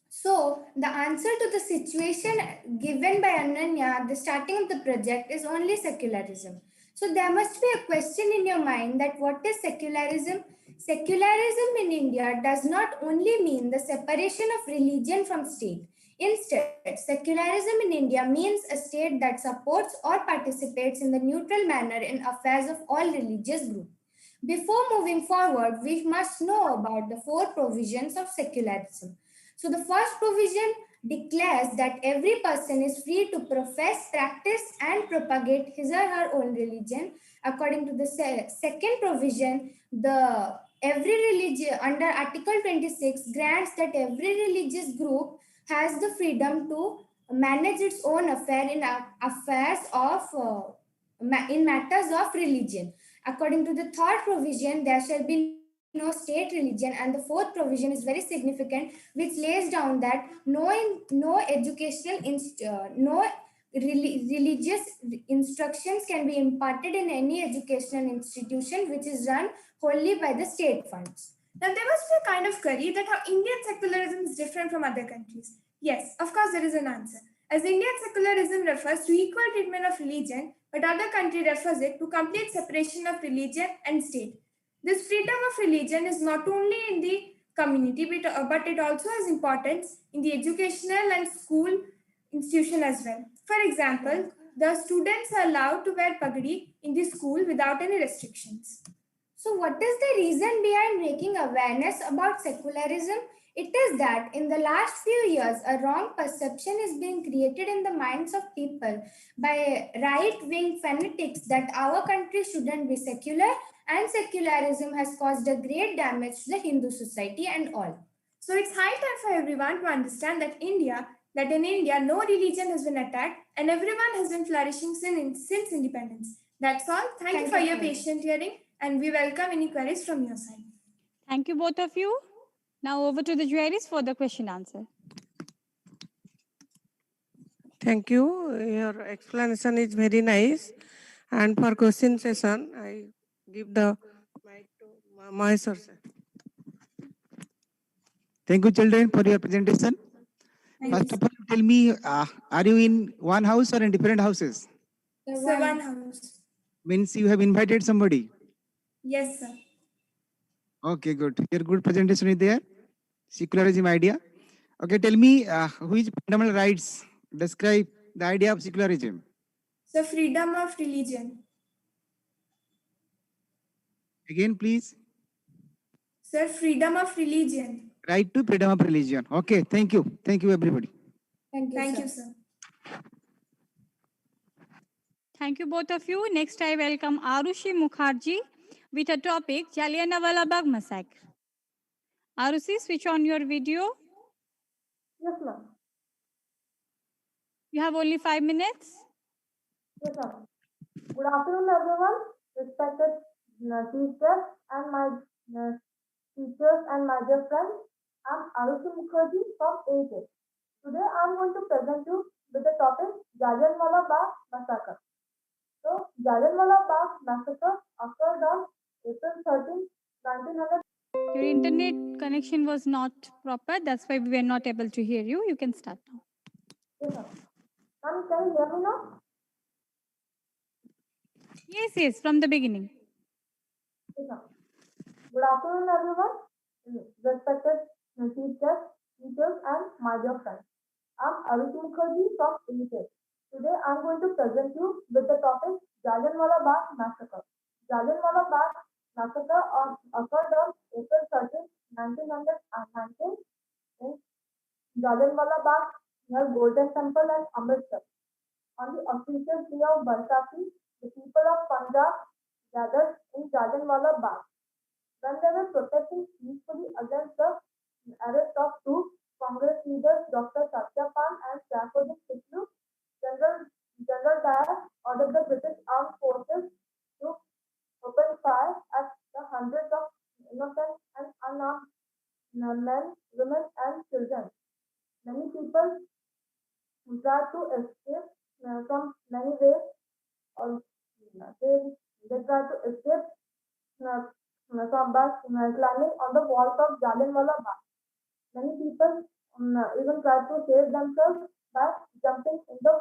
So, the answer to the situation given by Ananya at the starting of the project is only secularism. So, there must be a question in your mind that what is secularism? Secularism in India does not only mean the separation of religion from state. Instead, secularism in India means a state that supports or participates in the neutral manner in affairs of all religious groups. Before moving forward, we must know about the four provisions of secularism. So the first provision declares that every person is free to profess, practice, and propagate his or her own religion. According to the second provision, the every religion under Article 26 grants that every religious group has the freedom to manage its own affair in affairs of in matters of religion. According to the third provision, there shall be no state religion, and the fourth provision is very significant, which lays down that no religious instructions can be imparted in any educational institution which is run wholly by the state funds. Now, there must be a kind of query that how Indian secularism is different from other countries. Yes, of course, there is an answer. As Indian secularism refers to equal treatment of religion, but other country refers it to complete separation of religion and state. This freedom of religion is not only in the community, but it also has importance in the educational and school institution as well. For example, the students are allowed to wear pagadi in the school without any restrictions. So what is the reason behind making awareness about secularism? It is that in the last few years, a wrong perception is being created in the minds of people by right-wing fanatics that our country shouldn't be secular, and secularism has caused a great damage to the Hindu society and all. So it's high time for everyone to understand that in India, no religion has been attacked and everyone has been flourishing since independence. That's all. Thank you for your patient hearing, and we welcome any queries from your side. Thank you, both of you. Now over to the juries for the question answer. Thank you. Your explanation is very nice. And for question session, I give the mic to Maheshwar sir. Thank you, children, for your presentation. First of all, tell me, are you in one house or in different houses? So one house. Means you have invited somebody. Yes, sir. Okay, good. Your good presentation is there. Secularism idea. Okay, tell me, which fundamental rights describe the idea of secularism? So freedom of religion. Again, please. Sir, freedom of religion. Right to freedom of religion. Okay, thank you. Thank you, everybody. Thank you, sir. Thank you, both of you. Next, I welcome Arushi Mukherjee with a topic, Jallianwala Bagh Massacre. Arushi, switch on your video. Yes, ma'am. You have only 5 minutes. Yes, ma'am. Good afternoon, everyone. Respected teachers and my teachers and my dear friends. I'm Arushi Mukherjee from 8th. Today, I'm going to present you with the topic Jallianwala Bagh Massacre. So, Jallianwala Bagh Massacre occurred on April 13, 1900. Your internet connection was not proper. That's why we were not able to hear you. You can start now. Yes, ma'am. Ma'am, can you hear me now? Yes, from the beginning. Yes, ma'am. Good afternoon, everyone. Respected teachers, and my dear friends. I'm Arushi Mukherjee from 8th. Today, I'm going to present you with the topic Jallianwala Bagh Massacre. Jallianwala Bagh Massacre occurred on April 13, 1919 in Jallianwala Bagh near Golden Temple and Amritsar. On the auspicious day of Baisakhi, the people of Punjab gathered in Jallianwala Bagh. When they were protesting peacefully against the arrest of two Congress leaders, Dr. Satyapan and Saifuddin Kitlu, General Dyer ordered the British armed forces to open fire at the hundreds of innocent and unarmed men, women, and children. Many people tried to escape from many ways. They tried to escape by climbing on the walls of Jallianwala Bagh. Many people even tried to save themselves by jumping in the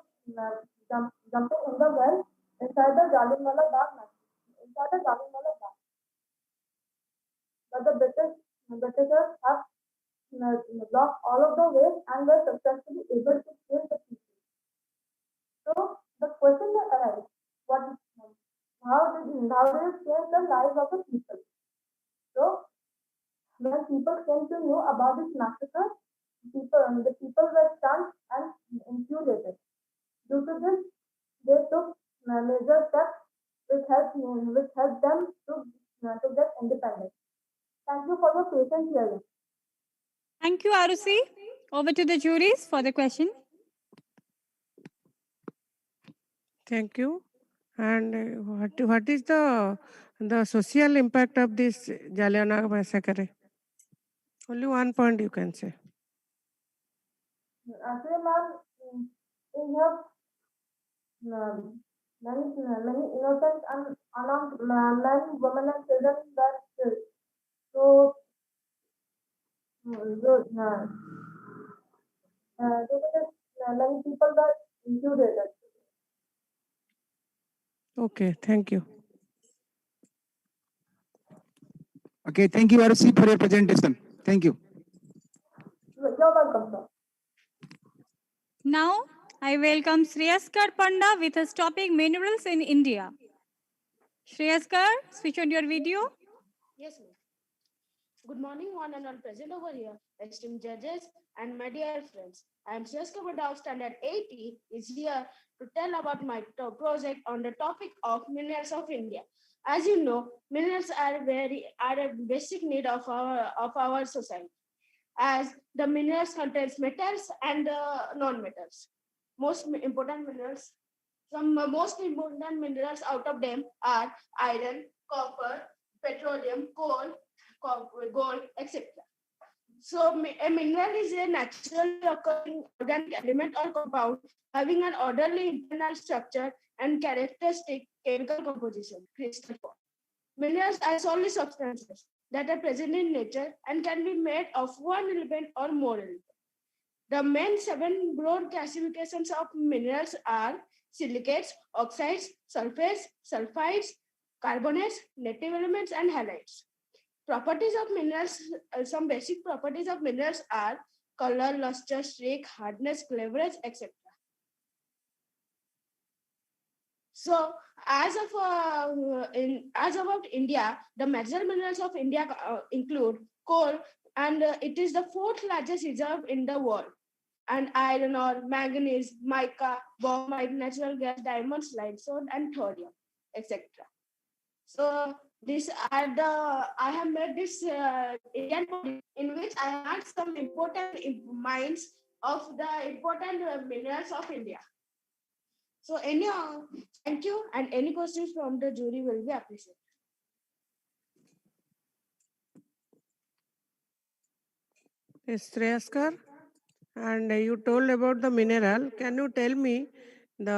well inside the Jallianwala Bagh. But the Britishers have blocked all of the ways and were successfully able to kill the people. So the question may arise: what how did it change the lives of the people? So when people came to know about this massacre, the people were stunned and infuriated. Due to this, they took major steps which helped them to get independence. Thank you for your patient hearing. Thank you, Arusi. Over to the juries for the question. Thank you. And what is the social impact of this Jallianwala massacre? Only one point you can say. Actually, ma'am, we have many innocent and unarmed men, women, and children were killed. So, due to this, many people were infuriated. Okay, thank you. Okay, thank you, Arusi, for your presentation. Thank you. You're welcome, sir. Now, I welcome Shreyaskar Panda with his topic Minerals in India. Shreyaskar, switch on your video. Yes, ma'am. Good morning, one and all present over here, esteemed judges and my dear friends. I am Shreyaskar Panda of Standard 80 is here to tell about my project on the topic of minerals of India. As you know, minerals are a basic need of our society, as the minerals contains metals and non-metals. Most important minerals out of them are iron, copper, petroleum, coal, gold, etc. So a mineral is a naturally occurring organic element or compound having an orderly internal structure and characteristic chemical composition, crystal form. Minerals are solid substances that are present in nature and can be made of one element or more elements. The main 7 broad classifications of minerals are silicates, oxides, sulfates, sulfides, carbonates, native elements, and halides. Properties of minerals, some basic properties of minerals are color, luster, streak, hardness, cleavage, etc. So, as about India, the major minerals of India include coal, and it is the 4th largest reserve in the world, and iron ore, manganese, mica, bauxite, natural gas, diamonds, limestone, and thorium, etc. So these are I have made this Indian body in which I had some important mines of the important minerals of India. So thank you, and any questions from the jury will be appreciated. Yes, Shreyaskar, and you told about the mineral. Can you tell me which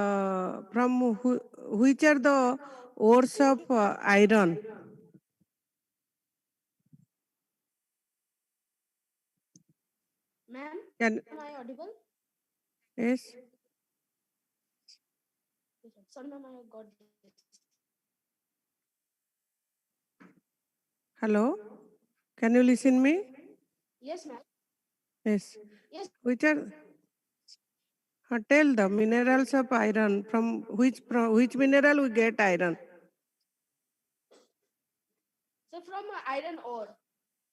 are the ores of iron? Ma'am, am I audible? Yes. Sorry, ma'am, I got this. Hello, can you listen me? Yes, ma'am. Yes. Yes. Which are tell the minerals of iron, from which mineral we get iron? So from iron ore.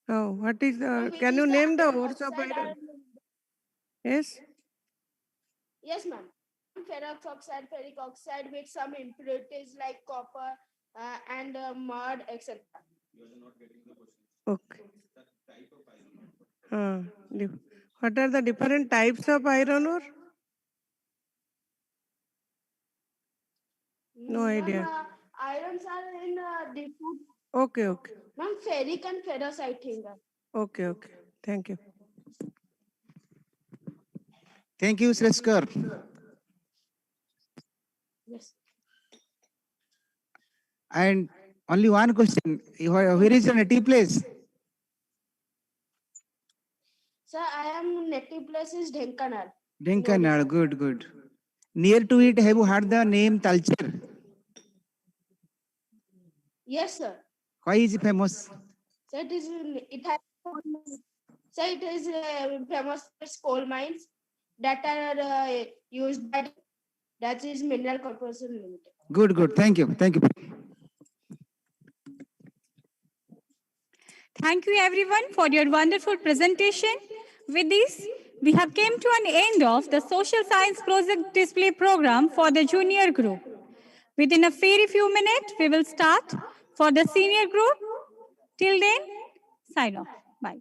Oh, what is the? Can you name the ores of iron? Yes. Yes, ma'am. Ferrous oxide, ferric oxide with some impurities like copper and mud, etc. Okay. What are the different types of iron ore? No idea. Irons are in different. Okay. Ma'am, ferric and ferrous, I think. Okay. Thank you. Thank you, Shreyaskar. Yes. And only one question. Where is your native place? Sir, I am native place is Dhenkanal. Dhenkanal, good. Near to it, have you heard the name Talcher? Yes, sir. Why is it famous? So it is famous coal mines that are used by that is Mineral Corporation Limited. Good. Thank you. Thank you everyone for your wonderful presentation. With this, we have came to an end of the Social Science Project Display Program for the junior group. Within a very few minutes, we will start for the senior group. Till then, sign off. Bye.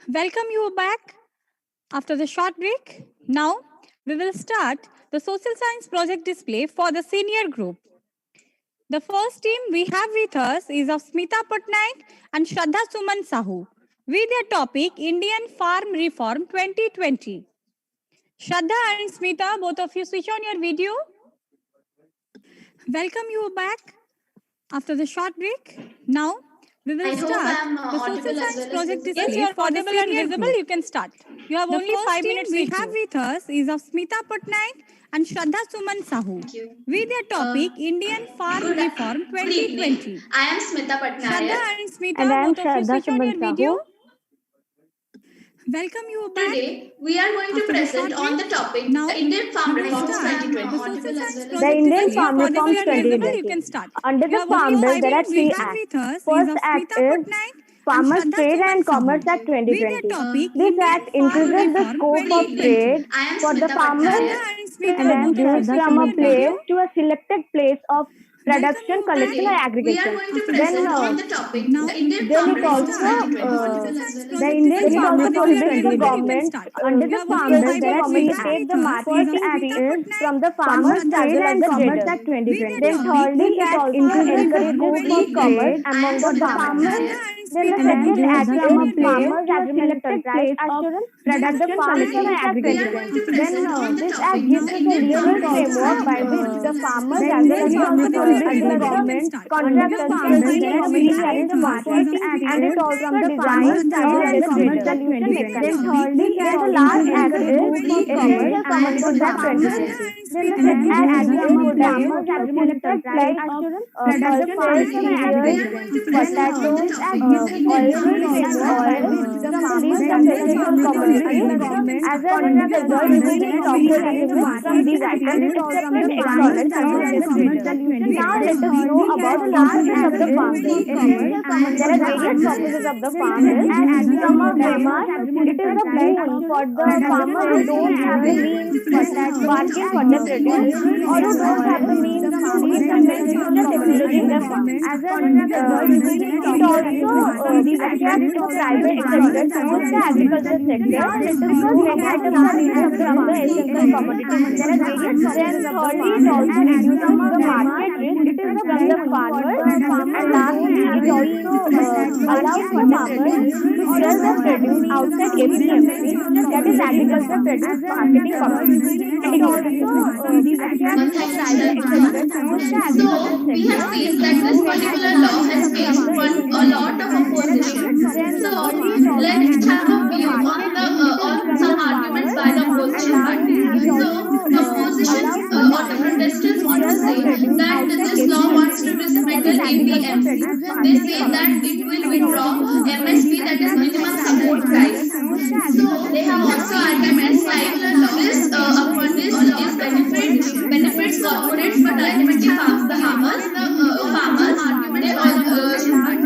Welcome you back after the short break. Now, we will start the social science project display for the senior group. The first team we have with us is of Smita Patnaik and Shraddha Suman Sahu with their topic Indian Farm Reform 2020. Shraddha and Smita, both of you switch on your video. Welcome you back after the short break. Now, we will start the social science project display. Yes, you are audible and visible. You can start. You have only 5 minutes. We have with us is of Smita Patnaik and Shraddha Suman Sahu with their topic Indian Farm Reform 2020. I am Smita Patnaik. Shraddha and Smita, both of you switch on your video. Welcome you back. Today, we are going to present on the topic the Indian Farm Reforms 2020. The Indian Farm Reforms 2020. Under the Farm Bill, there are 3 acts. First act is Farmers Trade and Commerce Act 2020. This act increases the scope of trade for the farmers and then from a place to a selected place of production, collection, or aggregation. Then it also prohibits the government under the Farm Bill there are 3 take the market increase from the farmers trade and commerce act 2020. Then thirdly, it also encourages commerce among the farmers. Then the second act is farmers agricultural price assurance product the farmers and aggregation. Then this act gives us a legal framework by which the farmers agricultural the government contractors can manage the market and it also designs the solution mechanism. Then thirdly, the last act is essential commerce act 2020. Then the second act is farmers agricultural price assurance pulses potatoes oil from the least accessible commodity as a result reducing competitiveness from these items is accepted excellence. Now let us know about the purposes of the farm bill. There are various purposes of the farm bill. From a farmer, it is a boon for the farmer who don't have the means to bargain for the produce or who don't have the means to implement future technology in the farm. As a result, it also attracts the private sector towards the agriculture sector because many items are needed from the essential commodity. There are various purposes of the farm bill. It also reduces the market risk from the farmers and lastly it also allows farmers to sell the produce outside APMC, that is agriculture produce marketing company, and it also attracts the private sector towards the agriculture sector. So we have seen that this particular law has faced a lot of opposition. So let's have a view on some arguments by the opposition parties. So the opposition or the protesters want to say that this law wants to dismantle APMC. They say that it will withdraw MSP, that is minimum support price. So they have also arguments like this benefits corporates but ultimately harms the farmers.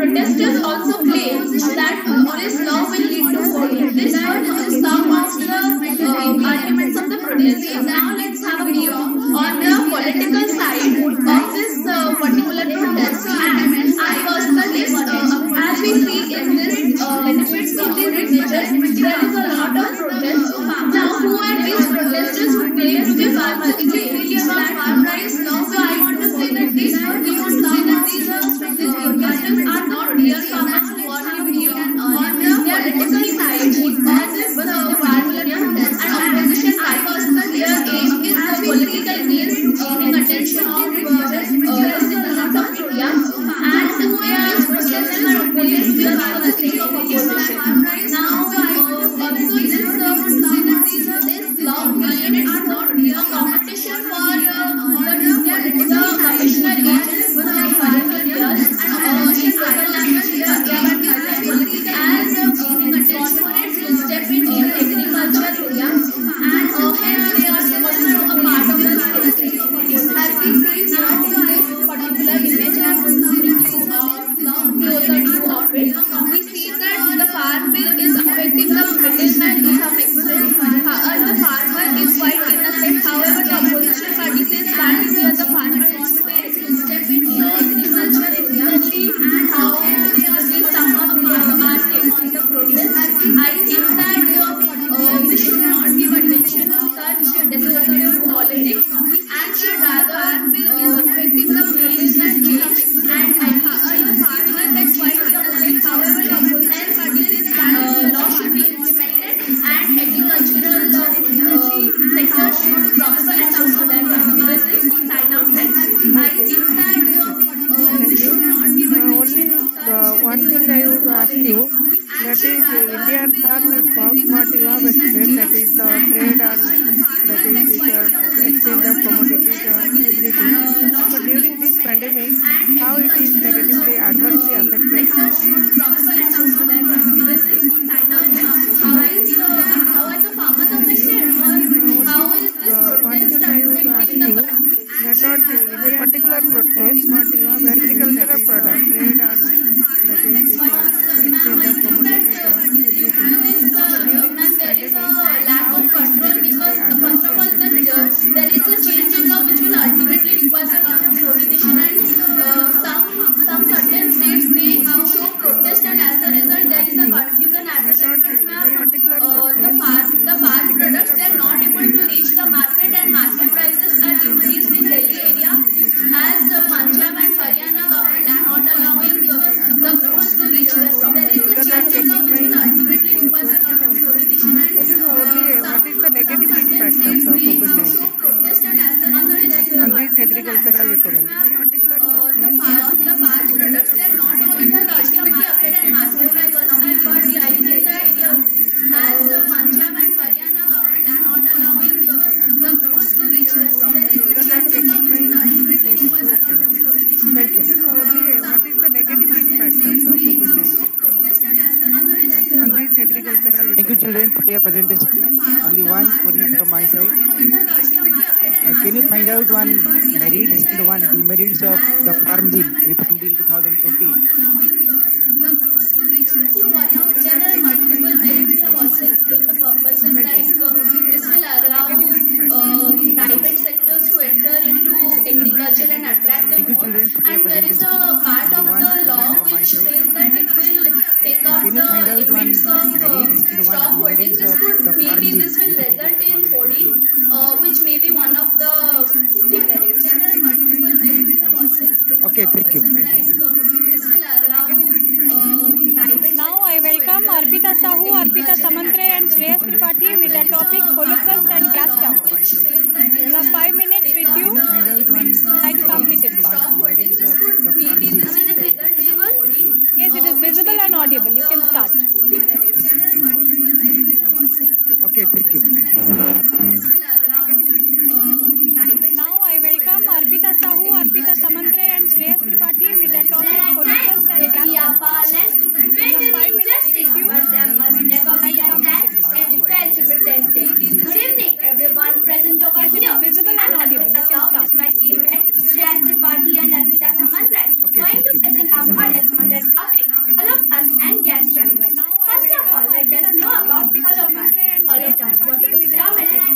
Protesters also claim that this law will lead to hoarding. This sounds to the arguments of the protesters. Now let's have a view on the political side of this particular protest. And I personally one thing I would ask you, that is Indian farm reform, what you have explained, that is the trade and that is the exchange of commodities, everything. But during this pandemic, how it is negatively, adversely affected? How are the farmers affected, or how is this protest affecting the country? That not in a particular protest, what you have agricultural product trade and that is exchange of commodities, everything. But during this pandemic, Lack of control, because first of all, there is a change in law which will ultimately require a lot of coordination, and some certain states may show protest, and as a result there is a confusion as a the farm products, they are not able to reach the market, and market prices are increased in Delhi area, as Punjab and Haryana government are not allowing the goods to reach the crop. There is a change in law which will ultimately require a lot of coordination, and what is the negative impact of the COVID-19 protest, and as a result on this agricultural economy? the farm products, they are not able to ultimately affect market economy, but as Punjab and Haryana government are not allowing the goods to reach the crop. There is a change in law which will ultimately require a lot of coordination. Thank you. What is the negative impact of the COVID-19 on this agricultural economy? Thank you, children, for your presentation. Only one query from my side. Can you find out one merits and one demerits of the Farm Bill, Reform Bill 2020? There are multiple merits have also explained the purposes, like this will allow private sectors to enter into agriculture and attract the more. And there is a part of the law which says that it will take out the limits of stock holding. This will result in hoarding, which may be one of the demerits. There are multiple merits have also explained. Okay, thank you. This will allow Now I welcome Arpita Sahu, Arpita Samantre and Shreyas Tripathi with the topic Holocaust and Glass Towers. You have 5 minutes with you. Try to complete it fast. Yes, it is visible and audible. You can start. Okay, thank you. Now I welcome Arpita Sahu, Arpita Samantre and Shreyas Tripathi with the topic Holocaust and Glass Towers. You have 5 minutes with you. Good evening, everyone present over here. Visible and audible. You can start. My teammates Shreyas Tripathi and Arpita Samantra going to present our model on that topic, Holocaust and gas chambers. First of all, let us know about Holocaust. Holocaust was a dominant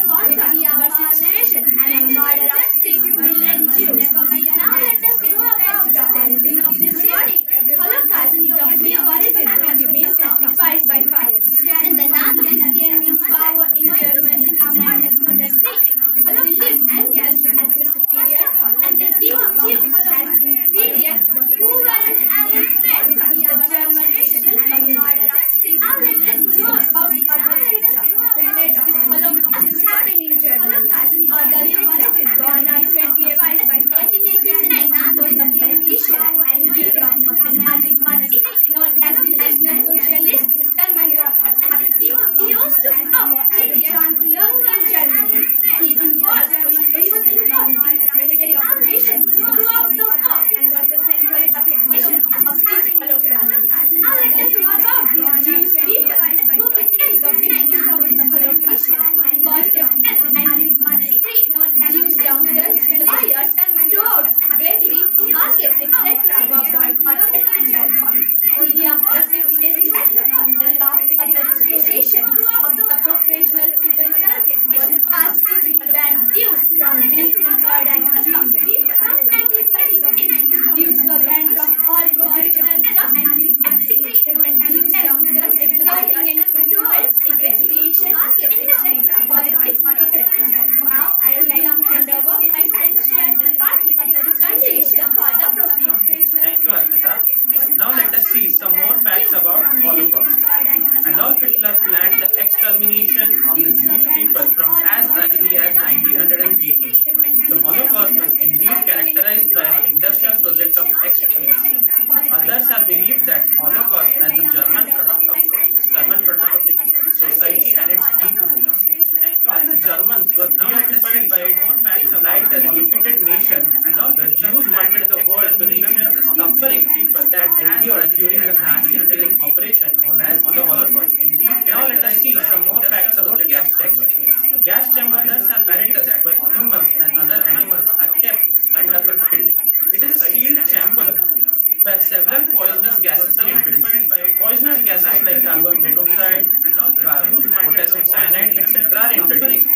Holocaust situation and a murder of 6 million Jews. Now let us know about the origin of this body. Holocaust is a horrible and remains sacrificed by fire. In the Nazis gaining power in Germany in order to defeat Holocaust and gas chambers as superior, and the deep Jews as inferior, who were an ally threat to the German nation and murder of 6 Now let us know about Holocaust happened in Germany. Adolf Hitler, born on 28th by 1889, was a politician and leader of the Nazi Party, known as the National Socialist German Party. He rose to power as the Chancellor in Germany. He was involved in military operations throughout the war and was the central application of this Holocaust. Now let us know about the Jewish people who began the victims of the Holocaust. First, Jewish doctors, lawyers, stewards, bakeries, markets, etc. were boycotted in Germany. Only after 6 days later, the law for the registration of the professional civil service was passed which banned Jews from being employed as Jewish people. From 1936, Jews were banned from all professional jobs and Jewish doctors, lawyers, stewards, education, industry, politics, etc. Now, I would like hand over my friend Tripathi to continue the further proceedings. Thank you, Arpita. Now let us see some more facts about Holocaust. Adolf Hitler planned the extermination of the Jewish people from as early as 1918. The Holocaust was indeed characterized by an industrial project of extermination. Others have believed that Holocaust as a German product of the society and its deep roots. While the Germans were preoccupied by its light as a defeated nation, the Jews wanted the world to remember the suffering people that endured during the Nazi killing operation known as the Holocaust. Now let us see some more facts about gas chambers. A gas chamber is an apparatus where humans and other animals are kept under control. It is a sealed chamber where several poisonous gases are introduced. Poisonous gases like carbon monoxide, potassium cyanide, etc. are introduced.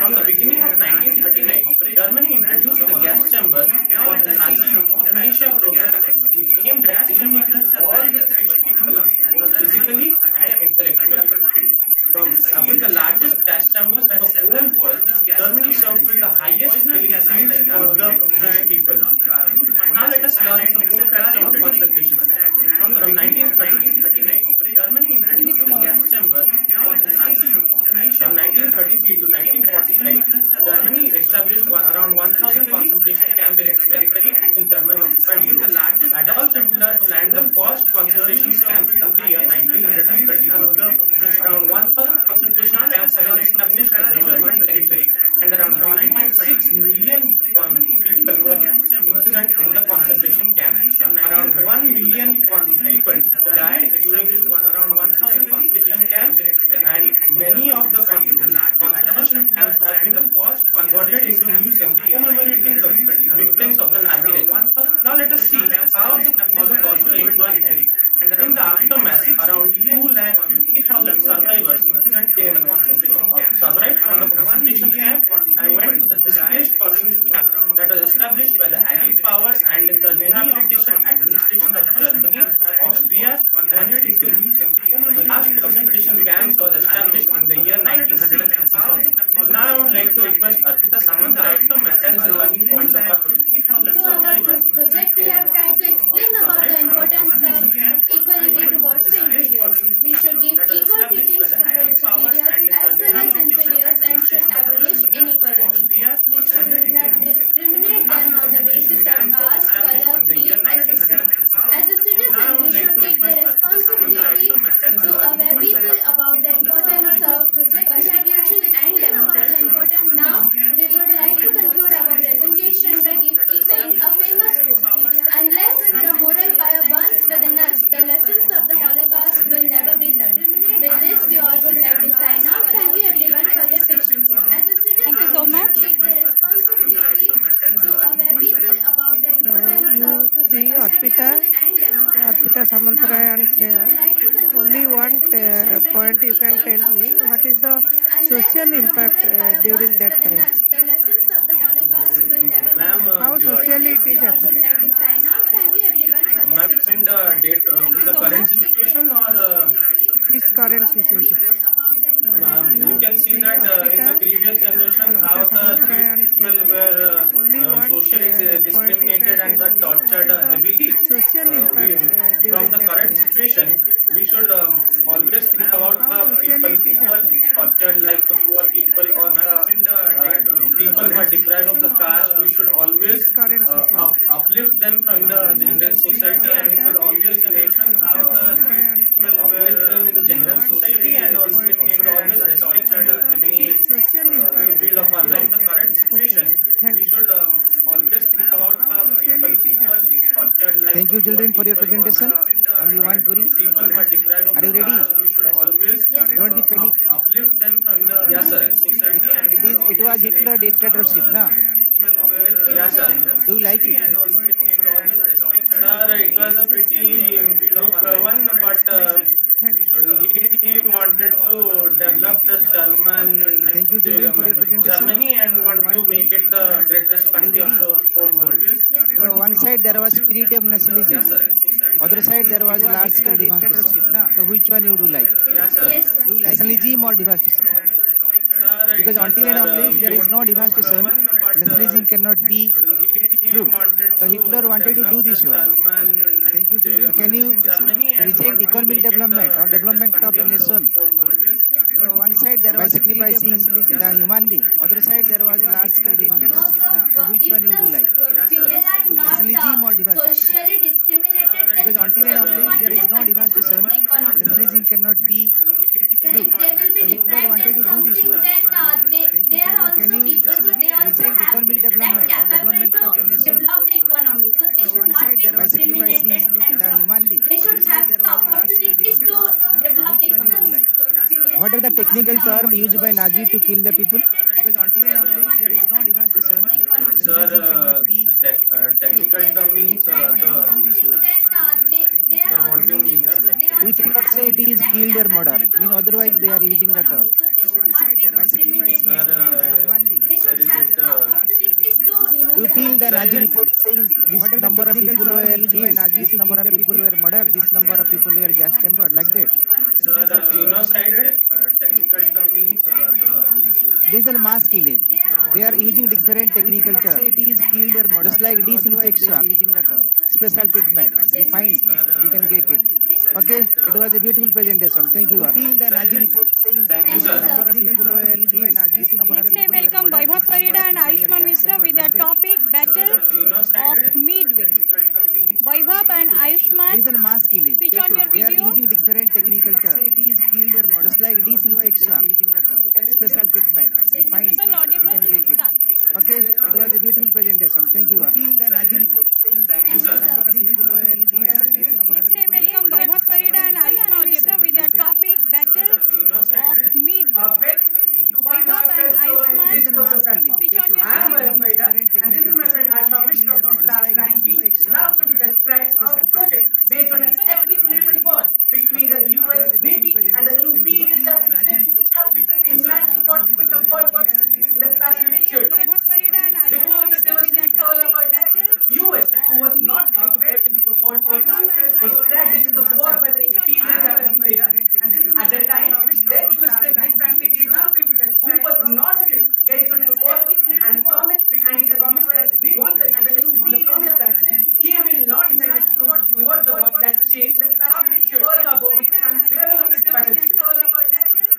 From the beginning of 1939, Germany introduced the gas chamber for the Nazi euthanasia program, which aimed at eliminating all the people, both physically and intellectually. With the largest gas chambers in the whole world, Germany served with the highest killing fields for the Jewish people. Now let us learn some more facts about concentration camps. From 1939, Germany introduced the gas chamber for the Nazi. From 1933 to 1945, Germany established around 1,000 concentration camps in its territory and in German occupied Europe. Adolf Hitler planned the first concentration camp in the year 1930. Around 1,000 concentration camps were established in the German territory, and around 1.6 million people were imprisoned in the concentration camps. Around 1 million people died during around 1,000 concentration camps, and many of the concentration camps have been the first converted into museums commemorating the victims of the Nazi regime. Now let us see how the Holocaust came to an end. In the aftermath, around 250,000 survivors survived from the concentration camp and went to the displaced persons camp that was established by the Allied powers and in the rehabilitation administration of Germany, Austria, and its museum. The last concentration camp was established in the year 1957. Now I would like to request Arpita Samantara to tell the learning points of our project. So our project we have tried to explain about the importance of equality towards the inferiors. We should give equal treatment towards superiors as well as inferiors and should abolish inequality. We should not discriminate them on the basis of caste, color, creed, etc. As a citizen, we should take the responsibility to aware people about the importance of constitution and democracy. Now, we would like to conclude our presentation by saying a famous quote: "Unless the moral fire burns within us, the lessons of the Holocaust will never be learned." With this, we all would like to sign off. Thank you everyone for your patience here. As a citizen, Thank you so much. take the responsibility to aware people about the importance of Arpita, Arpita Samantara and Shreya. Only one point you can tell me. What is the social impact during that time? The lessons of the Holocaust will never be Ma'am, learned. How socially it is We all would happening? like to sign off. Thank you everyone for your Ma'am, patience. in the date, in the current situation or This current situation. you can see that in the previous generation how the Jewish people were socially discriminated and were tortured heavily. From the current situation, we should always think about the people who are tortured, like the poor people or the people who are deprived of the caste. We should always uplift them from the general society, and we should always mention how the people uplift them in the general society, and also we should always respect any field of our life. The current situation, we should always think about the people who are tortured. Thank you, children, for your presentation. Only one query. People who are deprived of Are you the ready? caste, we should always Don't be panic. uplift them from the society. It was Hitler dictatorship, na? Yes, sir. Do you like it? Sir, it was a pretty good one, but indeed he wanted to develop the German Germany and want to make it the greatest country of the whole world. One side there was spirit of nationalism. Other side there was large scale devastation. So which one you do like? Yes, sir. Do you like nationalism or devastation? Because until and unless there is no devastation, nationalism cannot be proved. So Hitler wanted to do this one. Thank you, children. So can you reject economic development or development of a nation? So one side there was sacrificing the human being, other side there was large scale devastation. So which one you do like? Filial are not Nationalism or devastation? socially discriminated, Because then until and unless there is no everyone devastation, contributes to the economy. nationalism cannot be Then if they will be so Hitler deprived wanted in to do this something, one. then they are also Can you people, so they also reject have economic that development or capability development of a to nation? develop the economy. So they should One not side be there was discriminated sacrificing the and human being, they other should side have there the was large scale opportunities to devastation. develop the Which one you do economy. like? What are the technical term used by Nazi to kill the people? Because until and unless there is no devastation, nationalism cannot be technical term means They are what do also you mean? people, so they also we cannot have say it is that killed or capability murder. to I mean, otherwise they are develop the using the term. economy. So they should not be By sacrificing discriminated. the human being. They should have the opportunities to You feel the Nazi yes. report saying this number of people were killed, this number of people were murdered, this number of people were gas chambered, like that. Genocide, technical term means This is the mass killing. They are using different technical terms. It is killed or murder. Just like disinfection, special treatment. You find, you can get it. Okay, it was a beautiful presentation. Thank you. Feel the Nazi report saying this number of people were killed, this number of Next, I people were welcome murdered, Vaibhav this number Parida of and people were Ayushman gas Mishra chambered, with like their that. topic Battle of Midway. Vaibhav and This Ayushman, is the mass killing. switch on your They are video. using different technical terms. It is killed or murder. Just like disinfection, special treatment. You find, you Visible, audible, can get it. start. Okay, it was a beautiful presentation. Thank you. Feel the Nazi report saying this number of people were killed, this number of Next, I people were welcome murdered, Vaibhav Parida and Ayushman Mishra with their topic Battle of Midway. Vaibhav and Ayushman, switch on your I am video. Vaibhav Parida, and this is my friend Asha Mishra from class 9B. Now I'm going to describe our project based on an epic naval war between the US Navy and the Imperial Japanese which happened in 1940 when the World War in the Pacific Theater. Before this, there was this all about US, who was not willing to get into World War II, was dragged into the war by the Imperial Japanese. At the time, then US President Franklin D. Roosevelt, who was not willing to get into the war and promised that we want the Imperial Japanese, he will not send his troops towards the war that changed after Pearl Harbor, which is the battlefield.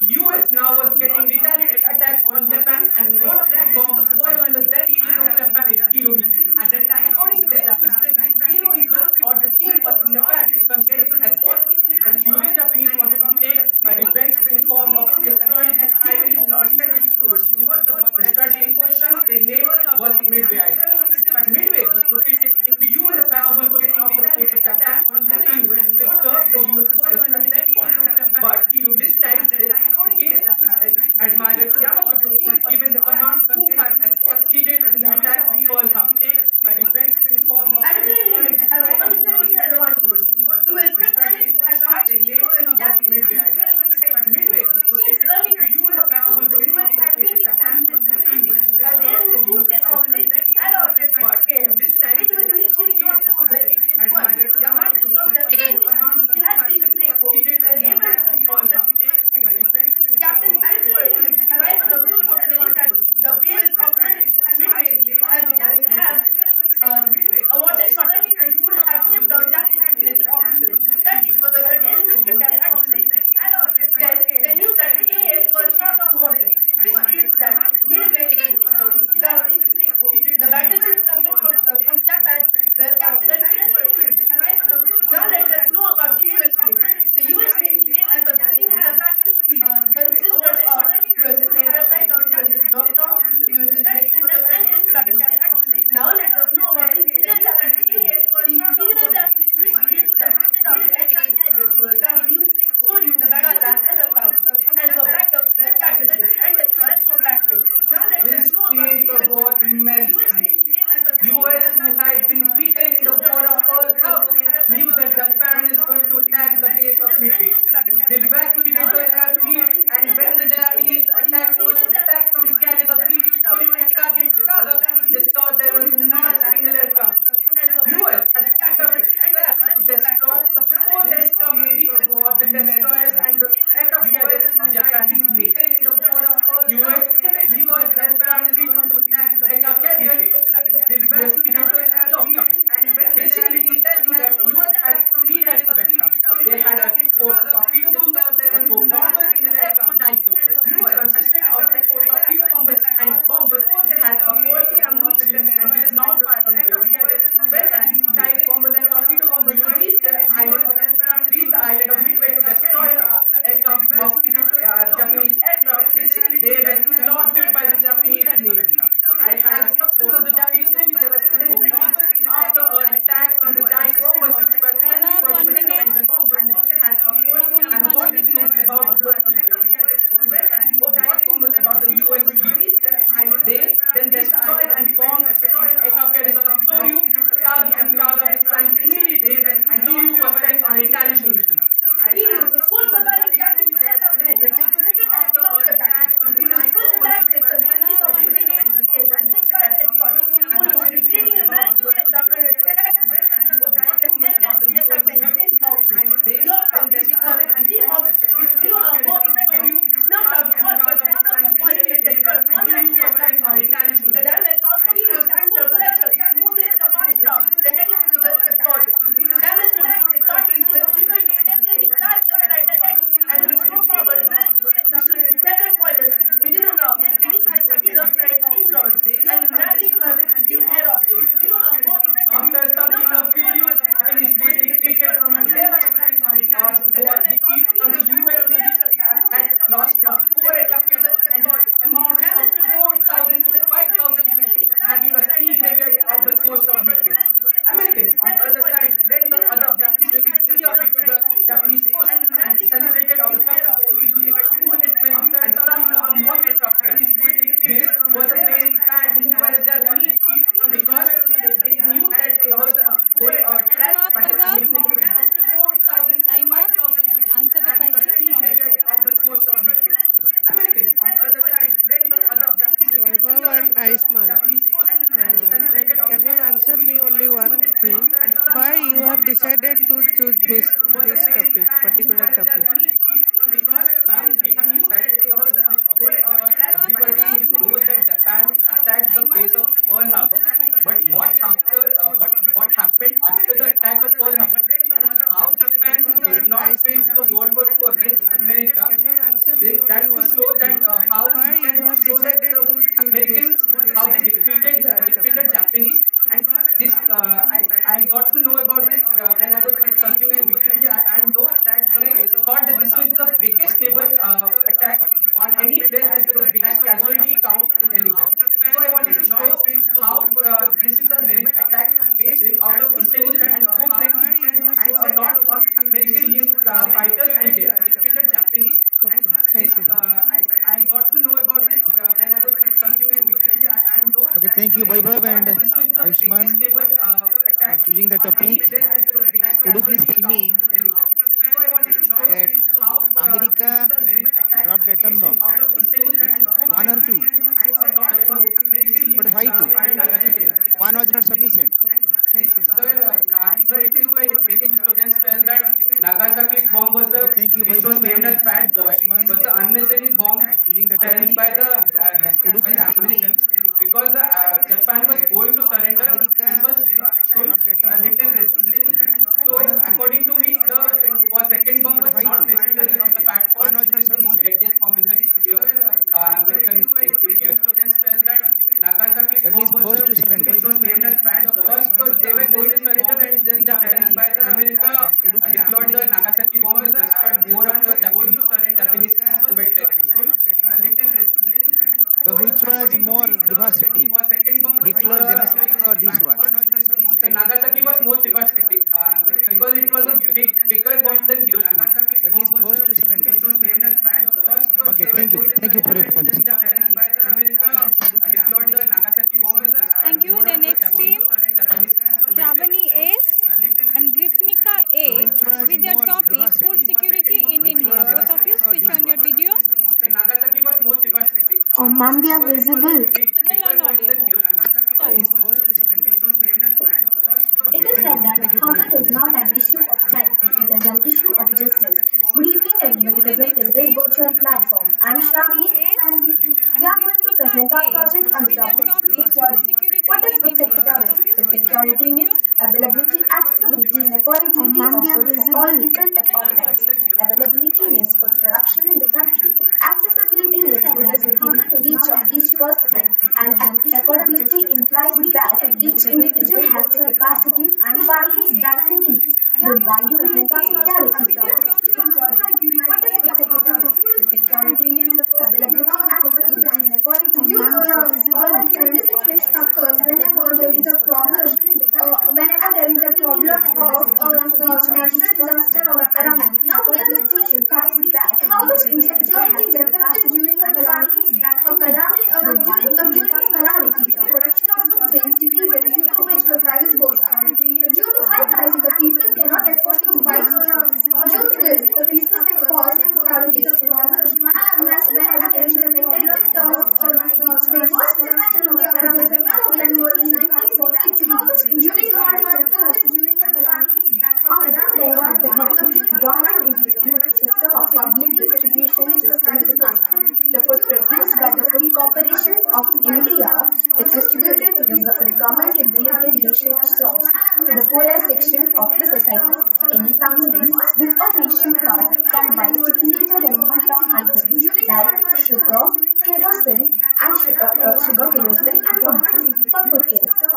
US now was getting retaliatory attack on Japan and not bombs to fall on the then Japan Hirohito. At the time, according to the Japanese, Hirohito or the king was not considered as war. The furious Japanese wanted to take a revenge in form of destroying an island not send its troops towards the war. The strategic position they named was Midway Island. Midway was located in the US Pacific Ocean off the coast of Japan and the US they served the US as a strategic point. But this time, Admiral Yamamoto was given the command who had succeeded in the attack of Pearl Harbor. Midway was since early 1900s, had been Japan was but this time it was initially not known that it was Yamamoto had succeeded in the attack of Pearl Harbor. Captain Alfred advised the crew of the base of Midway as it doesn't have a water shortage and would have tipped on Japanese military officers that it was an aircraft that had they knew that the AF was short on water, which means that Midway, the battleships coming from Japan were captured and now let us know about the US Navy. The US Navy as the captain in the Pacific Fleet consisted of USS Enterprise, USS Yorktown, USS Lexington, and battleships. Now let us know about the Imperial Japanese. The Imperial Japanese fleet consisted of Soryu, the battleship, and the cargo, and for backup were battleships and destroyers from battleships. Now let us know about the war immensely. US, who had been beaten in the war of Pearl Harbor, knew that Japan is going to attack the base of Midway. They evacuated the air fleet, and when the Japanese attacked from the carriers of British Korean and Kaga, they saw there was not a single aircraft. US has picked up its trap to destroy the four fleet of the destroyers and the aircraft carriers of Japanese Navy. US aircraft fleet aircraft carriers, the US fleet is the Ethiopia. Basically, to tell you that US had three types of aircraft. They had F-4 torpedo bombers, F-4 bombers, and F-4 dive bombers, which consisted of F-4 torpedo bombers and bombers had a faulty ammunition and did not fire on the US. Whereas these dive bombers and torpedo bombers reached the island of Midway to destroy the aircraft of Japanese aircraft. Basically, they were slaughtered by the Japanese Navy. As substance of the Japanese Navy, they were surrendered after an attack from the giant bombers, which were carried for the bombers had and what it knows about the US fleet. They then destroyed and bombed aircraft carriers of Soryu, Takagi, and Kaga with sank immediately, and Hiryu was sent on retaliation. Hiryu, the full surviving Japanese aircraft engines, exhibited helicopter attack. He was first attacked with a massive of 1 case and 6 pilots got. He was retreating a American aircraft and attacked aircraft engines down. Your company recorded and 3 bombs. You are more effective. Snuffed out all but one of the points that they were on retaliation. The damage also was full selection. Moving command staff. The heading to the destroyer. Damage to the parties were able to temporarily guide the flight attack and restore power to several pointers within an hour. And landing with air operations. After something of video, Japanese Navy retreated from a devastating defeat from the US Navy had lost 4 aircraft carriers and amounted of 5,000 men, having a sea graded off the coast of Midway. Americans, on the other side, led the other Japanese Navy flee off to the Japanese coast and celebrated our success only using a 200 men and some more aircraft carriers. This was a very bad move by the Japanese because they knew that there was a good attack by the Americans. Time up. Answer the question from the judge. Americans, on the other side, led the other Japanese Navy Vaibhav and Aisman, can you answer me only one thing? Why you have decided to choose this topic, particular topic? Because, ma'am, we have decided because everybody knows that Japan attacked the base of Pearl Harbor. But what happened after the attack of Pearl Harbor and how Japan did not win the World War II against America? That to show that how we can show that the Americans how they defeated Japanese. And this, I got to know about this when I was searching in Wikipedia, and no attack. I thought that this was the biggest naval attack on any place and the biggest casualty count in anywhere. So I wanted to show how this is a naval attack based out of intelligence and code breaking and not on American fighters and defeated Japanese. Okay, thank you. I got to know about this when I was searching in Wikipedia, and no. Okay, thank you, Vaibhav and Aisman, for choosing the topic. Could you please tell me that America dropped atom bomb? 1 or 2? But why 2? 1 was not sufficient. Thank you. So it is like basic historians tell that Nagasaki's bomb was which was named as Fat Boy, was the unnecessary bomb fell by the Americans because the Japan was going to surrender and was showing a little resistance. So according to me, the second bomb was not necessary of the Fat Boy. One was not sufficient. Deadliest bomb in the history of American historians tell that Nagasaki's bomb was which was named as Fat Boy because they were going to surrender and then Japan by the America deployed the Nagasaki bomb and destroyed more of the Japanese Soviet territory. So which was more devastating? Hitler genocide or this one? So Nagasaki was most devastating because it was a bigger bomb than Hiroshima. That means forced to surrender. Okay, thank you. Thank you for your point. Thank you. The next team, Shravani S and Grismika A, with their topic food security in India. Both of you switch on your video. So Nagasaki was most devastating. Oh, ma'am, we are visible. Visible and audible. Start. It is said that hunger is not an issue of charity, it is an issue of justice. Good evening, everyone present in this virtual platform. I'm Shravani, and we are going to present our project on the topic security. What is food security? The security means availability, accessibility, and affordability of food for all people at all times. Availability means food production in the country. Accessibility means food is within reach of each person, and affordability implies that each individual has the capacity to buy his basic needs. Then why do we need security? What is food security? Security means availability, accessibility, and affordability. When the situation occurs, whenever there is a problem, whenever there is a problem of natural disaster or a calamity. Now here the question comes that how the insecurity is affected during a calamity. During a calamity, the production of food grains decreases due to which the prices goes up. Due to high prices, the people cannot afford to buy food. Due to this, the people may cause calamities of massive habitation and intensive terms of the first women in India and the women of Bengal in 1943. During World War II, After Bengal became government introduced system of public distribution system in the country. The food produced by the Food Corporation of India is distributed to the government regulated ration stores to the poorest section of the society. Any family with a ration card can buy stipulated amount of items like sugar, kerosene, and sugar kerosene and food for cooking. The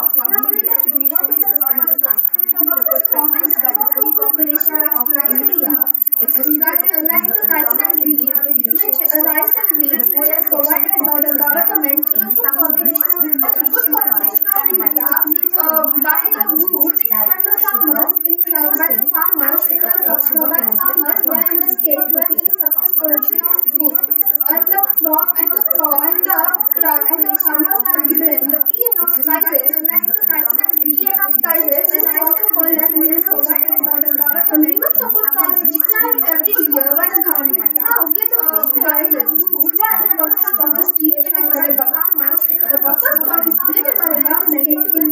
food produced by the Food Corporation of India is distributed like the rice and wheat, which rice and wheat which is provided by the government to the food corporation of India by the goods from the farmers where in the state where there is surplus production of food and the farmers are given the P&F prices like the rice and P&F prices is also called as which is provided by the government. The minimum support costs declared every year by the government. Now, here the prices where the buffer stock is created by the government. The buffer stock is created by the government to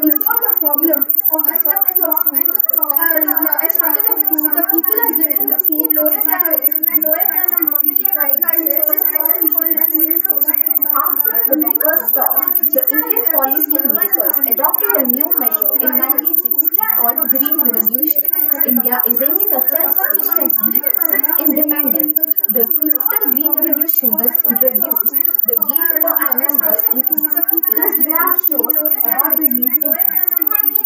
resolve the problem of a shortage of food. A shortage of food, the people are given the food lower than the monthly prices. After the buffer stock, the Indian policymakers adopted a new measure in 1960 called Green Revolution. India is aiming at self-sufficiency with independence. After the Green Revolution was introduced, the yield per annum was increased. This graph shows about the yield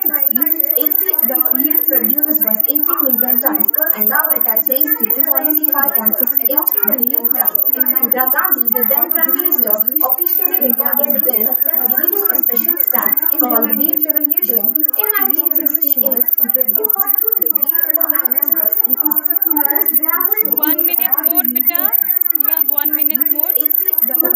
in 1960, the yield produced was 18 million tons, and now it has raised to 245.68 million tons. Indira Gandhi, the then Prime Minister, officially regarded this as giving a special stamp called the Green Revolution in 1968. Introduced. The yield per annum was increased. 1 minute more, Beta. You have 1 minute more. The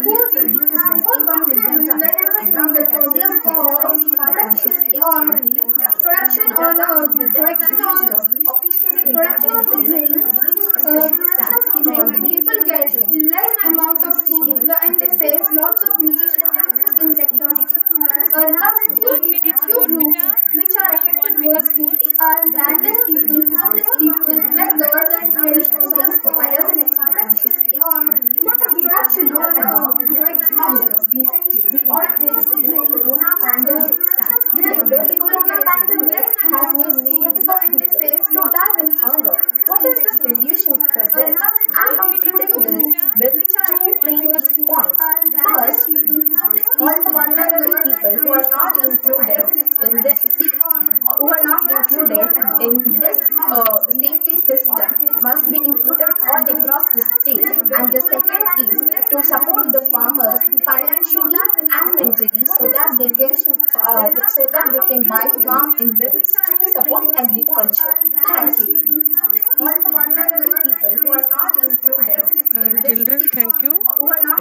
poor produced was 18 million tons, and now it has raised to 245.68 million tons. Production of people get less amount of food and they face lots of nutritional insecurity. Now few groups which are affected mostly are landless people, homeless people, beggars and traditionalists, providers and experts. Production of we all face the corona pandemic. The corona pandemic has made millions of people to die with hunger. What is the solution for this? I'm concluding this with 2 main points. First, all the vulnerable people who are not included in this safety system must be included all across the state. And the second is to support the farmers financially and mentally so that they can buy farm inputs to support agriculture. Thank you. All the vulnerable people who are not included Children, thank you.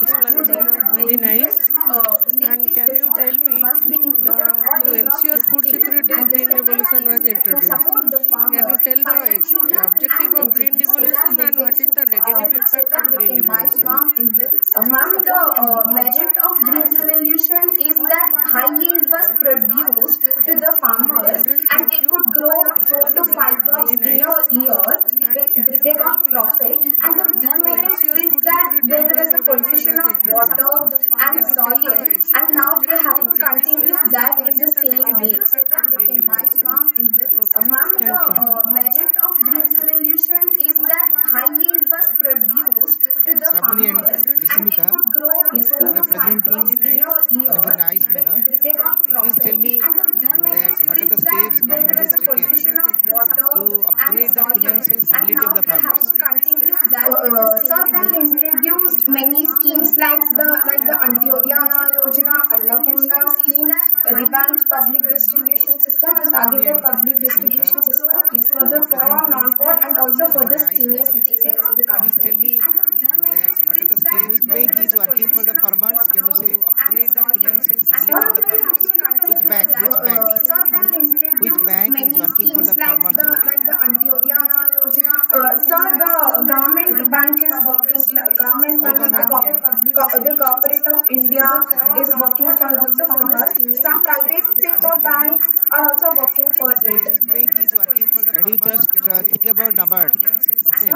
Explanation was very nice. And can you tell me, to ensure food security, Green Revolution was introduced. Can you tell the objective of Green Revolution and what is the negative impact of Green in this, ma'am. Ma'am, the merit of Green Revolution is that high yield was produced to the farmers and they could grow 4 to 5 crops in a year. They got profit. And the demerit is that there was a pollution of water and soil, and now they have to continue that in the same way. Ma'am, the merit of Green Revolution is that high yield was produced to the Shravani and farmers and they Risimika, could grow you 4 to 5 crops representing in a in a very year. nice manner. They got Please tell profit. me And the demerit that what are the is that steps there government was is a taken pollution of water to and upgrade the soil, financial and stability of now the they have farmers? to continue that in the same way. Introduced many schemes like the Antyodaya Yojana, Annapurna scheme, revamped public distribution system, and Shravani targeted and public Risimika, distribution system for the poor, representing non-poor, and also in a for very the nice senior manner. citizens in the Please country. tell me And the demerit that what are the is steps that which there bank was is a working for the pollution of farmers? Can you water say and upgrade the soil, financial and stability now of the they have farmers? to Which continue bank? that. Which bank? So they Which introduced bank is many working for schemes the farmers only? like the Antyodaya Yojana. So the government bank is working. Government How bank like the government? the corporate of India is working for the farmers. Some private sector banks are also working for it. Which bank is working for the farmers? And you just think about NABARD. Okay.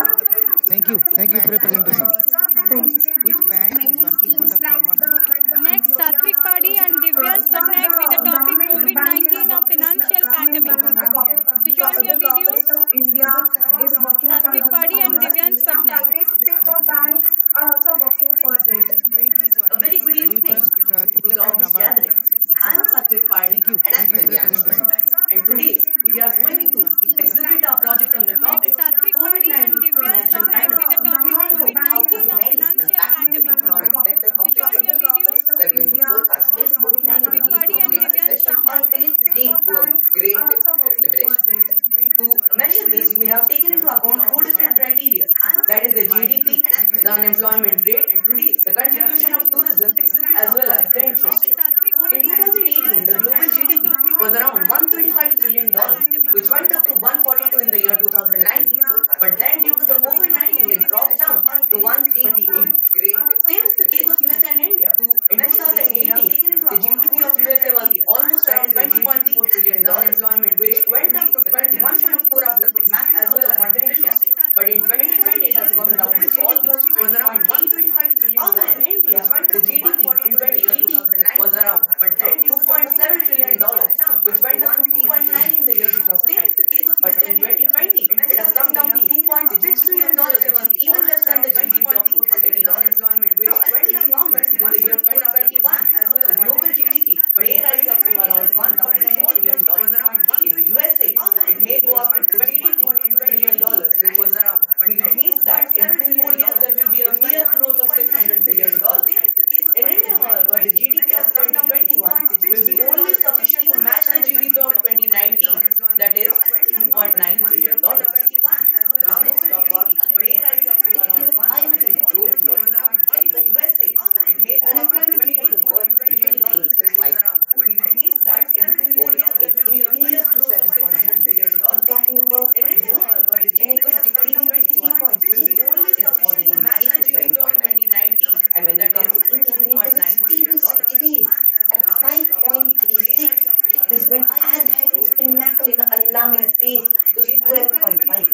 Thank you. Thank you for your presentation. Which bank is working for the farmers only? Next, Satvik Padi and Divyansh So Patnaik with the the topic government bank is COVID-19, a financial government pandemic. bank like Switch on your the videos. corporate of India is working for Satvik the Padi and farmers. Divyansh Some Patnaik. private sector banks are also working for it. A very good And you evening just to think the about office NABARD. gathering. Okay. I am Satvik Padi Thank you. and Thank I'm you for your Divyansh presentation. Patnaik. And today we Which are bank going is to working for the exhibit farmers? our project on the Next, topic Satvik Padi and COVID-19 Divyansh financial Patnaik with the pandemic. topic We all know how COVID-19, a COVID-19 is financial impacting the pandemic. economic sector of Switch on tourism. your videos. We are going to forecast if COVID-19 Satvik will lead Padi to a and great Divyansh recession Patnaik. or will it lead to a great depression. To measure this, we have taken into account four different criteria. That is the Thank you. GDP, Thank you the for your presentation. unemployment rate, the contribution of tourism, as well as the interest Next, rate. Satvik In Padi and 2018, Divyansh the global Patnaik with the GDP topic was around COVID-19, a $135 trillion, financial pandemic. which went up to 142 in the year 2019. But then, due to the Satvik Padi COVID-19, and it dropped Divyansh down Patnaik. to 138. Same is the case of USA and India. In 2018, the GDP of USA was almost around $20.4 trillion, which went up to 21.4 after the max as well as the interest rate. But in 2020, it has come down to almost was around 135 trillion. However, in India, the GDP in 2018 was around $2.7 trillion, which went up to 2.9 in the year 2019. But in 2020, it has come down to $2.6 trillion, which is even less than the GDP of $2018. Now, as per economics, in the year 2021, the global GDP may rise up to around $149 trillion. In the USA, it may go up to $280 trillion, which means that in 2 more years there will be a mere growth of $600 billion. In India, however, the GDP of 2021 will be only sufficient to match the GDP of 2019, that is $2.9 trillion. Now let's talk about unemployment. It is a primary growth driver. In the USA, the unemployment rate of the world in 2018 was 5.4. It increased to 7.9. I'm talking about USA, and it was decreasing to 3.3. It has already increased to 7.9. And when we come to India, when it was at stable state at 5.36, this went as high to its pinnacle in an alarming pace to 12.5.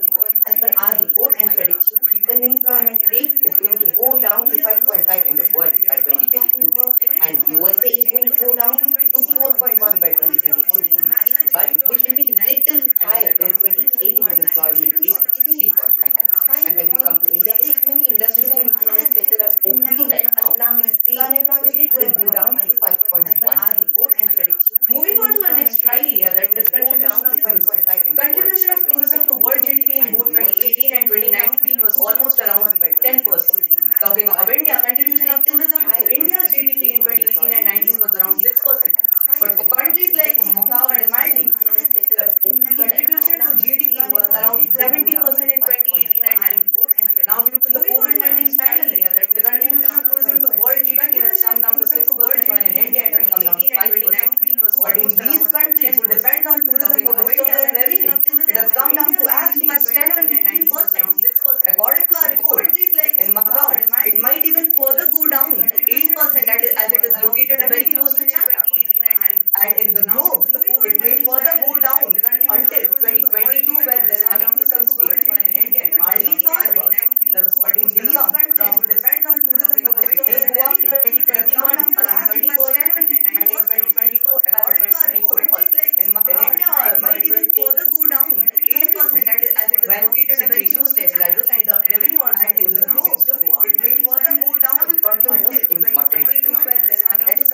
As per our report and prediction, the unemployment rate is going to go down to 5.5 in the world by 2022, and USA is going to go down to 4.1 by 2022, but which will be little higher than 2018 unemployment rate of 3.9. And when we come to India, since many industrial and economic sectors are opening right now, the unemployment rate will go down to 5.1. Moving on to our next criteria, that is contribution of tourism. Contribution of tourism to world GDP in both 2018 and 2019 was almost around 10%. Talking of India, contribution of tourism to India's GDP in 2018 and 19 was around 6%. But for countries like Macau and Maldives, the contribution to GDP was around 70% in 2018 and 19. Now, due to the COVID-19 pandemic, the contribution of tourism to world GDP has come down to 6%, while in India it has come down to 5%. But in these countries who depend on tourism for most of their revenue, it has come down to as low as 10 and 15%. According to our report, in Macau, it might even further go down to 8% as it is located very close to China. And in the globe, it may further go down until 2022, where there might be some state. In Maldives, however, the income from it may go up in 2021 around 20%, and in 2024 around 24%. In India, however, might even further go down to 8%, when situation stabilizes and the revenue also goes increases to go up. It may further go down from the most important economics, that is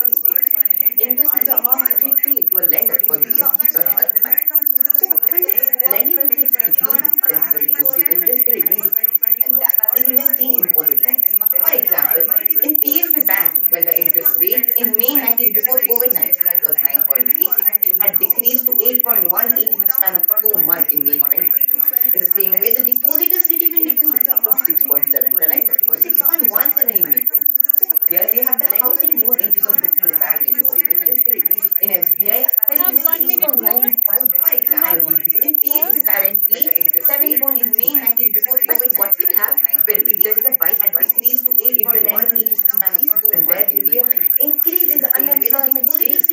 interest is the amount that we pay to a lender for the increase or otherwise. So when the lending interest decreases, then the deposit interest rate will decrease. And that is even seen in COVID-19. For example, in PSB Bank, when the interest rate in May 19 before COVID-19 was 9.36, had decreased to 8.18 in the span of 2 months in May 20. In the same way, the depositors rate even decreased from 6.77 to 6.17 in May 20. So here we have the housing loan interest of different bank deposit interest rate. In SBI, when it is 6.95, for example, in PSB currently 7.3. But what will happen if there is a decrease to 8, if the lending interest is increased, then there will be an increase in the unemployment rate,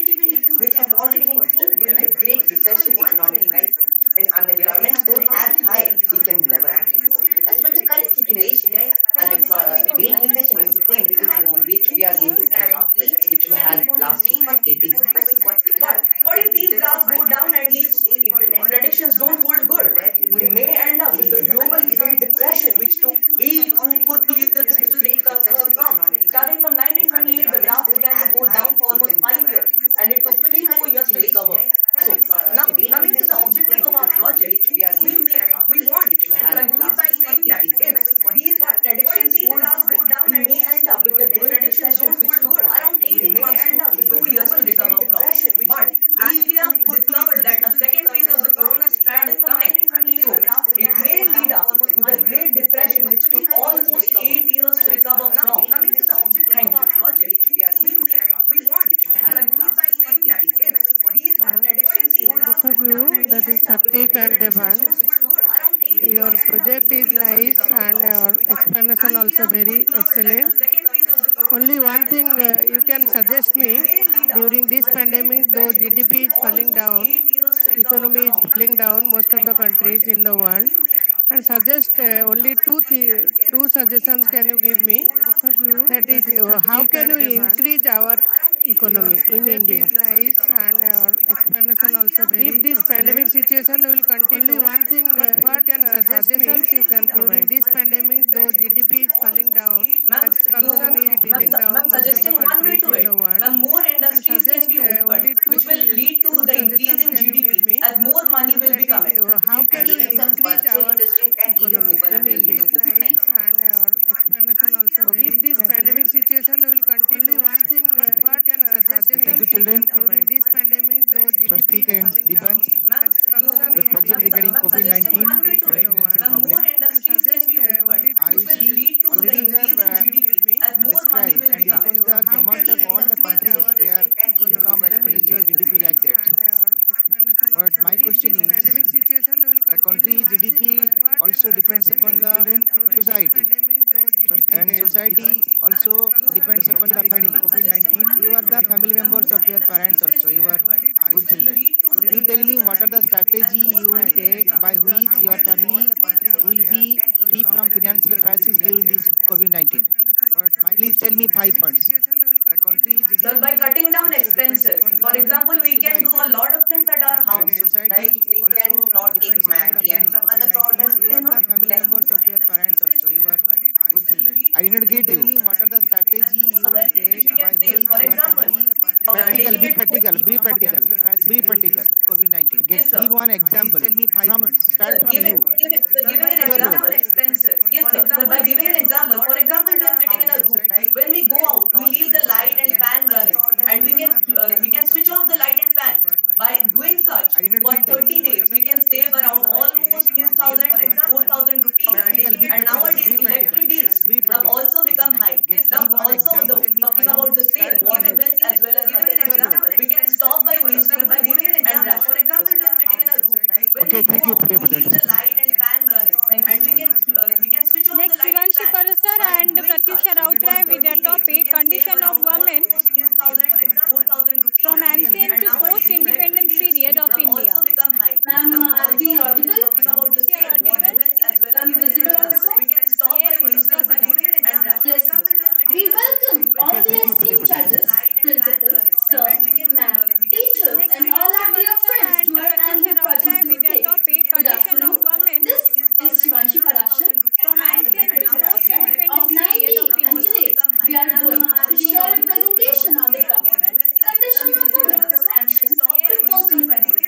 which has already been seen during the Great Recession economic crisis. When unemployment stood as high, we can never increase. As for the current situation, Great Recession is the thing which we are looking at after, which we had lasting for 18 months. But what if these graphs go down and these predictions don't hold good? We may end up with the global Great Depression, which took 8 full years to recover from. Starting from 1928, the graph began to go down for almost 5 years, and it took 3-4 years to recover. So now coming to the objective of our project, we want to conclude by saying that if these predictions hold good, we may end up with the Great Recession, which took around 18 months to 2 years to recover from. But as we have discovered that a second phase of the corona strand is coming, so it may lead up to the Great Depression, which took almost 8 years to recover from. Thank you. We want to conclude by saying that if these predictions Both of you, that is Satik and Devans, your project is nice and your explanation also very excellent. Only one thing you can suggest me, during this pandemic, though GDP is falling down, economy is falling down, most of the countries in the world, and suggest only two suggestions can you give me? That is, how can we increase our economy in India? Nice and your explanation also very. If this pandemic situation will continue, only one thing you can suggestions you can during this pandemic, though GDP is falling down, economy is falling down, Suggesting one way to it, more and industries can suggest be opened, which will lead to the increase in can you give GDP me? as more money will be coming. How can we Even some increase virtual our industries can even economy open in up due India? to COVID-19. Nice and your explanation also very. If this pandemic situation will continue, only one thing you can suggest me. Thank you, children. During this pandemic, though GDP Swastik is and falling down, Dibans, concern the is project regarding Suggesting one way COVID-19 to it, financial more problem. industries can be opened, which You will see, lead to the already you increase have in GDP as more money described will and be coming. discussed the how gamut can of we all the increase countries, our their income, economy in expenditure, India? GDP like that. And your explanation But also my very. question If this is, pandemic situation will the continue, country's one thing GDP also depends upon the during this society, pandemic, though GDP and is society also depends upon the family. You are the family members of your parents also. You are good children. You tell me what are the strategy you will take by which your family will be free from financial crisis during this COVID-19. Please tell me 5 points. The country's Well, by GDP cutting down also depends expenses. upon For the example, we can do society, a lot of things at our and house. Like society we also can not take depends upon the Maggie and family. some other products, You are the family members of your parents also. You are good children. I did not get you. Tell me what are the strategy you will other things take we by can save. which For your example, family practical, taking be it practical, be practical, be practical. COVID-19. Give one example. Tell me from start from you. Giving an Your example role. expenses. Yes, sir. So by giving an example, for example, we are sitting in a room. When we go out, we leave the light light and fan running, and we can switch off the light and fan. By doing such, for 30 days, we can save around almost 2,000 to 4,000 rupees. And nowadays, electric bills have also become high. Now, also, talking about the same water bills as well as other example, we can stop by wasting by giving an example. For example, just sitting in a room. Okay, thank you for your We leave the presentation. light and fan running, and we can switch off the Next, light and Shivanshi fan. Parasar By and doing such, Pratyusha for Rautray with their 30 days, we topic can save Condition of around Women almost 2,000 to 4,000 rupees. from Ancient And to nowadays, electric Post-Independence bills Period of have India. also become high. Ma'am, Now, are we audible? talking about the Is he same water audible? bills as well as Ma'am, other visible on the examples, phone? we can stop Yes, by wasting by proceed. giving an example. Yes, ma'am. We welcome all the esteemed judges, principals, sir, ma'am, teachers, Next, and all our Shivanshi dear Parasar friends and to our Pratyusha annual Rautray project with their display. topic Good Condition of afternoon. Women This is Shivanshi Parashar from Ancient to of Post-Independence 90, Period of and India. today we are going to share a presentation on the topic Condition of Women from Ancient to Post-Independence.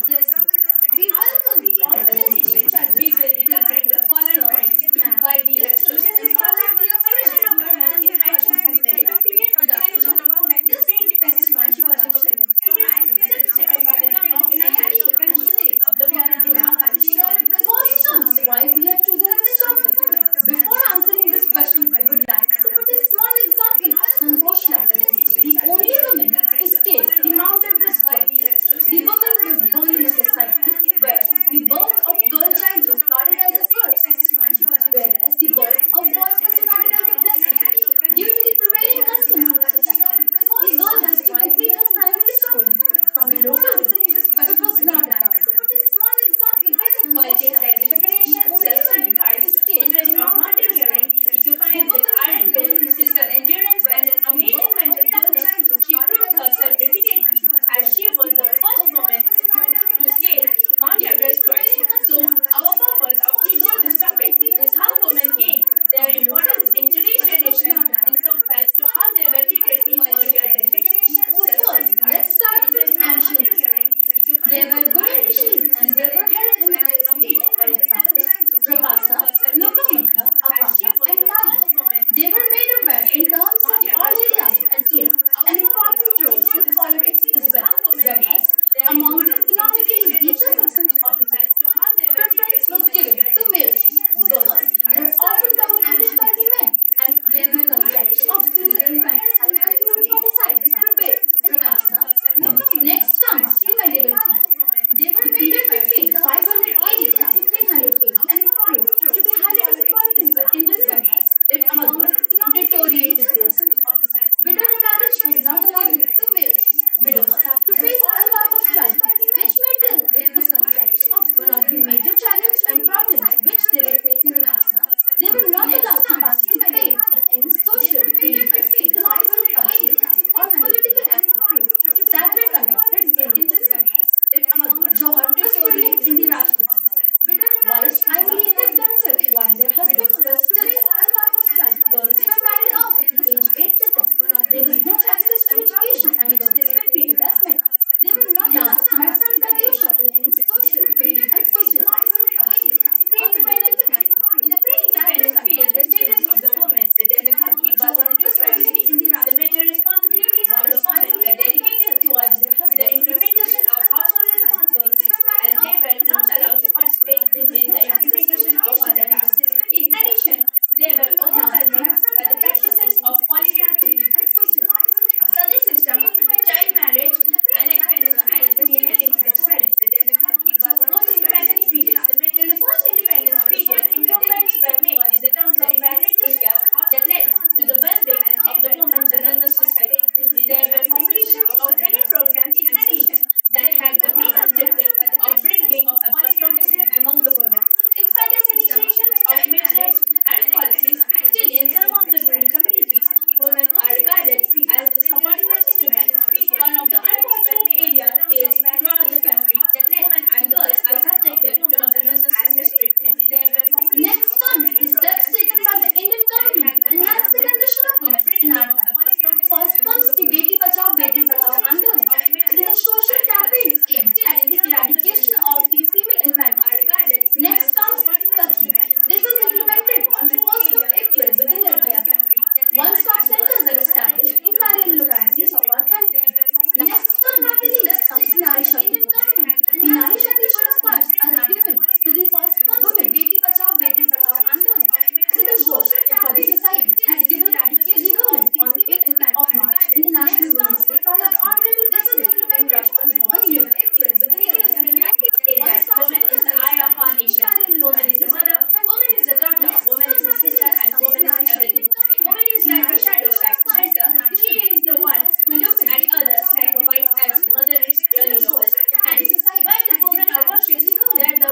Yes, ma'am. We welcome all the esteemed judges. We will be considering the following points why we have chosen this topic. Condition of women in ancient historical period. Condition of women in pre-independence period. Step taken by the women of 90 countries of the world in our country. First comes why we have chosen this topic. Before answering this question, I would like to put a small example of Santosh Lakhi, the only woman to scale the Mount Everest twice. The woman was born in a society where the birth of girl child was regarded as a curse, whereas the birth of boy was regarded as a blessing. Due to the prevailing customs of the society, the girl has to complete her primary school from a local village, but it was not allowed. Qualities like determination, self-sacrifice, interest of mountaineering, equipment with iron will, physical endurance, and an amazing mental toughness, she proved herself repeatedly as she was the first woman to scale Mount Everest twice. So, our purpose of teaching this topic is how women gain their importance in today's generation in compared to how they were treated in earlier days. So first, let's start with ancient. They were women machines and they were held in high state. For example, Rapasa, Lokamaka, Apaka, and Lada. They were made aware in terms of all areas and played an important role in politics as well. Whereas, among the economically weaker sections of the society, preference was given to male chiefs. Girls were often dominated by the men, and they were concepts of female infanticide and infanticide prevailed in Rapasa. Next comes the medieval period. They were made between 500 AD to 1500 AD and proved to be highly disappointing for Indian women. It among deteriorated this. Widow remarriage was not allowed to male chiefs. Widows have to face a lot of challenge, which made them in this concept one of the major challenges and problems which they were facing in Rasa. They were not allowed to participate in any social, economic, or political activities that were conducted in this country. Johor was brilliant in the Rajput. Wives isolated themselves while their husbands were still alive. Girls were married off at age 8 to 10. There was no access to education and girls were treated as men. They were not allowed to have friends by their shop in any social, and social Pre-independence. In the pre-independence period, the status of the women within the country was on two sides. The major responsibilities of the women were dedicated towards the implementation of household responsibilities, and they were not allowed to participate in the implementation of other tasks. In addition, they were overwhelmed by the practices of polygamy. So this system, child marriage, and female infanticide. Post-independence period. In the post-independence period, improvements were made in the terms of various areas that led to the well-being of the women within the society. There were formulations of many programs and schemes that had the main objective of bringing a progress among the women. In spite of initiations of measures and policies, still in some of the rural communities, women are regarded as subordinates to men. One of the unfortunate areas is throughout the country that women and girls are subjected to abuse and mistreatment. Next comes the steps taken by the Indian government to enhance the condition of women in our country. First comes the Beti Bachao Beti Padhao Andolan. It is a social campaign aimed at the eradication of the female infanticide. Next comes Sakhi. This was implemented on the 1st of April within Nirbhaya country. One-stop centers are established in various localities of our country. Next but not the least comes Nari Shakti program. The Nari Shakti puruskars are given to the women Beti Bachao Beti Padhao Andolan. So this vote for the society is given to the women on 8th of March, International Women's Day, by our Honorable President Rashtrapati. Thank you. Woman is the eye of our nation. Woman is the mother. Woman is the daughter. Woman is the sister, and woman is everything. Woman is like a shadow, like a shelter. She is the one who looks at others like a wife, as mother is really noble. And when the women are worshipped, there the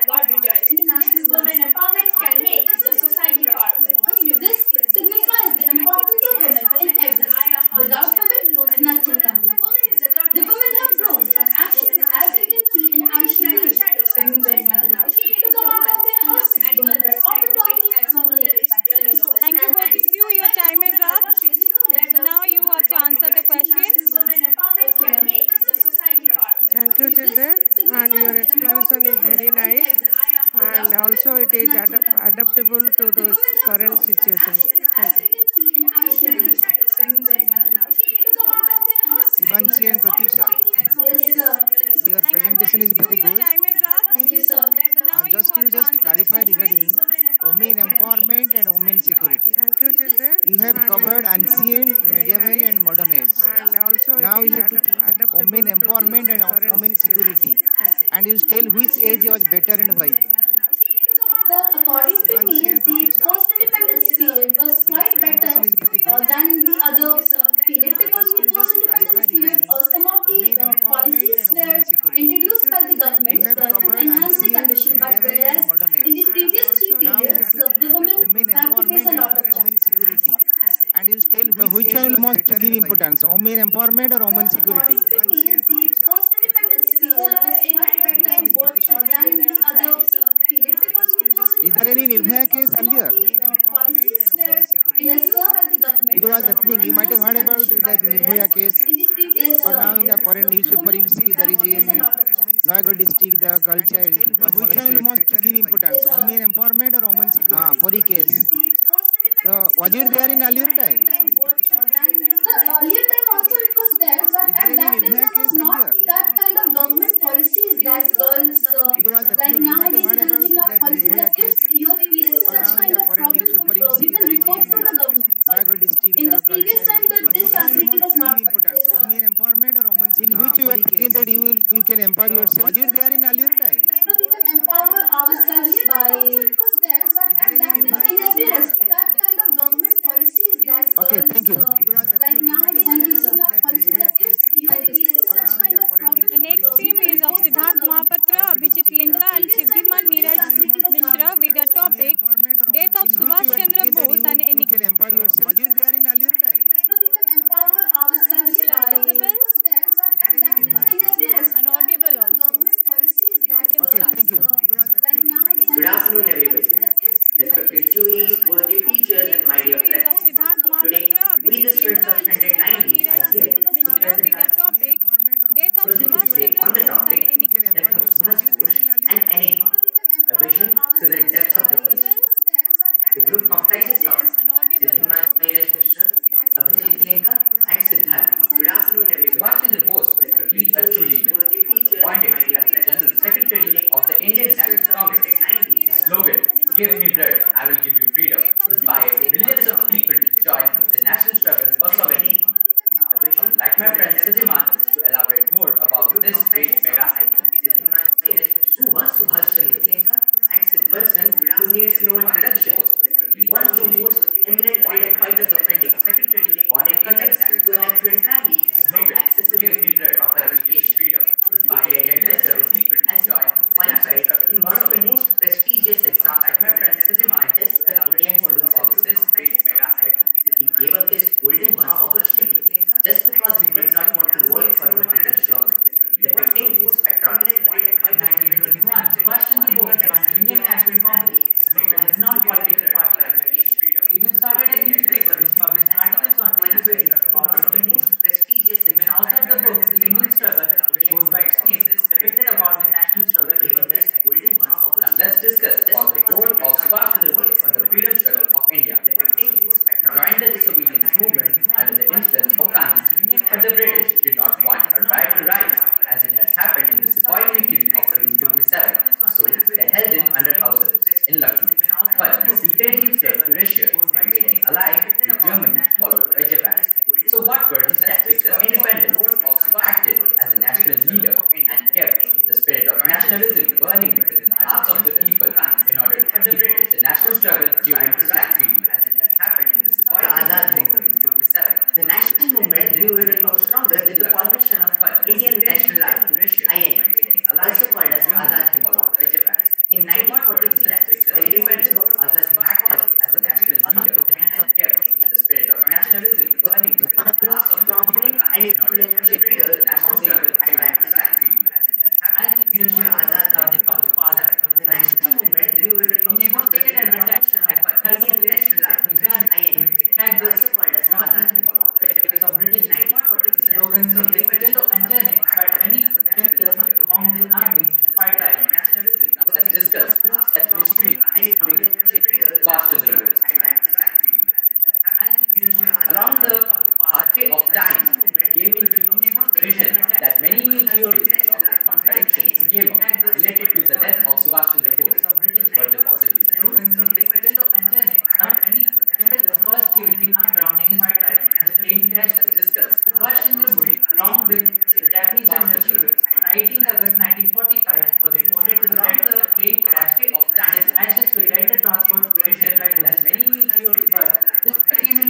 God rejoices. Women empowerment can make the society powerful. This signifies the importance of women in everything. Without women, nothing can be. The women have grown from ashes, as we can see in ancient Greece. Women were not allowed to come out of their houses. Women were often dominated by men. Thank you both of you. Your time is up. So now you have to answer the questions. Thank you, children. And your explanation is very nice. And also it is adaptable to the current situation. Thank you. Ivanchi and Pratyusha, your presentation is very good. Thank you, sir. Just clarify regarding women empowerment and women security. Thank you, children. You have covered ancient, medieval, and modern age. And also Now it you is have to teach adaptable women to empowerment the and current women situation. security. And you tell which age was better and why. Sir, according to me, the post-independence period was quite better than the other period, because in the post-independence period, some of the policies were introduced by the government to enhance the condition. But whereas in the previous three periods, the women have to face a lot of challenges. And you tell which one will most give importance, women empowerment or women security. According to me, the post-independence period was quite better than the other period, because in the Is there any Nirbhaya case earlier? policies were yes, by the government. It was happening. You might have heard about that Nirbhaya case. But now in the current newspaper, you see there is in Noagar district, the girl child was molested. Which one will most give importance, women empowerment or women security? Puri case. So was it there in earlier time? The earlier time also it was there, but at that time there was not that kind of government policies that girls, like nowadays there is not policies that if you are facing such kind of problems, you can report to the government. In the previous time, this facility was not there. Women empowerment or women security? In which you are thinking that you can empower yourself? Was it there in earlier time? So we can empower ourselves by in every respect. That kind of government policies that Okay, thank you. like nowadays there is not policies that if you are facing such kind of problems. The next team is of Siddharth Mahapatra, Abhijit Linka, and Siddhiman Neeraj Mishra with the topic Death of Subhash Chandra Bose and You can empower yourself. Was it there in earlier time? So we can empower ourselves by visible in every respect. and audible also. Government policies that Okay, thank you. like nowadays. Good afternoon, everybody. Respected juries, worthy teachers, and my dear Is of friends. Siddharth Today, Mahapatra, we, the Abhijit students Linka, of and Standard Siddhiman 90, are Neeraj here to Mishra present with our the topic Death of present Subhash today on the Chandra Bose topic and Death of Subhash Bose and Enigma, a vision to the depths of the police. The group comprises of Siddhiman Neeraj Mishra, Abhijit Lenka, and Siddharth. Good afternoon, everybody. Subhash Chandra Bose was a true leader, appointed as General Secretary of the Indian National Congress. His slogan, "Give me blood, I will give you freedom," inspired millions of people to join the national struggle for sovereignty. Like my friend Siddhiman, to elaborate more about this great mega icon. Who was Subhash Chandra Bose? A person who needs no introduction. One of the most eminent freedom fighters of India. Born in Calcutta to an affluent family, had accessibility to proper education. By a young letter, as qualified in one of the most prestigious exams at that is the Indian Civil Service. This great mega icon. He gave up his golden job opportunity just because he did not want to work for the British government. depicting his patriotism. In 1921, Subhash Chandra Bose joined Indian National Congress, a non-political party organization. He even started a newspaper which published articles on daily basis about The India. most prestigious He even authored the book The Indian Struggle, which goes by its name, depicted about the national struggle taking place. Now let's discuss about the role of Subhash Chandra Bose in the freedom struggle of India. He joined the disobedience movement under the influence of Gandhi, but the British did not want a right to rise, as it had happened in the Sepoy Mutiny of 1857, so they held him under house arrest in Lucknow. But he secretly fled to Russia and made an ally with Germany, followed by Japan. So what were his tactics for independence? He acted as a national leader and kept the spirit of nationalism burning within the hearts of the people in order to keep the national struggle during the Black period, as it had happened in the Sepoy Azad movement. The national movement grew even more stronger with the formation of Indian National Army (INA), also called as Azad Hind Fauj. In 1943, the independence of Azad Hind Acted as a national leader and kept the spirit of nationalism burning within the hearts of the people and influential leader the national struggle during the Black period. As the leadership of Gandhi's father, the national movement grew even more he stronger with negotiated the an attack formation of Indian National Army (INA), also called as Azad Hind Fauj. because of British slogans of the Agenda and Janet inspired many youngsters among the army to fight back. Let's discuss that mystery including Subhash Chandra Bose. Along the pathway of time came into vision that many new theories along with contradictions came up related to the death of Subhash Chandra Bose. Were they possibly true? Slogans of the Agenda and Janet not many the first theory surrounding his fight back. The plane crash Discuss. Subhash Chandra Bose, along with the Japanese General Shibuya, on 18th August 1945, was reported to the dead of a plane crash of time. His ashes were later transferred to Asia by Buddhist many new theories, but this became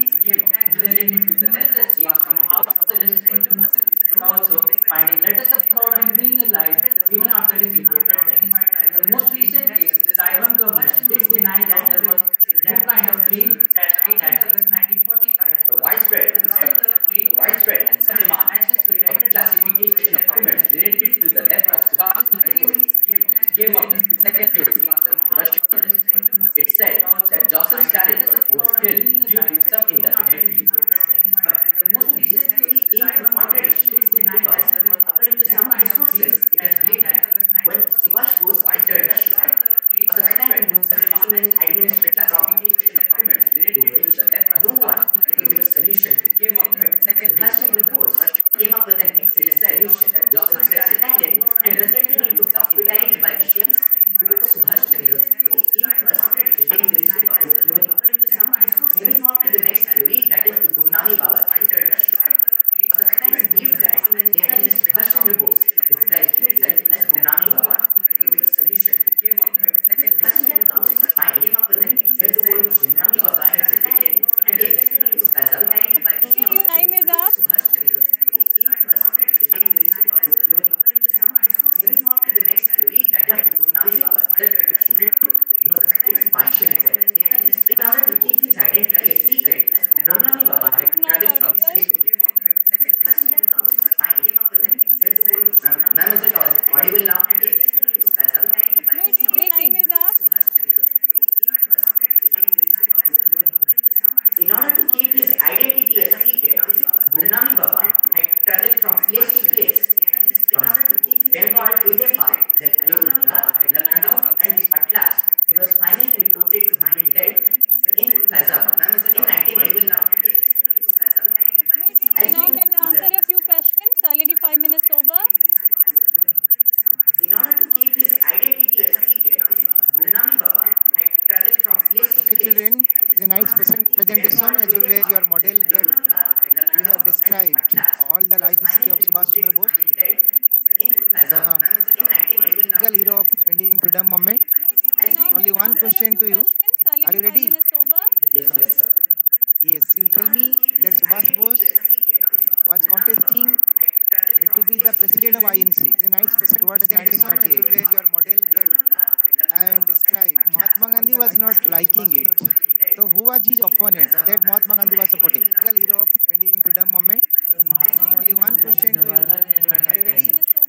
related to the death that came from house arrest and also finding letters about him being alive even after his reported death. In the most recent case, the Taiwan government did deny that there was no kind of plane crash in August 1945. The widespread and some demand of classification of documents related to the death of Subhash Chandra Bose came up the second theory, the Russian theory. It said that Joseph Stalin was killed due to some indefinite reason. But this theory came to contradiction because, according to some sources, it is believed that when Subhash Bose entered Russia, the Stalin was facing an administrative problem to which no one could give a solution to. Subhash Chandra Bose came up with an excellent solution that Joseph Stalin and resulted into hospitality by Russians to Subhash Chandra Bose. Taking the risk of theory. Moving on to the next theory, that is the Gumnami Baba theory. Scientists believe that Netaji Subhash Chandra Bose describes himself as Gumnami Baba to give a solution. Subhash Chandra comes to mind that the word Gumnami Baba is repeated and is as a Your time is up. Moving on to the next theory, that is Gumnami Baba. No, it's partially correct. In order to keep his identity a secret, Gumnami Baba had traveled from slavery. Ma'am, is it audible now? Your time is up. In order to keep his identity a secret, Gumnami Baba had traveled from place to place, from Bengal to Nepal, then Ayodhya, Lucknow, and at last he was finally reported to have been dead in Faizabad in 1981. Now can you answer a few questions? Already 5 minutes over. In order to keep his identity a secret, Gumnami Baba had traveled from place to Okay, place. children, the nice presentation as well as your model that we have described all the life history of Subhash Chandra Bose, the typical hero of Indian freedom movement. Only one question to you. Are you ready? Yes, sir. Yes, you tell me that Subhash Bose was contesting to be the president of INC. The nice president towards 1938. Your model that I am described. Mahatma Gandhi was not liking it. So who was his opponent that Mahatma Gandhi was supporting? Typical hero of Indian freedom movement. Only one question to you. Are you ready?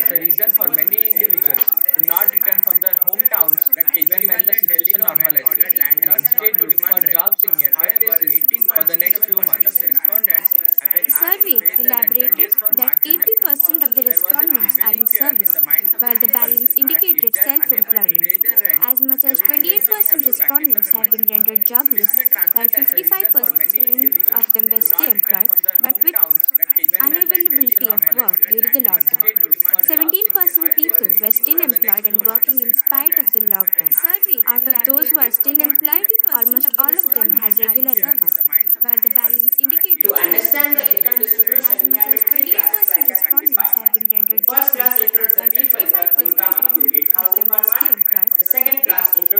as the reason for many individuals to not return from their hometowns even when the situation normalizes, and instead look for jobs in nearby places for the next few months. The survey elaborated that 80% of the respondents are in service, while the balance indicated self employment. As much as 28% respondents have been rendered jobless, while 55% of them were still employed but with unavailability of work during the lockdown. 17% people were still employed and working in spite of the lockdown. Out of those who are still employed, almost all of them have regular income, while the balance indicated To understand the income self-employment. As distribution, we much can as quickly 28% classify them into respondents five have been parts. rendered The first jobless, class includes the while people with income up to 55% of 8,000 them per were still month. employed The second but class with includes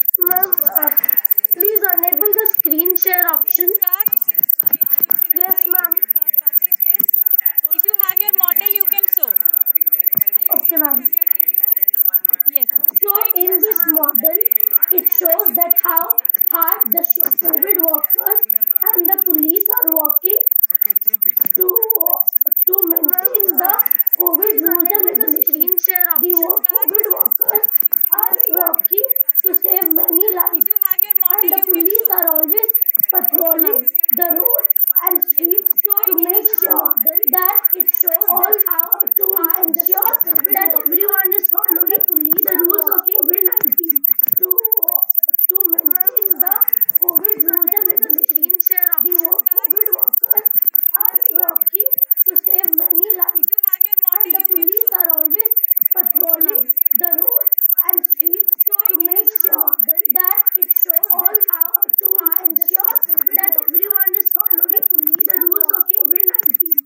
Ma'am, please enable the screen share option. Yes, ma'am. If you have your model, you can show. Okay, ma'am. Yes. So in this model, it shows that how hard the COVID workers and the police are working to maintain the COVID rules and regulations. The COVID workers are working to save many lives, and the police are always patrolling the roads and streets to make sure that all to ensure that everyone is following the rules of COVID-19 to maintain the COVID rules and regulations. The COVID workers are working to save many lives, and the police are always patrolling the roads and streets to make sure that all to ensure that everyone is following the rules of COVID-19.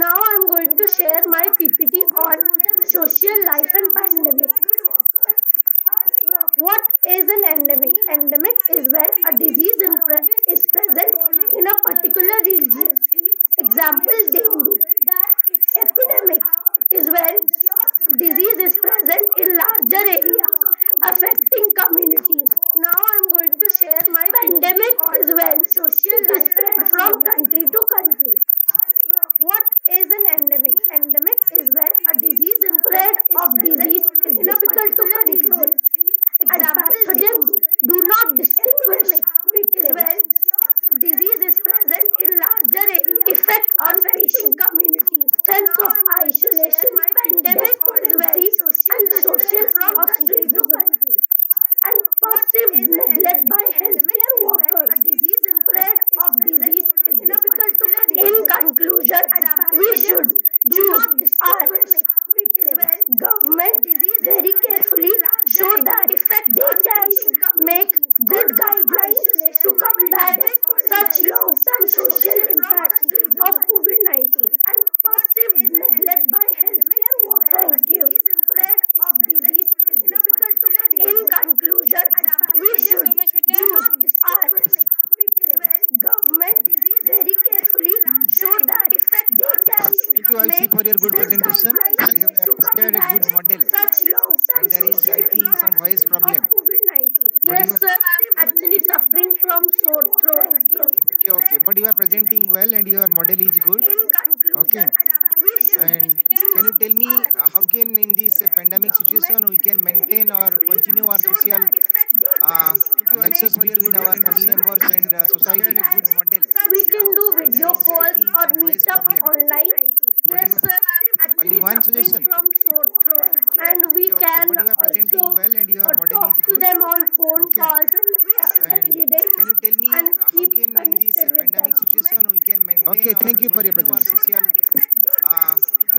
Now I'm going to share my PPT on social life and pandemic. What is an endemic? Endemic is when a disease is present in a particular region. Example, dengue. Epidemic is when disease is present in larger area affecting communities. Now I'm going to share my pandemic is when it is spread from country to country. What is an endemic? Endemic is when a disease in spread of disease is difficult to control. And pathogens do not distinguish is when disease is present in larger area, effect on patient communities, sense of isolation, pandemic dependency, and social ostracism and passive neglect by healthcare workers. Spread of disease is difficult to control. In conclusion, we should choose our government very carefully so that they can make good guidelines to combat such long-term social impact of COVID-19 and passive neglect by healthcare workers. Thank you. Spread of disease is difficult to control. In conclusion, we should choose our government very carefully so that they can Thank you, IC, make for your good good presentation. guidelines You have to prepared a combat good model. such long-term And there is, social I think, some impact voice of problem. COVID-19. But Yes, you sir. I'm actually suffering from sore throat. Thank you. okay. But you are presenting well and your model is good. In conclusion, Okay. we should And can you tell me how can in this pandemic situation we can maintain or continue our social nexus between our family members and society? We can do video calls or Some voice meet up problem. online. Yes, sir. I'm Only actually one suffering suggestion. from sore throat, and we can But you are presenting also well and your model talk is to good. them on phone Okay. calls And every day can you tell me and how keep can in this connected with pandemic them. situation we can maintain okay, thank you for your presentation. Social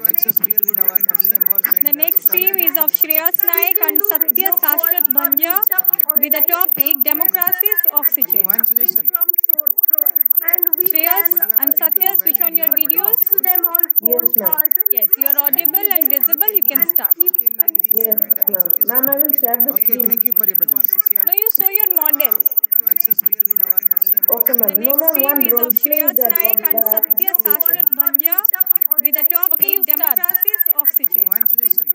nexus between our family members and The next society? team is of Shreyas We Naik can and do Satya video calls Sashwat or Bhanja meet up with the online. topic Yes, sir. Democracy's I'm actually Oxygen. One suffering suggestion. from sore throat, and we Shreyas can and Satya, also switch on your videos. talk to them on Yes, phone ma'am. calls Yes, you are audible every and day visible. You can and start. keep connected Yes, with them. ma'am. Ma'am, I will share the Okay, screen. thank you for your presentation. Now you show your model. Nexus between our family Okay, members The and ma'am. No, next ma'am. team One is role of play is Shreyas there for Naik and that. Satya Sashwat Bhanja with the topic Democracy's Oxygen. one suggestion.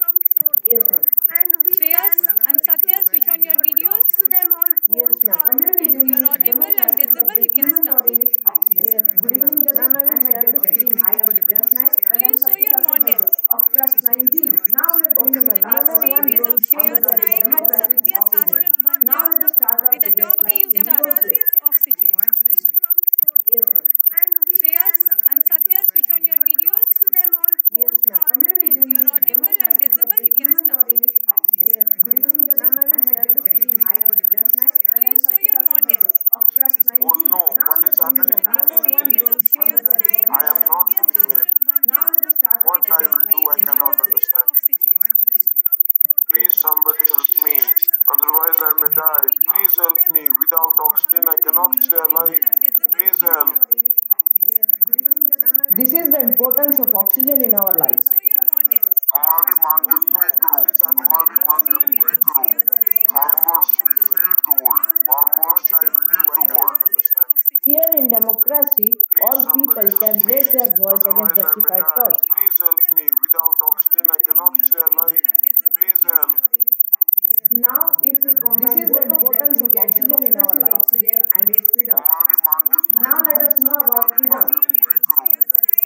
Yes, ma'am. And we Shreyas can and Satya, switch on your videos. talk to them on Yes, phone ma'am. calls. Yes, you are Communism is audible and democracy, visible. but the You can human start. body needs oxygen. Yes, good evening, ma'am. I will share the Okay, screen. thank you for your presentation. Now you show your model. Of class 9D. Now we are going to The next ma'am, team one is role of on the Shreyas Naik and democratic Satya oxygen. Sashwat Bhanja Now let us start our with the project by topic video play. Democracy's Oxygen. One suggestion. Yes, ma'am. And we Shreyas can and Satya, switch on your videos. to them on Yes, phone ma'am. calls. Communism You are is audible and democracy, visible. but the You can human start. body needs oxygen. Yes, good evening, ma'am. I will share the screen. Thank you for your presentation. Now you show your model. Of class 9D. Oh no, what is The happening? next team is of Shreyas Naik I and am not Satya doing well. Sashwat Bhanja What with the I will do, topic I cannot Democracy's understand. Oxygen. Please, somebody help me. Shreyas and Otherwise, Satya, I may switch on your die. videos. Please help me. Without oxygen, I cannot You stay are audible alive. and visible. You Please can help. start. This is the importance of oxygen in our Now you life. show your model. हमारी मांगे पूरी करो हमारी The next मांगे team is पूरी of करो Shreyas Naik and farmers Satya will Sashwat lead the Bhanja world farmers with the will lead topic the world Democracy's Oxygen. Here in democracy, please all somebody people help can me raise their voice against otherwise I may justified die cause. please help me without oxygen I cannot stay alive please help Now, if we this is the importance of oxygen in our life. And its freedom. हमारी मांगे पूरी Now let करो us know about हमारी freedom. मांगे पूरी करो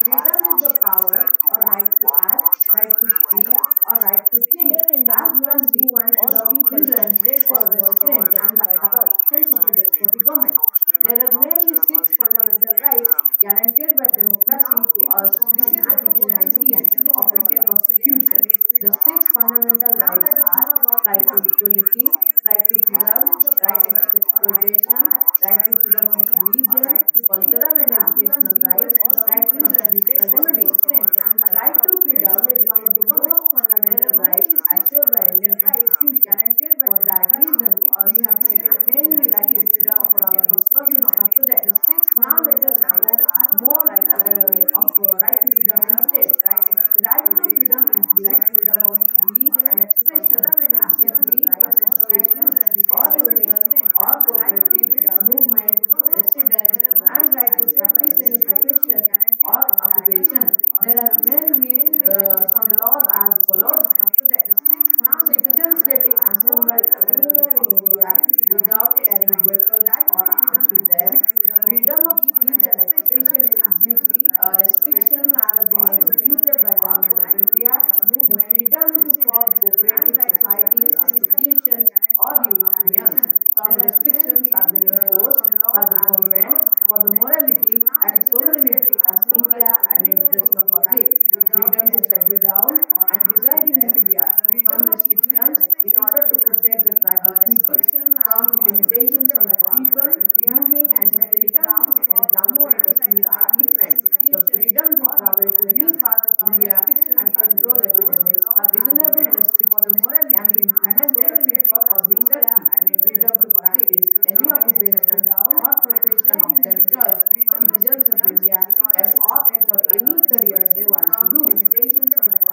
Freedom is farmers the will power lead the or world right to farmers act, will right to lead the speak, world or right to think. Here in democracy, all people can raise their voice against justified cause. please help me without Government. oxygen I There are cannot mainly stay six alive fundamental please rights help guaranteed by democracy to us in Article 19 of Indian Constitution. The six fundamental rights are right to equality, right to freedom, right against exploitation, right to freedom of religion, cultural and educational rights, right to institutional democracy. Right to freedom is one of the most fundamental rights assured by Indian Constitution. For that reason, we have taken many right to freedom for our discussion of our project. Now let us know more of right to freedom in detail. Right to freedom includes freedom of speech and expression, assembly, association, or union, or cooperative movement, residence, and right to practice any profession or occupation. There are mainly some laws as follows. Citizens getting assembled anywhere in India without carrying weapons or arms with them. Freedom of speech and expression in which restrictions are being executed by Government of India. The freedom to form cooperative societies, associations, or unions. Some restrictions are being imposed by the government for the morality and sovereignty of India and interest of public. Freedom to settle down and reside in India. Some restrictions in order to protect the tribal people. Some limitations on the people moving and settling down in Jammu and Kashmir are different. The freedom to travel to any part of India and control epidemics, reasonable restrictions can be implemented for public safety. Freedom to practice any occupation or profession of their choice. Citizens of India can opt for any career they want to do.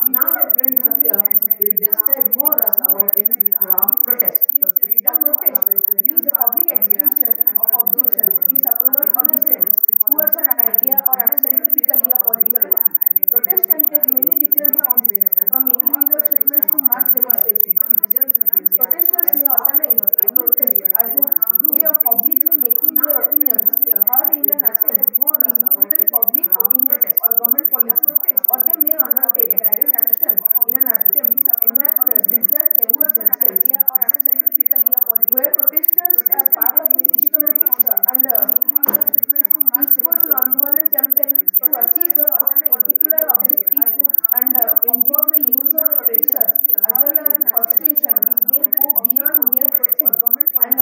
Now, my friend Satya will describe more about in protest. A protest is a public expression of objection, disapproval, or dissent towards an idea or action, typically a political one. Protest can take many different forms, from individual statements to mass demonstrations. Protesters may organize a protest as a way of publicly making their opinions heard in an attempt to influence public opinion or government policy, or they may undertake direct action in an attempt to enact desired changes themselves. Where protesters are part of a systematic and peaceful non-violent campaign to achieve the particular objective and involve the use of pressure as well as the persuasion, they go beyond mere protest and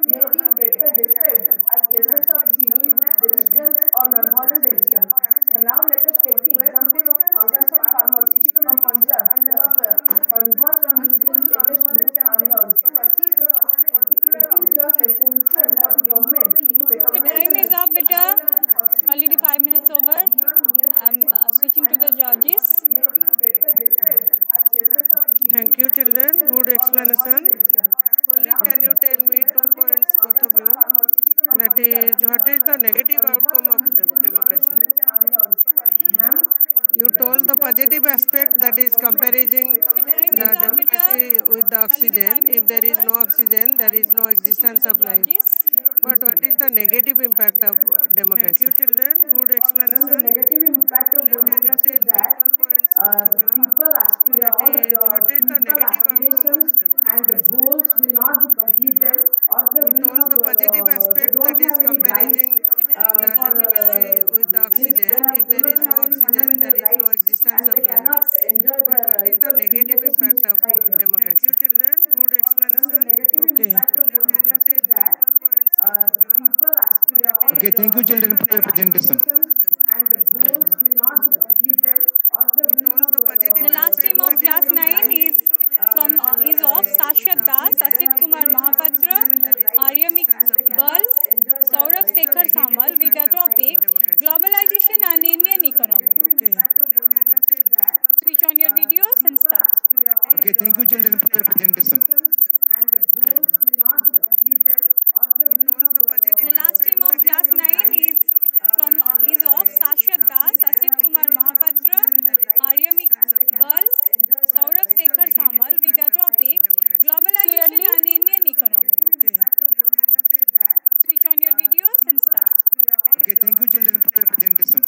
may be better described as cases of civil resistance or non-violent resistance. And now let us take the example of thousands of farmers from Punjab who have conversed musically against new farm laws. It is just essential for the government to The recognize time is them up, as well beta. as the Already persuasion, 5 minutes they over. go beyond mere I'm protest switching to and the judges. may be better described as cases of civil Thank you, children. resistance Good or non-violent explanation. resistance. And Only now can let you us tell take the me 2 example of points, both thousands of of you? farmers from That Punjab is, who what is have the negative conversed outcome of musically against democracy? new farm laws. Ma'am, You it told is the just positive essential aspect, for that the is government to comparing The recognize time the is them up, beta. democracy with the Already 5 oxygen. If minutes there is over. no oxygen, there is no I'm switching to existence the of life. judges. But what is the negative impact of democracy? Thank you, children. Good then the explanation. negative impact of Only can you democracy tell is me that 2 points, both of the you? people aspire That all is, what is the people negative outcome of aspirations and democracy? goals will not be completed or they You will told have the positive they aspect, don't that is have any rights comparing the for democracy with the means they oxygen. have If they there don't is no have any oxygen, fundamental there is no rights existence and of they life. cannot enjoy But their what is the equal negative privileges in the impact of society. democracy? Thank you, children. Good Then the explanation. negative Okay. impact of Only can you democracy tell is me that 2 points, both of the you? people aspire That all Okay, is, thank you, what is children, the for your people negative presentation. outcome aspirations of and democracy? goals will not be completed or they You will told have the The positive last aspect, team don't of that is have class any 9 rights comparing the is of democracy with the Sashwat Das, oxygen. Asit If Kumar there is no Mahapatra, oxygen, there is no Aryamik existence of Bal, life. But Saurabh what is the Sekhar negative Samal with impact the of topic democracy? Globalization and Indian economy. Okay. Switch on your videos and start. Okay, thank you, children, for your presentation. and goals will not be completed or they You will told have the The positive last team aspect, of that is class 9 comparing is of Sashwat Das, the Asit democracy Kumar with the Mahapatra, oxygen. There is no Aryamik existence of life. Bal, Saurabh What is the Sekhar negative Samal with the impact of topic democracy? globalization and Indian economy. Okay. Switch on your videos and start. Okay, thank you, children, for your presentation.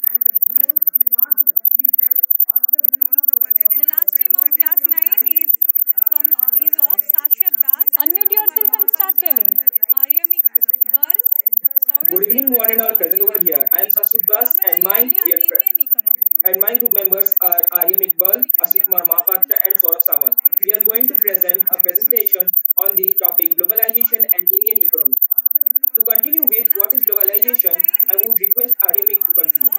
and goals will not be completed or they You will told have the positive The last aspect, team of that is class 9 comparing is of Sashwat Das. Asit Unmute Kumar yourself and start Mahapatra. telling. There is no Aryamik existence of life. Bal, Good Saurabh evening, Sekhar one and all Samal present with over the here. I am topic Sasubdas and my globalization dear and friend. Indian economy. And my group members are Aryan Iqbal, Asif Kumar Mahapatra, and Saurabh Samant. We are going to present a presentation on the topic globalization and Indian economy. To continue with what is globalization, I would request Aryamik to continue.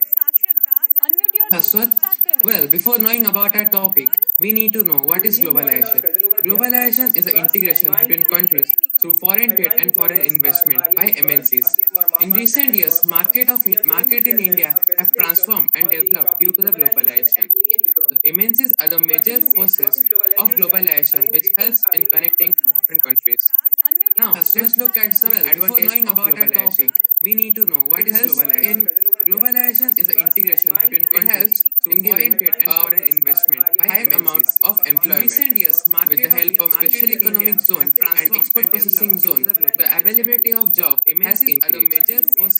Unmute yourself and Shashwat, start telling. well, before knowing about our topic, we need to know what Good is evening, morning, or globalization. present over here. I'm Globalization is first the class, and integration between countries through foreign trade and group foreign members are investment Aryan by Iqbal, MNCs. Asif Kumar In Mahapatra, recent and years, Saurabh Samant. We are going to market in present India a have presentation transformed and on the developed due topic to the globalization and globalization. Indian economy. The MNCs are the To major continue with what forces is of globalization, I globalization would which request helps in Aryamik to connecting continue. different countries. Unmute Now, yourself and let's look start at telling. some well, before advantage knowing of about our globalization. topic, we need to know what Good is evening, morning, or globalization. present over here. I'm Globalization first is the class, and integration between it countries helps in and giving my a group foreign members are investment Aryan higher Iqbal, amount Asif of Kumar employment. In Mahapatra, recent and years, Saurabh Samant. with the help of special economic zone and export processing zone, the availability of job has increased. Continue with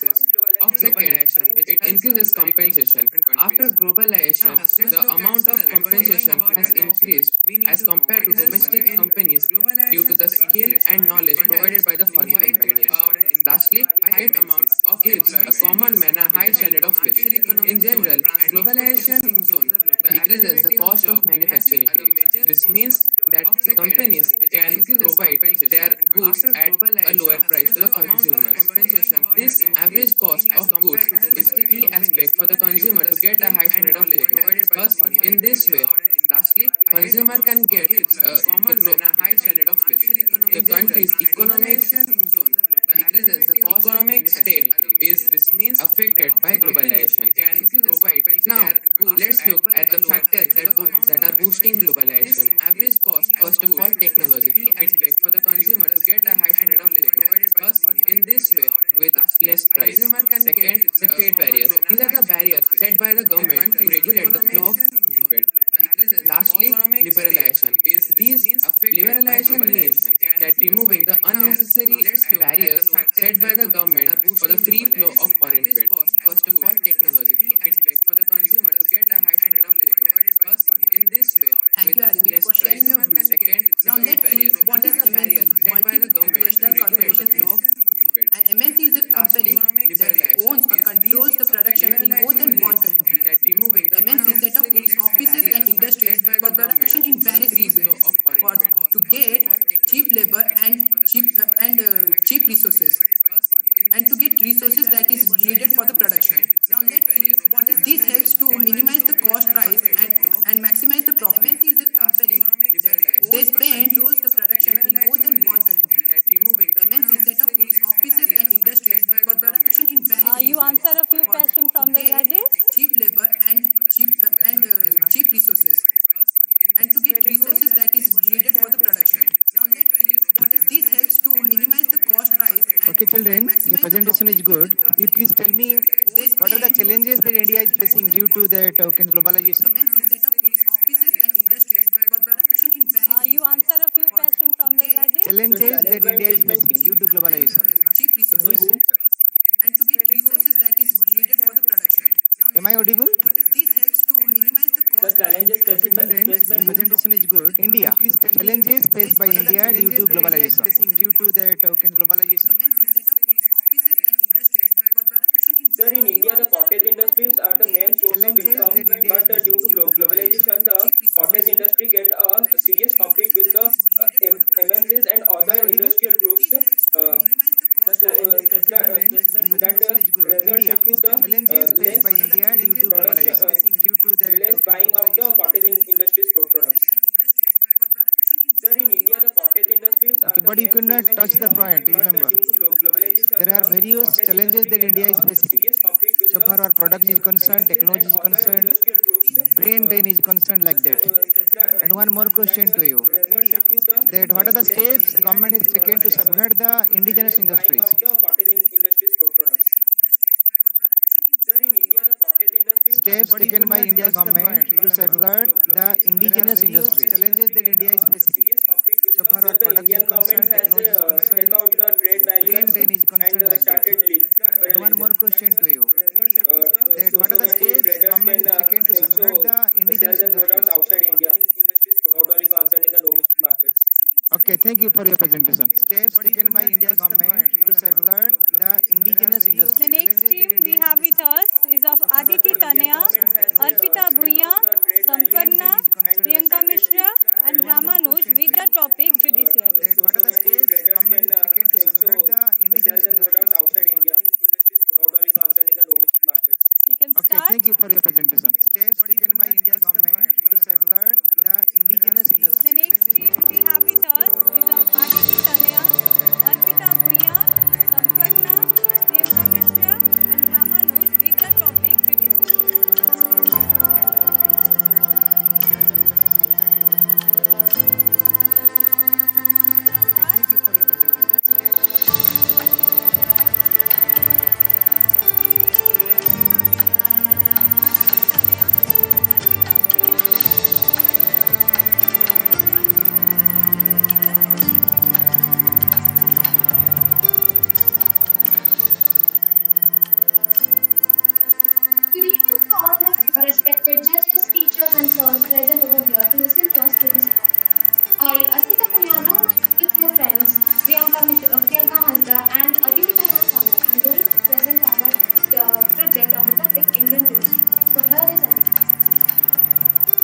what is globalization, Second, I would it request increases Aryamik to continue. compensation. After globalization, the amount of compensation has increased as compared to domestic companies due to the skill and knowledge provided by the foreign companies. Lastly, it gives a common man a high standard of living. In general, globalization decreases the cost of manufacturing. This means that companies can provide their goods at a lower price to the consumers. This average cost of goods is the key aspect for the consumer to get a high standard of living. Thus, in this way, consumer can get the country's economic state is affected by globalization. Now, let's look at the factors that are boosting globalization. First of all, technology. For the consumer to get a high standard of living. First, in this way, with less price. Second, the trade barriers. These are the barriers set by the government to regulate the flow of trade. Lastly, liberalization. These liberalization means that removing the unnecessary barriers set by the government for the free flow of foreign trade. First of all, technology. For the consumer to get a high standard of living. First, in this way, Thank with you, Arimi, less for price. sharing your views. Second, the Now trade let's see barriers. what These is are the barriers MNC, set by the government to multinational regulate the corporation flow is. of trade. An MNC is a company that owns or controls the production in more than one country. That removing the MNC set up its offices and industries for production in various regions for to get cheap labor and cheap resources and to get resources that is needed for the production. Now let's see what is this helps to minimize the cost price and maximize the profit. MNC is a company that they spend controls the production in more than one country. MNC set up its offices and industries for production in various You regions answer a few questions to from the get judges. cheap labor and cheap resources and to get resources that is needed for the production. Now let's see what is this helps to minimize the cost price Okay, and children, your maximize the presentation profit. is good. You please tell me They what are the spend challenges that India is facing due to the token globalization. MNC set up its offices and industries for production in various You regions answer a few questions from the judges. The Challenges challenge that line India is statement facing due to globalization. cheap Who is resources it? and to get resources that is needed for the production. Am I audible? This helps to minimize the the cost challenges Okay, children, faced by your whom? presentation is good. India. Please tell me challenges faced by what are the India due challenges to that India is globalization. facing Due to the token globalization. MNC set up its offices and industries for production in Sir, in You India, the answer a cottage few industries questions are from the the main judges. source of Challenges income, that India is but facing due to due to globalization. globalization, the cottage industry get a serious compete with the MNCs and Am I other audible? industrial groups. The So challenges Children, faced by your whom? that presentation is good. results India. into the Challenges faced by less India due to production, globalization. Due to the less token buying of the globalization. cottage industries products. Sir, in India, the cottage industries are Okay, the but you main could source not of touch the income, point. but Remember, due to globalization, there are the various cottage challenges industry that get India is a facing. serious compete with So the far, our product is concerned, MNCs and technology is other concerned, industrial groups. brain drain is concerned like So that. And one more that question to you: results into the that what are the steps less government has taken to safeguard the indigenous less buying industries? of the cottage industries products. Sir, in India, the cottage industries are Steps the taken by India government to due to safeguard the there are indigenous various industries. challenges That that India is a facing. serious compete with So the. far, Sir, our the product is Indian government concerned, has technology is take concerned, out the trade brain barriers drain is and concerned like that. started And one more liberalism. question to you: that So, what are so the that the steps traders government can has taken to safeguard also the sell indigenous their products industries? outside India, not only concerned in the domestic markets. Okay, thank you for your presentation. Steps taken by India government to safeguard the indigenous The industry. next team we have with us is of Aditi Indian Tanaya, government has Arpita set Bhuya, up the trade balance Samparna, and Priyanka started Mishra, and One more Ramanuj question with to the you. topic judiciary. What are so the that the steps traders government can is taken to safeguard also the sell indigenous their products industries? outside India, not only concerned in the domestic markets. You can Okay, start. thank you for your presentation. Steps taken by India government to safeguard the indigenous The industry. next team we have with us is of Aditi Tanaya, Arpita Bhuya, Samparna, Priyanka Mishra, and Ramanuj with the topic judiciary. Okay, thank you for your presentation. Good evening to all my respected judges, teachers, and sirs present over here to listen to us through this call. I, Arpita Bhuya, along with my friends Priyanka Hasda and Aditi Tanya Samal, I'm going to present our project on the topic Indian judiciary. So here is Aditi.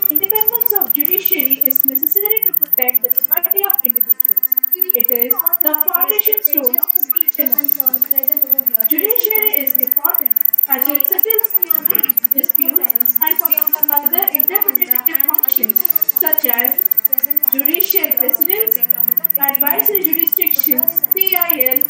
Independence of judiciary is necessary to protect the liberty of individuals. Good It evening to is all the my foundation respected stone of judges, human teachers, and democracy. sirs present over here to listen to Judiciary us through is this call. important as I, it Arpita settles Bhuya, along with my disputes friends and Priyanka performs other Hasda interpretative and Aditi functions Tanya Samal, such I'm as going to present our judicial precedents, project on the topic Indian advisory judiciary. So here is jurisdictions, Aditi. PIL,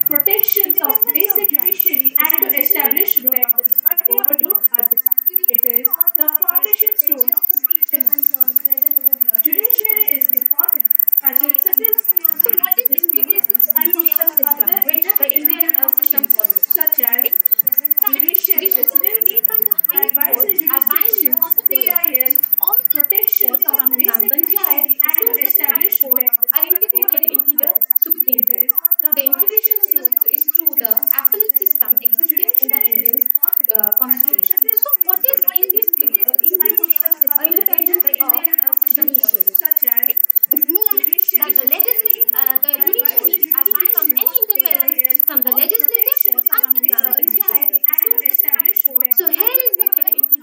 protections of Independence of basic rights, judiciary is and to necessary to establish rule protect of the law. liberty of Over to individuals. Arpita. Good It evening to is all the my foundation respected stone of judges, human teachers, and democracy. sirs present over here to listen to Judiciary us through is this call. important as it Arpita settles Bhuya, so what is disputes integrated and judicial performs system other which the interpretative Indian system functions follows? such as In fact, judicial decisions precedents, made by the highest advisory courts are binding jurisdictions, on the lower PIL, courts. All the protections courts of from basic example rights, Panchayat and to to the High establish rule Court of the are law. Over integrated to into the Arpita. Supreme It Court. is the The foundation integration stone of is through human the democracy. appellate system existing in the Judiciary is Indian important as it constitution. So, settles what is disputes and Indian performs other independence of interpretative functions judiciary? such as It means judicial that precedents, the judiciary advisory is absent from any jurisdictions, interference PIL, from the legislative protections and of the basic rights, executive. and to establish rule of So the law. here is Over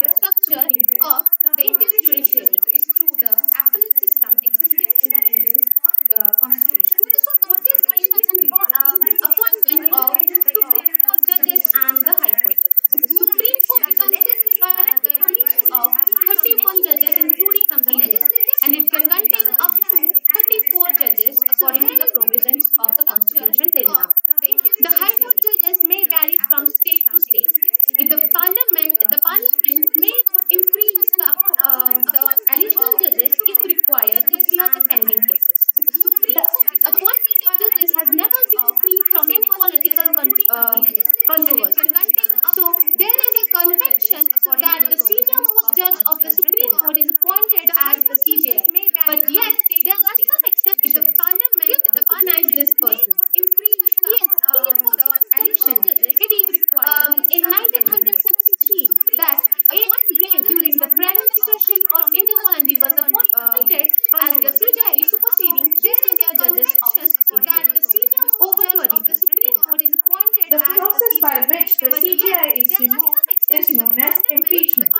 the to structure It is of the the Indian foundation judiciary. stone So is through the appellate system existing in the Judiciary is Indian important as it constitution. So settles what is disputes Indian and performs appointment other of Supreme interpretative Court judges functions and the such High as Court judges? The Supreme Court currently consists of 31 judges including the legislative, and it can contain up to 34 judges according to the provisions of the constitution till now. The High Court judges may vary from state to state. If the parliament may increase the additional judges if required to clear the pending cases. The appointment of judges has never been free from any political controversy. So there is a convention that the senior most judge of the Supreme Court is appointed as the CJI. But yet there are some exceptions. You recognize this person. Yes, he is the constitution. It is in 1973 that A.N. Gray during the Prime Administration of Indira Gandhi was appointed as the CJI superseding three senior judges of the Supreme Court. Over to Aditi. the process by which the CGI is removed is known as impeachment.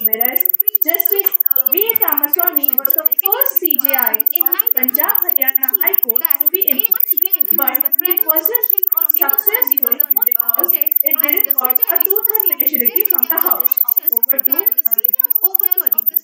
Whereas Justice V. Ramaswamy was the first CJI of Punjab Haryana High Court to be impeached, but it wasn't successful because it didn't got a two-third majority from the House. Over to Arpita.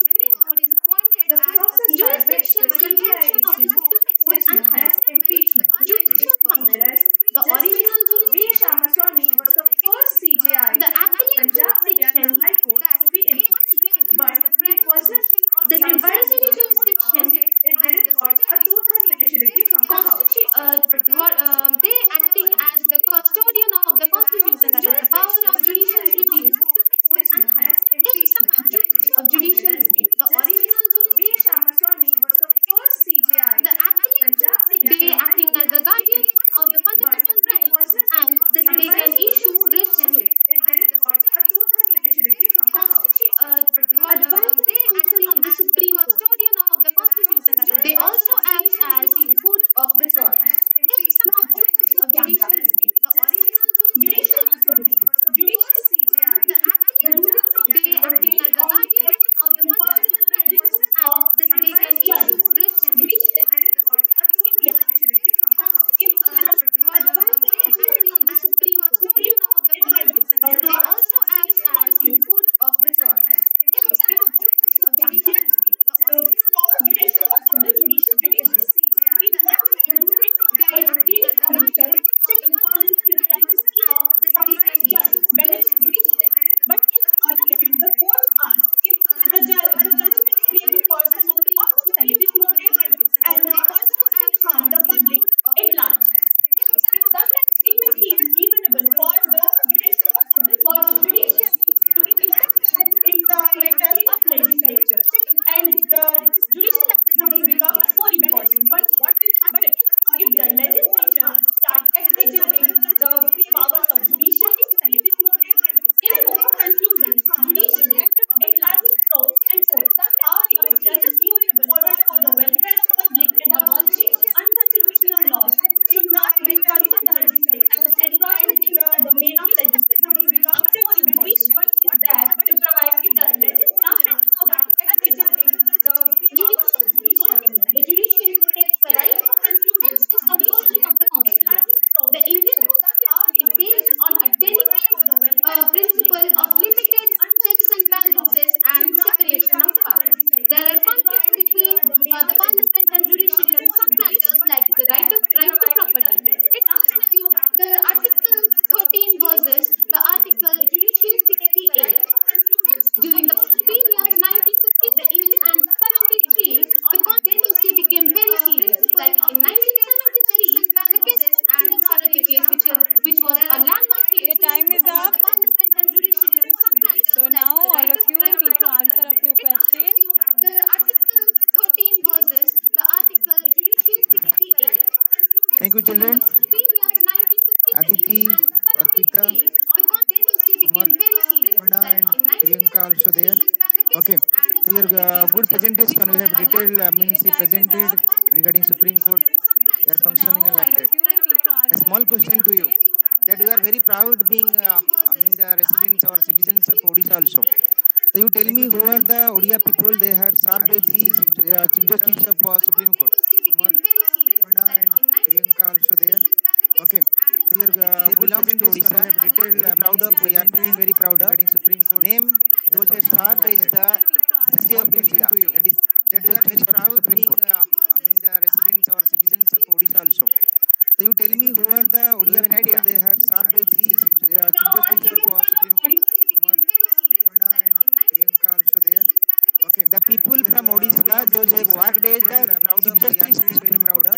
The process by which Jurisdiction the and CGI function is of the removed Supreme Court is and known High as Court. impeachment. Judicial function. Whereas The Justice original V. jurisdiction. Ramaswamy was the first CJI The of appellate Punjab Haryana jurisdiction. High Court to be impeached, but it wasn't The supervisory successful jurisdiction. because it didn't got a two-third majority from the House. Over to They acting as the custodian of the the constitution, process that by is the which power the of judicial CJI is review. removed is known as Here Hence, the maturity of judicial review. The original V. jurisdiction. Ramaswamy was the first CJI The of appellate Punjab courts, High they Court acting as the guardian of the but fundamental it rights wasn't and they can sufficed to issue its writs too. extent. It didn't got a two-third majority from the House. They acting as the custodian of the constitution. They also act as court of record. Hence, the maturity of judicial review. The original jurisdiction. Ramaswamy was the first CJI The of appellate Punjab courts, High they Court acting as the guardian of the fundamental it rights wasn't and they can sufficed to issue its writs extent. too. It didn't got a two-third majority from the House. They acting as the custodian of the constitution. They also act as court of record. Hence, the maturity of judicial review. The original jurisdiction. The appellate courts, they acting as the guardian of the fundamental rights and they can issue writs too. But in argument, the court asked if the judgments may be personal or of selfish motive and consequences harm the public at large. Sometimes it may seem reasonable for the judiciary to interfere in the matters of legislature, and the judicial activity becomes more important. But what will happen if the legislature starts executing the powers of judiciary? In a conclusion, judicial activity has its pros and cons. However, judges moving forward for the welfare of public and abolishing unconstitutional laws should not be considered as encroachment into the domain of legislation. After all, the wish is there to provide if the legislature now hands over executing the powers of judiciary. The judiciary protects the right, hence the subversion of the constitution. The Indian constitution is based on a delicate principle of limited checks and balances and separation of powers. There are conflicts between the parliament and judiciary on some matters like the right to property. It was the Article 13 versus the Article 368. During the period 1953 and 73, the controversy became very serious. Like in 1973, the case and Sarati case, which was a landmark case. The time is up. The parliament and judiciary on some matters So like now the all of you need to answer a few it was questions. the Article 13 versus the Article 368. Thank you, During children. the period 1953 Aditi, and Arpita, 73, the controversy Amar, became very serious. Purna, Like and in Priyanka also there. 1973, Okay, so your good presentation. We have detailed means you presented regarding Supreme Court, their So functioning now and all like that. of you need to A answer small a few question to you: questions. that you are very proud being I mean the residents or citizens of Odisha also. So you tell me who are the Odia people? They have served as the Chief Justice of Supreme Court. Amar, Purna, and Priyanka also there. Okay, so your they good belongs to presentation. Odisha. We have detailed. Very proud of, we are being very proud of. Regarding Supreme Court. Name Those those have have served served as as the Justice of of India. India. That is That Chief you are very Justice of proud Supreme being Court. I mean the residents or citizens of Odisha also. So you tell Thank me you, who are children. the Do you Odia have an people? idea? They have served as the Now, Chief once Justice again, of for Supreme the Court. Amar, Purna, and Priyanka also there. Okay. The people from Odisha, those have worked as the Chief Justice of Supreme Court.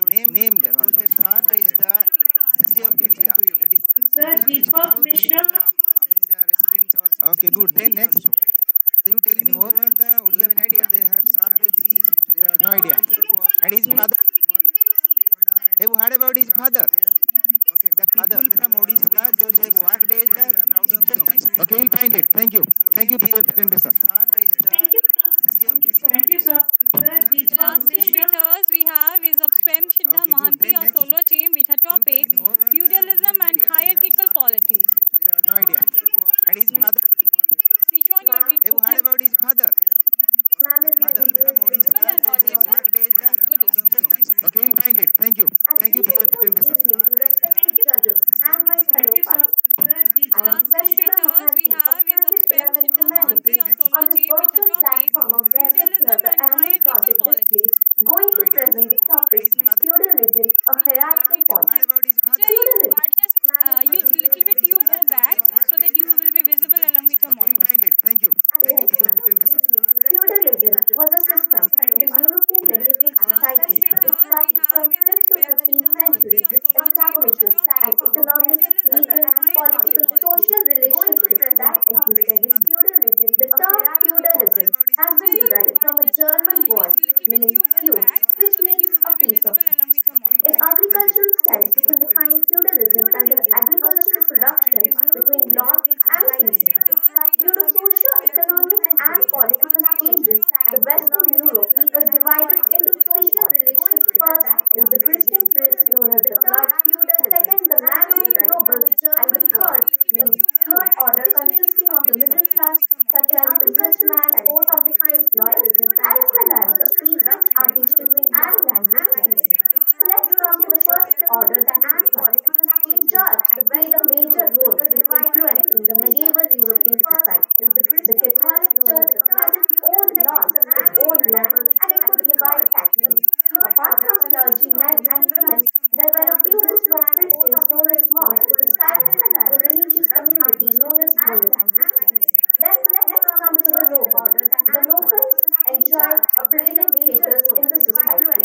Name them. Those have served as the Justice of India. That is Sir very Deepak proud being Mishra. I mean the residents or okay, good. Then next. So you tell me more? Who are the Odia people? Idea? They have served as the no idea. And his father. Have you heard about his father? Okay. The people from Odisha, those have worked as the Chief Justice. Okay, you'll find it. Thank you. Thank you for your presentation. Thank you, sir. Thank you, sir. Sir The Deepak last team Mishra. with us we have is of Swam Shidda Okay, good. Mahanti, Then a next. solo team with a topic feudalism and hierarchical polity. No idea. And his father. Sichuan, your Ma'am, Have you heard about his father? ma'am, is my video is visible visible? and audible? Good luck. Okay, you'll find it. Thank you. An Thank you for your eventful presentation. evening to respected judges and my Thank fellow you, sir. participants. Sir I am Deepak Last team Sweshwara with us we Mohanty of have is of Standard Swam 11 Shidda Mahanti, Humanities a solo on this team with a virtual topic platform of gathered here feudalism the and annual hierarchical topic polity. display going No to idea. present the And topic his father. feudalism, a Sichuan, hierarchical we Have you heard polity. about his father? Vijay, you Feudalism. adjust Ma'am, is my you video little is bit you visible? go back so that you will be visible along with your Okay, motto. you'll find it. Thank you. An Thank you for your eventful presentation. evening to feudalism was a system in European medieval Last team society. with It us we started have from is of 5th to Swam 15th Shidda Mahanti, century a with solo team with a establishes topic and economic, feudalism legal, and hierarchical to the social relationships that existed in feudalism. The term feudalism has been derived from a German word named feud, which means a piece of land. In agricultural studies, we can define feudalism as an agricultural production between lords and peasants. Due to socio-economic and political changes, the Western Europe was divided into three orders. First is the Christian priests known as the clergy, second the landowning nobles, and the third means third order consisting of the middle class such as businessmen, court officials, lawyers, as well as the peasants, artisans, and landlords. So let's come to the first order, that is the church. The church played a major role in influencing the medieval European society. The Catholic Church has its own laws, its own land, and it could divide taxes. Apart from clergymen and women, there were a few groups of Christians known as monks, as well as the religious community known as monasteries. Then let's come to the nobles. The nobles enjoyed a privileged status in the society.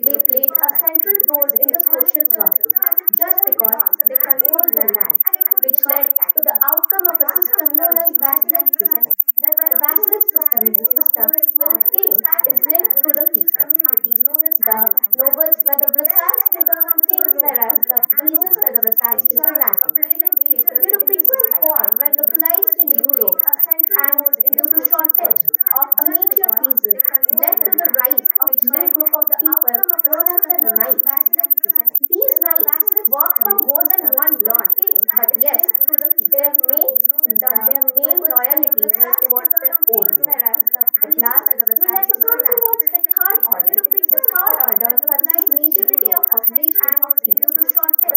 They played a central role in the social process just because they controlled the land, which led to the outcome of a system known as vassalic system. The vassalic system is a system where the king is linked to the people. The nobles were the vassals to the king, whereas the peasants were the vassals to the landlord. Due to frequent war when localized in Europe and due to shortage of amateur peasants led to the rise of new group of people known as the knights. These knights worked for more than one lord, but yes, their main loyalties were towards their own lord. At last, we would like to come towards the third order. The third order consists majority of population of people. The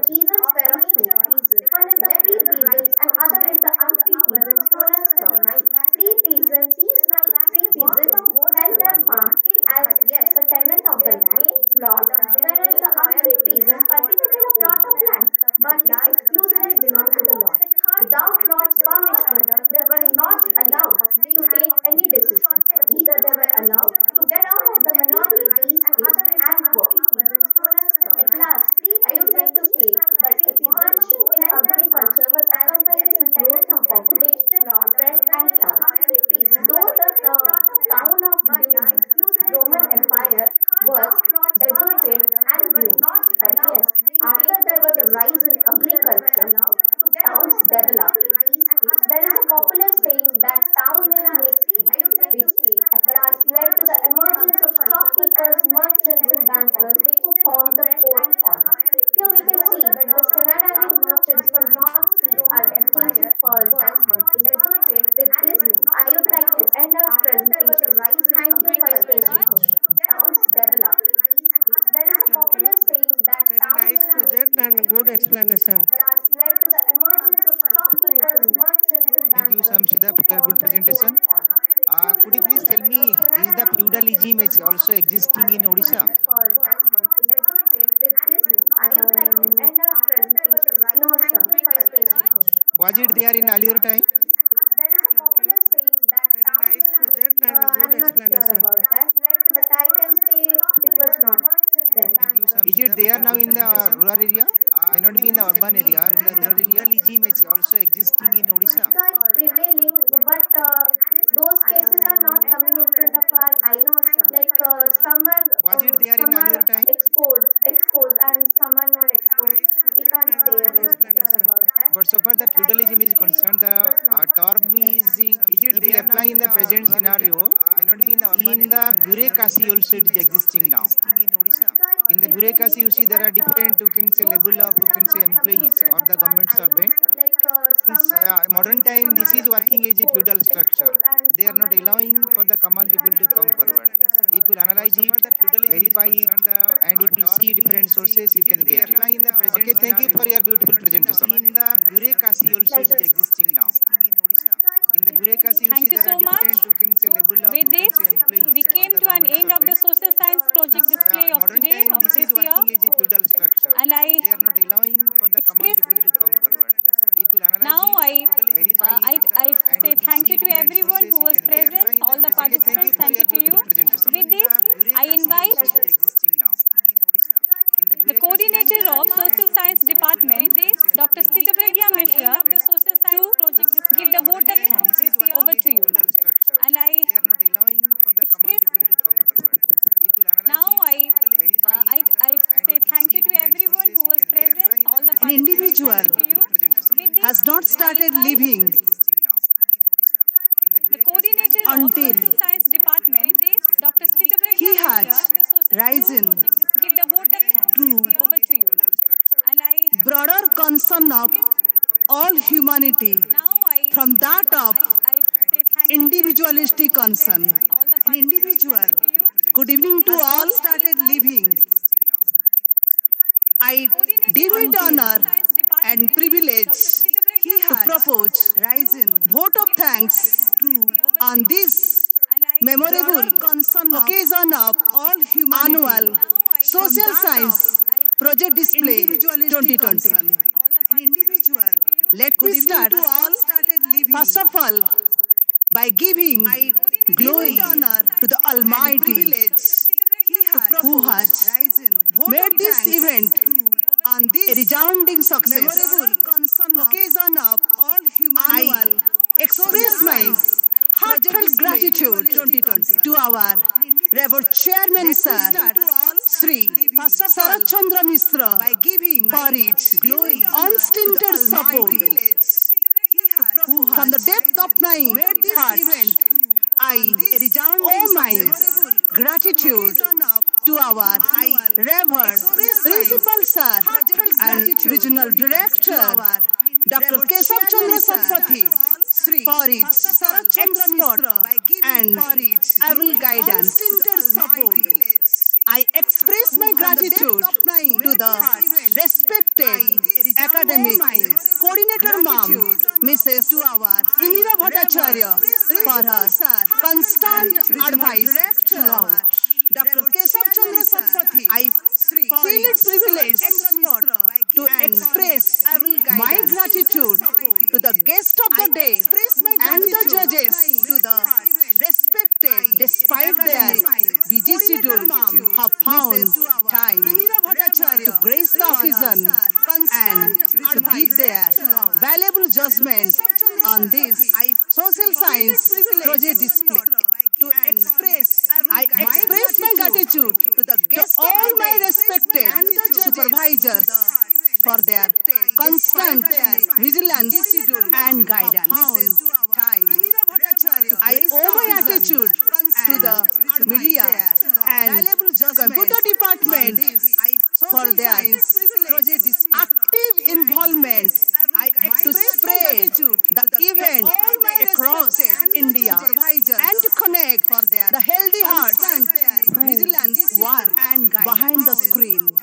peasants were of two kinds. One is the free peasants and other is the unfree peasants known as the knights. Free peasants held their farm as the tenant of the land plot, whereas the unfree peasants cultivated a plot of land but exclusively belonged to the lord. Without lord's permission, they were not allowed to take any decision. Neither they were allowed to get out of the minority peace and work. At last, I would like to say that expansion in agriculture was accompanied with growth of population, trade and town. Though the town of the Roman Empire was deserted and ruined, but yes, after there was a rise in agriculture, towns developed. There is a popular saying that town makes peace, which at last led to the emergence of shopkeepers, merchants, and bankers who formed the fourth order. Here we can see that the Scandinavian merchants from North Sea are exchanging furs and hunting. With this, I would like to end our presentation. Thank you for your patience. Towns developed. There is a popular saying that Very nice project and good explanation. last led to the emergence of shopkeepers, merchants, and Thank you, bankers Samshida, who for your good formed the presentation. fourth order. Could you please tell me, is the feudalism is also existing in Odisha? With this, I would like to end our presentation. No, sir. Was it there in earlier time? There is a popular saying that Very nice project and I'm good not sure explanation. about that, but I can say it was not there. Thank you, Samshida. Is it there now in the rural area? May not be in the urban area. In the rural area, feudalism is also existing in Odisha. So it's prevailing, but those cases are not coming in front of our eyes. Like Was it there in some earlier are time? exposed, and some are not exposed. We can't say about that. But so far the feudalism is concerned, the term is if we apply in the present scenario, may not be in the bureaucracy also it is existing now. In the bureaucracy, you see there are different, you can say level of, you can say employees or the government servant. In modern time, this is working as a feudal structure. They are not allowing for the common people to come forward. If you analyze it, verify it, and if you see different sources, you can get it. Okay, thank you for your beautiful presentation. In the bureaucracy also it is existing now. In the bureaucracy, Thank you there so are much. different, you can say level of, With you this, can say employees. we or came the to an government end of the servant. social science project display of Modern today, time, of this this is year. working as a feudal structure. And I express. Now I say thank you to everyone who was present, all the participants. Thank you to you. With this, I invite the coordinator of Social Science Department, Dr. Stitapragya Mishra, to give the vote of thanks. Over to you. And I express. Now I say thank you to everyone who was present, all the An participants. individual Thank you to you. With this, has not I started invite living the coordinator of until Social Science Department, Dr. Stitapragya he Mishra, has risen give the vote of thanks. to Over to you. And I broader concern of all humanity from that of say thank you to individualistic everyone who was concern. present, all the An participants. individual. Thank you to you. Good evening to Has all. not Started living. I Coordinator deem it of honor Science Department, and privilege he to propose vote of thanks on this memorable occasion of all annual social science project display 2020. Let me start first of all by giving glory to the Almighty who has made this event a resounding success. I express my heartfelt gratitude to our Reverend Chairman Sir, Sri Sarat Chandra Misra, for his unstinted support. From the depth of my heart, I owe my gratitude to our Reverend Principal Sir and Regional Director, Dr. Kesav Chandra Satpathy, for its expert and able guidance. I express my gratitude to the respected academic coordinator ma'am, Mrs. Indira Bhattacharya, for her constant advice throughout. Dr. Kesav Chandra Satpathy, I feel it privilege to express my gratitude to the guest of the day and the judges to the respected despite their busy schedule have found time to grace the occasion and to give their valuable judgment on this social science project display. I express my gratitude to all my respected supervisors for their constant vigilance and guidance. I owe my attitude to the media and computer department for their active involvement to spread the event across India and to connect the healthy hearts who work behind the screen.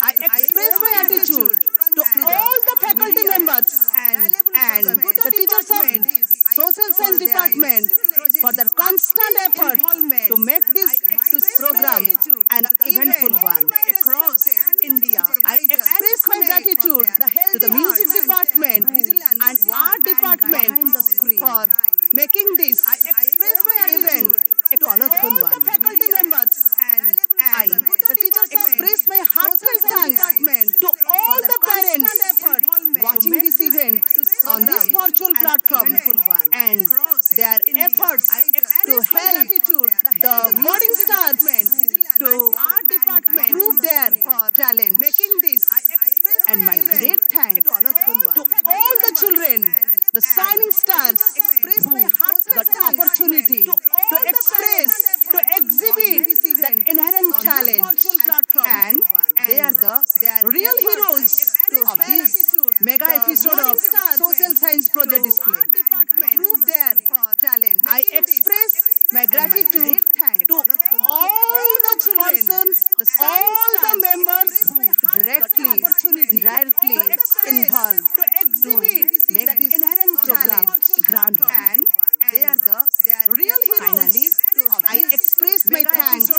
I express my attitude to all the faculty members and the teachers of Social Science Department for their constant effort to make this program an eventful one across India. I express my gratitude to the music department and art department for making this event a colorful one. The faculty members and the teachers express my heartfelt thanks to all the parents watching this event on this virtual platform and their efforts to help the budding stars to prove their talent. And my great thanks to all the children, the shining stars who got opportunity to express, to exhibit the inherent talent. And they are the real heroes of this mega episode of Social Science Project Display. I express my gratitude to all the persons, all the members who directly, indirectly involved to make this program grand. And they are the real heroes. Finally, I express my thanks,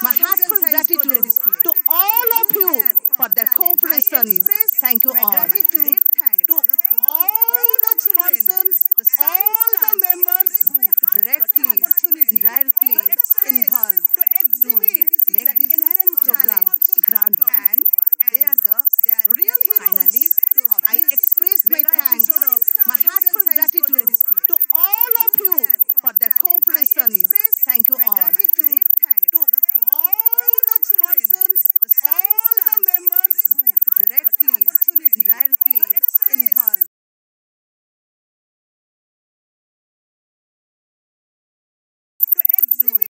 my heartfelt gratitude to all of you for their cooperation. Thank you all. To all the persons, all the members who directly, indirectly involved to make this program grand. And they are the real heroes. Finally, I express my thanks, my heartfelt gratitude to all of you for their cooperation. Thank you all. To all the persons, all the members who directly, indirectly involved. To exhibit